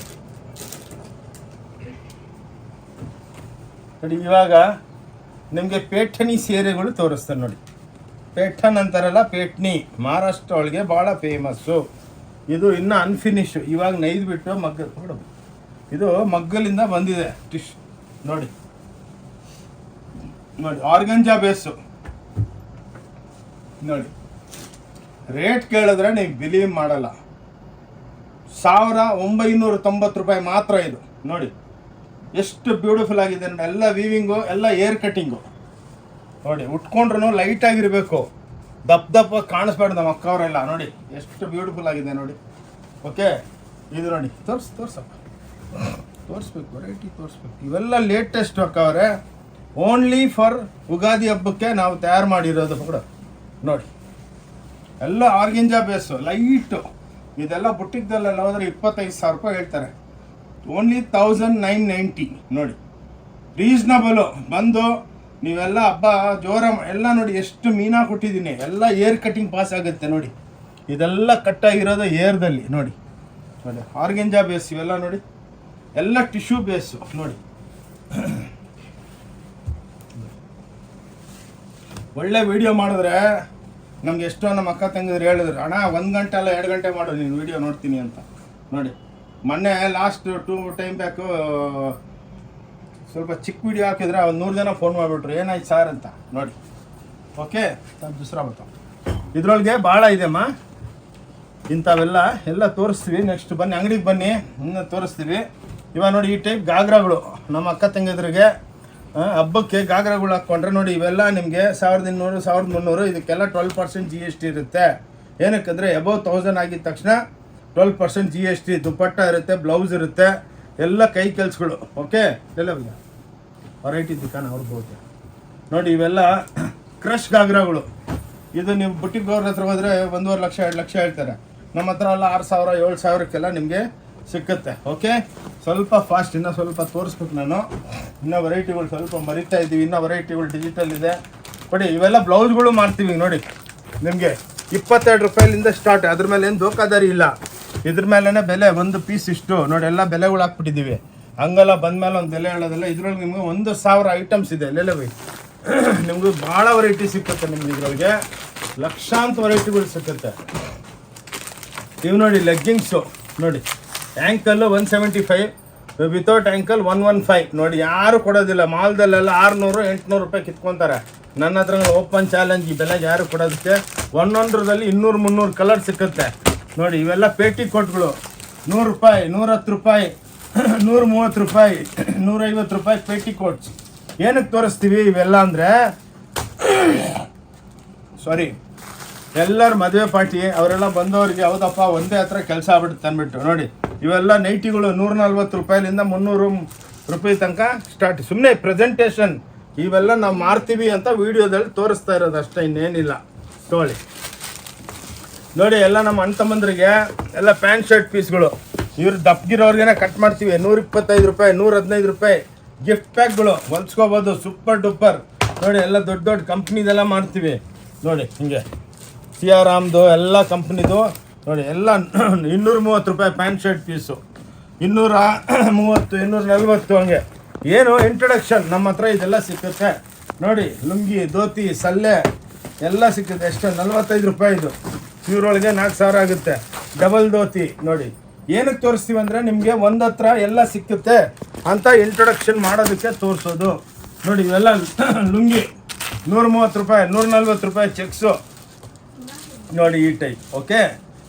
ನೋಡಿ. ಇವಾಗ ನಿಮಗೆ ಪೇಠಣಿ ಸೀರೆಗಳು ತೋರಿಸ್ತಾರೆ ನೋಡಿ. ಪೇಠನ್ ಅಂತಾರಲ್ಲ, ಪೇಟ್ನಿ ಮಹಾರಾಷ್ಟ್ರ ಒಳಗೆ ಭಾಳ ಫೇಮಸ್ಸು. ಇದು ಇನ್ನೂ ಅನ್ಫಿನಿಶ್, ಇವಾಗ ನೈದು ಬಿಟ್ಟು ಮಗ್ಗ ಕೊಡೋದು. ಇದು ಮಗ್ಗಲಿಂದ ಬಂದಿದೆ ಟಿಶ್ ನೋಡಿ. ನೋಡಿ ಆರ್ಗಂಜಾ ಬೇಸು ನೋಡಿ. ರೇಟ್ ಕೇಳಿದ್ರೆ ನೀವು ಬಿಲೀವ್ ಮಾಡಲ್ಲ. 1990 ರೂಪಾಯಿ ಮಾತ್ರ ಇದು ನೋಡಿ. ಎಷ್ಟು ಬ್ಯೂಟಿಫುಲ್ ಆಗಿದೆ ನೋಡಿ. ಎಲ್ಲ ವೀವಿಂಗು, ಎಲ್ಲ ಏರ್ ಕಟ್ಟಿಂಗು ನೋಡಿ. ಉಟ್ಕೊಂಡ್ರು ಲೈಟ್ ಆಗಿರಬೇಕು, ದಪ್ಪ ಕಾಣಿಸ್ಬಾರ್ದು ನಮ್ಮ ಅಕ್ಕವರೆಲ್ಲ ನೋಡಿ. ಎಷ್ಟು ಬ್ಯೂಟಿಫುಲ್ ಆಗಿದೆ ನೋಡಿ. ಓಕೆ, ಇದು ನೋಡಿ, ತೋರಿಸಪ್ಪ, ತೋರಿಸ್ಬೇಕು, ವೆರೈಟಿ ತೋರಿಸ್ಬೇಕು. ಇವೆಲ್ಲ ಲೇಟೆಸ್ಟ್ ಅಕ್ಕವ್ರೆ, ಓನ್ಲಿ ಫಾರ್ ಉಗಾದಿ ಹಬ್ಬಕ್ಕೆ ನಾವು ತಯಾರು ಮಾಡಿರೋದು ಕೂಡ ನೋಡಿ. ಎಲ್ಲ ಆರ್ಗೆಂಜಾ ಬೇಸು, ಲೈಟು. ಇದೆಲ್ಲ ಬುಟ್ಟಿಕ್ದಲ್ಲೆಲ್ಲ ಹೋದ್ರೆ 25,000 ರೂಪಾಯಿ ಹೇಳ್ತಾರೆ. ಓನ್ಲಿ 1990 ನೋಡಿ. ರೀಸ್ನಬಲು. ಬಂದು ನೀವೆಲ್ಲ ಹಬ್ಬ ಜೋರ ಎಲ್ಲ ನೋಡಿ. ಎಷ್ಟು ಮೀನಾ ಕೊಟ್ಟಿದ್ದೀನಿ, ಎಲ್ಲ ಏರ್ ಕಟ್ಟಿಂಗ್ ಪಾಸ್ ಆಗುತ್ತೆ ನೋಡಿ. ಇದೆಲ್ಲ ಕಟ್ಟಾಗಿರೋದು ಏರ್ದಲ್ಲಿ ನೋಡಿ. ನೋಡಿ ಆರ್ಗೆಂಜಾ ಬೇಸ್ ಇವೆಲ್ಲ ನೋಡಿ. ಎಲ್ಲ ಟಿಶ್ಯೂ ಬೇಸು ನೋಡಿ. ಒಳ್ಳೆ ವಿಡಿಯೋ ಮಾಡಿದ್ರೆ ನಮ್ಗೆ ಎಷ್ಟೋ ನಮ್ಮ ಅಕ್ಕ ತಂಗಿದ್ರು ಹೇಳಿದ್ರು, ಅಣ್ಣ 1 ಗಂಟೆ ಅಲ್ಲ 2 ಗಂಟೆ ಮಾಡು ನೀನು ವಿಡಿಯೋ ನೋಡ್ತೀನಿ ಅಂತ ನೋಡಿ. ಮೊನ್ನೆ ಲಾಸ್ಟ್ 2 ಟೈಮ್ ಬ್ಯಾಕು ಸ್ವಲ್ಪ ಚಿಕ್ಕ ವಿಡಿಯೋ ಹಾಕಿದ್ರೆ 100 ಜನ ಫೋನ್ ಮಾಡಿಬಿಟ್ರು, ಏನಾಯ್ತು ಸಾರ್ ಅಂತ ನೋಡಿ. ಓಕೆ, ದೂಸರಾ ಬರ್ತಾವ. ಇದ್ರೊಳಗೆ ಭಾಳ ಇದೆಮ್ಮ. ಇಂಥವೆಲ್ಲ ಎಲ್ಲ ತೋರಿಸ್ತೀವಿ. ನೆಕ್ಸ್ಟ್ ಬನ್ನಿ, ಅಂಗಡಿಗೆ ಬನ್ನಿ, ಇನ್ನೂ ತೋರಿಸ್ತೀವಿ. ಇವಾಗ ನೋಡಿ ಈ ಟೈಪ್ ಗಾಗ್ರಾಗಳು ನಮ್ಮ ಅಕ್ಕ ತಂಗಿದ್ರಿಗೆ ಹಬ್ಬಕ್ಕೆ ಗಾಗ್ರಾಗಳು ಹಾಕ್ಕೊಂಡ್ರೆ ನೋಡಿ. ಇವೆಲ್ಲ ನಿಮಗೆ 1200, 1300. ಇದಕ್ಕೆಲ್ಲ 12% GST ಇರುತ್ತೆ. ಏನಕ್ಕಂದರೆ ಅಬೌವ್ 1000 ಆಗಿದ ತಕ್ಷಣ 12% GST. ದುಪ್ಪಟ್ಟ ಇರುತ್ತೆ, ಬ್ಲೌಸ್ ಇರುತ್ತೆ, ಎಲ್ಲ ಕೈ ಕೆಲಸಗಳು. ಓಕೆ, ಎಲ್ಲ ವೆರೈಟಿ ದುಕಾನ್ ಅವ್ರದ್ದು ನೋಡಿ. ಇವೆಲ್ಲ ಕ್ರಶ್ ಗಾಗ್ರಾಗಳು. ಇದು ನೀವು ಬುಟ್ಟಿಗೆ ಅವ್ರ ಹತ್ರ ಹೋದರೆ 1.5 ಲಕ್ಷ 2 ಲಕ್ಷ ಹೇಳ್ತಾರೆ. ನಮ್ಮ ಹತ್ರ ಎಲ್ಲ 6,000 7,000ಕ್ಕೆಲ್ಲ ನಿಮಗೆ ಸಿಕ್ಕುತ್ತೆ. ಓಕೆ, ಸ್ವಲ್ಪ ಫಾಸ್ಟ್, ಇನ್ನೂ ಸ್ವಲ್ಪ ತೋರಿಸ್ಬೇಕು ನಾನು. ಇನ್ನೂ ವೆರೈಟಿಗಳು ಸ್ವಲ್ಪ ಮರಿತಾ ಇದ್ದೀವಿ. ಇನ್ನೂ ವೆರೈಟಿಗಳು ಡಿಜಿಟಲ್ ಇದೆ ಕೊಡಿ. ಇವೆಲ್ಲ ಬ್ಲೌಸ್ಗಳು ಮಾಡ್ತೀವಿ ನೋಡಿ. ನಿಮಗೆ 22 ರೂಪಾಯಿಲಿಂದ ಸ್ಟಾರ್ಟ್. ಅದ್ರ ಮೇಲೆ ಏನು ದೋಖಾದಾರಿ ಇಲ್ಲ. ಇದ್ರ ಮೇಲೇ ಬೆಲೆ, ಒಂದು ಪೀಸ್ ಇಷ್ಟು ನೋಡಿ. ಎಲ್ಲ ಬೆಲೆಗಳು ಹಾಕ್ಬಿಟ್ಟಿದ್ದೀವಿ. ಹಂಗೆಲ್ಲ ಬಂದಮೇಲೆ ಒಂದು ಬೆಲೆ ಹೇಳೋದಿಲ್ಲ. ಇದ್ರೊಳಗೆ ನಿಮಗೆ 1,000 ಐಟಮ್ಸ್ ಇದೆ. ಎಲ್ಲೆಲ್ಲ ಬೈ ನಿಮಗೂ ಭಾಳ ವೆರೈಟಿ ಸಿಕ್ಕುತ್ತೆ. ನಿಮ್ಗೆ ಇದ್ರೊಳಗೆ ಲಕ್ಷಾಂತರ ವೆರೈಟಿಗಳು ಸಿಕ್ಕುತ್ತೆ. ಇವು ನೋಡಿ ಲೆಗ್ಗಿಂಗ್ಸು ನೋಡಿ. ಆ್ಯಂಕಲ್ಲು 175, ವಿತೌಟ್ ಆ್ಯಂಕಲ್ 115 ನೋಡಿ. ಯಾರು ಕೊಡೋದಿಲ್ಲ. ಮಾಲ್ದಲ್ಲೆಲ್ಲ 600 800 ರೂಪಾಯಿ ಕಿತ್ಕೊತಾರೆ. ನನ್ನ ಹತ್ರ ಓಪನ್ ಚಾಲೆಂಜ್. ಈ ಬೆಲೆಗೆ ಯಾರು ಕೊಡೋದಕ್ಕೆ. 100ರಲ್ಲಿ 200 300 ಕಲರ್ ಸಿಕ್ಕುತ್ತೆ ನೋಡಿ. ಇವೆಲ್ಲ ಪೇಟಿ ಕೋಟ್ಗಳು 100 ರೂಪಾಯಿ, 110 ರೂಪಾಯಿ, 130 ರೂಪಾಯಿ, 150 ರೂಪಾಯಿ ಪೇಟಿ ಕೋಟ್ಸ್. ಏನಕ್ಕೆ ತೋರಿಸ್ತೀವಿ ಇವೆಲ್ಲ ಅಂದರೆ, ಸಾರಿ, ಎಲ್ಲರ ಮದುವೆ ಪಾರ್ಟಿ ಅವರೆಲ್ಲ ಬಂದವರಿಗೆ ಹೌದಪ್ಪ ಒಂದೇ ಹತ್ರ ಕೆಲಸ ಆಗ್ಬಿಡುತ್ತೆ ಅಂದ್ಬಿಟ್ಟು ನೋಡಿ. ಇವೆಲ್ಲ ನೈಟಿಗಳು 140 ರೂಪಾಯಿಲಿಂದ 300 ರೂಪಾಯಿ ತನಕ ಸ್ಟಾರ್ಟ್. ಸುಮ್ಮನೆ ಪ್ರೆಸೆಂಟೇಷನ್. ಇವೆಲ್ಲ ನಾವು ಮಾರ್ತೀವಿ ಅಂತ ವೀಡಿಯೋದಲ್ಲಿ ತೋರಿಸ್ತಾ ಇರೋದು ಅಷ್ಟೇ, ಇನ್ನೇನಿಲ್ಲ. ತಗೊಳ್ಳಿ ನೋಡಿ. ಎಲ್ಲ ನಮ್ಮ ಅಣ್ಣ ತಮ್ಮಂದ್ರಿಗೆ ಎಲ್ಲ ಪ್ಯಾಂಟ್ ಶರ್ಟ್ ಪೀಸ್ಗಳು. ಇವ್ರು ದಪ್ಪಗಿರೋರ್ಗೆ ಕಟ್ ಮಾಡ್ತೀವಿ. 125 ರೂಪಾಯಿ, 115 ರೂಪಾಯಿ. ಗಿಫ್ಟ್ ಪ್ಯಾಕ್ಗಳು ಹೊಲ್ಸ್ಕೋಬೋದು, ಸೂಪರ್ ಡೂಪರ್ ನೋಡಿ. ಎಲ್ಲ ದೊಡ್ಡ ದೊಡ್ಡ ಕಂಪ್ನಿದೆಲ್ಲ ಮಾಡ್ತೀವಿ ನೋಡಿ. ಹಿಂಗೆ ಸಿಯಾರಾಮ್ದು ಎಲ್ಲ ಕಂಪ್ನಿದು ನೋಡಿ. ಎಲ್ಲ 230 ರೂಪಾಯಿ ಪ್ಯಾಂಟ್ ಶರ್ಟ್ ಪೀಸು, 230, 240 ಹಂಗೆ. ಏನು ಇಂಟ್ರೊಡಕ್ಷನ್. ನಮ್ಮ ಹತ್ರ ಇದೆಲ್ಲ ಸಿಕ್ಕುತ್ತೆ ನೋಡಿ. ಲುಂಗಿ, ಧೋತಿ, ಸಲ್ಲೆ ಎಲ್ಲ ಸಿಕ್ಕುತ್ತೆ. ಎಷ್ಟು 45 ರೂಪಾಯಿ. ಇದು ಇವ್ರೊಳಗೆ 4,000 ಆಗುತ್ತೆ. ಡಬಲ್ ಧೋತಿ ನೋಡಿ. ಏನಕ್ಕೆ ತೋರಿಸ್ತೀವಿ ಅಂದರೆ ನಿಮಗೆ ಒಂದು ಹತ್ರ ಎಲ್ಲ ಸಿಕ್ಕುತ್ತೆ ಅಂತ ಇಂಟ್ರೊಡಕ್ಷನ್ ಮಾಡೋದಕ್ಕೆ ತೋರಿಸೋದು ನೋಡಿ. ಇವೆಲ್ಲ ಲುಂಗಿ 130 ರೂಪಾಯಿ, 140 ರೂಪಾಯಿ ಚೆಕ್ಸು ನೋಡಿ. ಈ ಟೈಪ್. ಓಕೆ,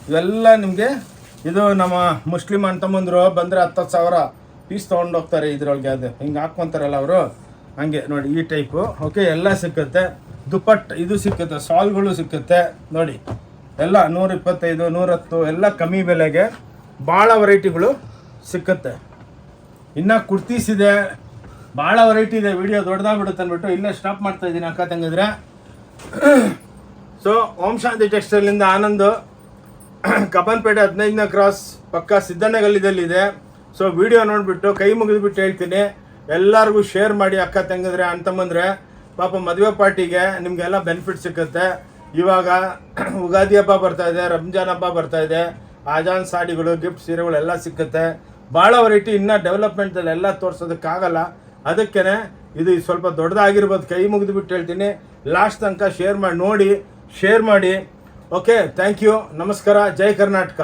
ಇವೆಲ್ಲ ನಿಮಗೆ. ಇದು ನಮ್ಮ ಮುಸ್ಲಿಮ್ ಅಣ್ಣ ತಮ್ಮಂದರು ಬಂದರೆ 10,000 ಪೀಸ್ ತೊಗೊಂಡೋಗ್ತಾರೆ ಇದ್ರೊಳಗೆ. ಅದು ಹಿಂಗೆ ಹಾಕ್ಕೊತಾರಲ್ಲ ಅವರು. ಹಂಗೆ ನೋಡಿ ಈ ಟೈಪು. ಓಕೆ, ಎಲ್ಲ ಸಿಕ್ಕುತ್ತೆ. ದುಪ್ಪಟ್ ಇದು ಸಿಕ್ಕುತ್ತೆ, ಸಾಲ್ಗಳು ಸಿಕ್ಕುತ್ತೆ ನೋಡಿ. ಎಲ್ಲ 125, 110 ಎಲ್ಲ ಕಮ್ಮಿ ಬೆಲೆಗೆ ಭಾಳ ವೆರೈಟಿಗಳು ಸಿಕ್ಕುತ್ತೆ. ಇನ್ನು ಕುರ್ತೀಸ್ ಇದೆ, ಭಾಳ ವೆರೈಟಿ ಇದೆ. ವಿಡಿಯೋ ದೊಡ್ಡದಾಗ್ಬಿಡುತ್ತೆ ಅಂದ್ಬಿಟ್ಟು ಇಲ್ಲೇ ಸ್ಟಾಪ್ ಮಾಡ್ತಾ ಇದ್ದೀನಿ ಅಕ್ಕ ತಂಗಿದ್ರೆ. ಸೊ ಓಂ ಶಾಂತಿ ಟೆಕ್ಸ್ಟೈಲಿಂದ ಆನಂದ್, ಕಬ್ಬನ್ಪೇಟೆ 15ನೇ ಕ್ರಾಸ್ ಪಕ್ಕ ಸಿದ್ದಣ್ಣಗಲ್ಲಿದಲ್ಲಿದೆ. ಸೊ ವಿಡಿಯೋ ನೋಡಿಬಿಟ್ಟು ಕೈ ಮುಗಿದ್ಬಿಟ್ಟು ಹೇಳ್ತೀನಿ, ಎಲ್ಲರಿಗೂ ಶೇರ್ ಮಾಡಿ ಅಕ್ಕ ತಂಗಿದ್ರೆ ಅಣ್ತಮ್ಮಂದ್ರೆ. ಪಾಪ ಮದುವೆ ಪಾರ್ಟಿಗೆ ನಿಮಗೆಲ್ಲ ಬೆನಿಫಿಟ್ ಸಿಕ್ಕುತ್ತೆ. ಇವಾಗ ಉಗಾದಿ ಹಬ್ಬ ಬರ್ತಾ ಇದೆ, ರಂಜಾನ್ ಹಬ್ಬ ಬರ್ತಾ ಇದೆ, ಆಜಾನ್ ಸಾಡಿಗಳು, ಗಿಫ್ಟ್ ಸೀರೆಗಳೆಲ್ಲ ಸಿಕ್ಕುತ್ತೆ. ಭಾಳ ವೆರೈಟಿ. ಇನ್ನೂ ಡೆವಲಪ್ಮೆಂಟಲ್ಲಿ ಎಲ್ಲ ತೋರಿಸೋದಕ್ಕಾಗಲ್ಲ, ಅದಕ್ಕೇ ಇದು ಸ್ವಲ್ಪ ದೊಡ್ಡದಾಗಿರ್ಬೋದು. ಕೈ ಮುಗಿದ್ಬಿಟ್ಟು ಹೇಳ್ತೀನಿ, ಲಾಸ್ಟ್ ತನಕ ಶೇರ್ ಮಾಡಿ ನೋಡಿ, ಶೇರ್ ಮಾಡಿ. ಓಕೆ, ಥ್ಯಾಂಕ್ ಯು, ನಮಸ್ಕಾರ, ಜೈ ಕರ್ನಾಟಕ.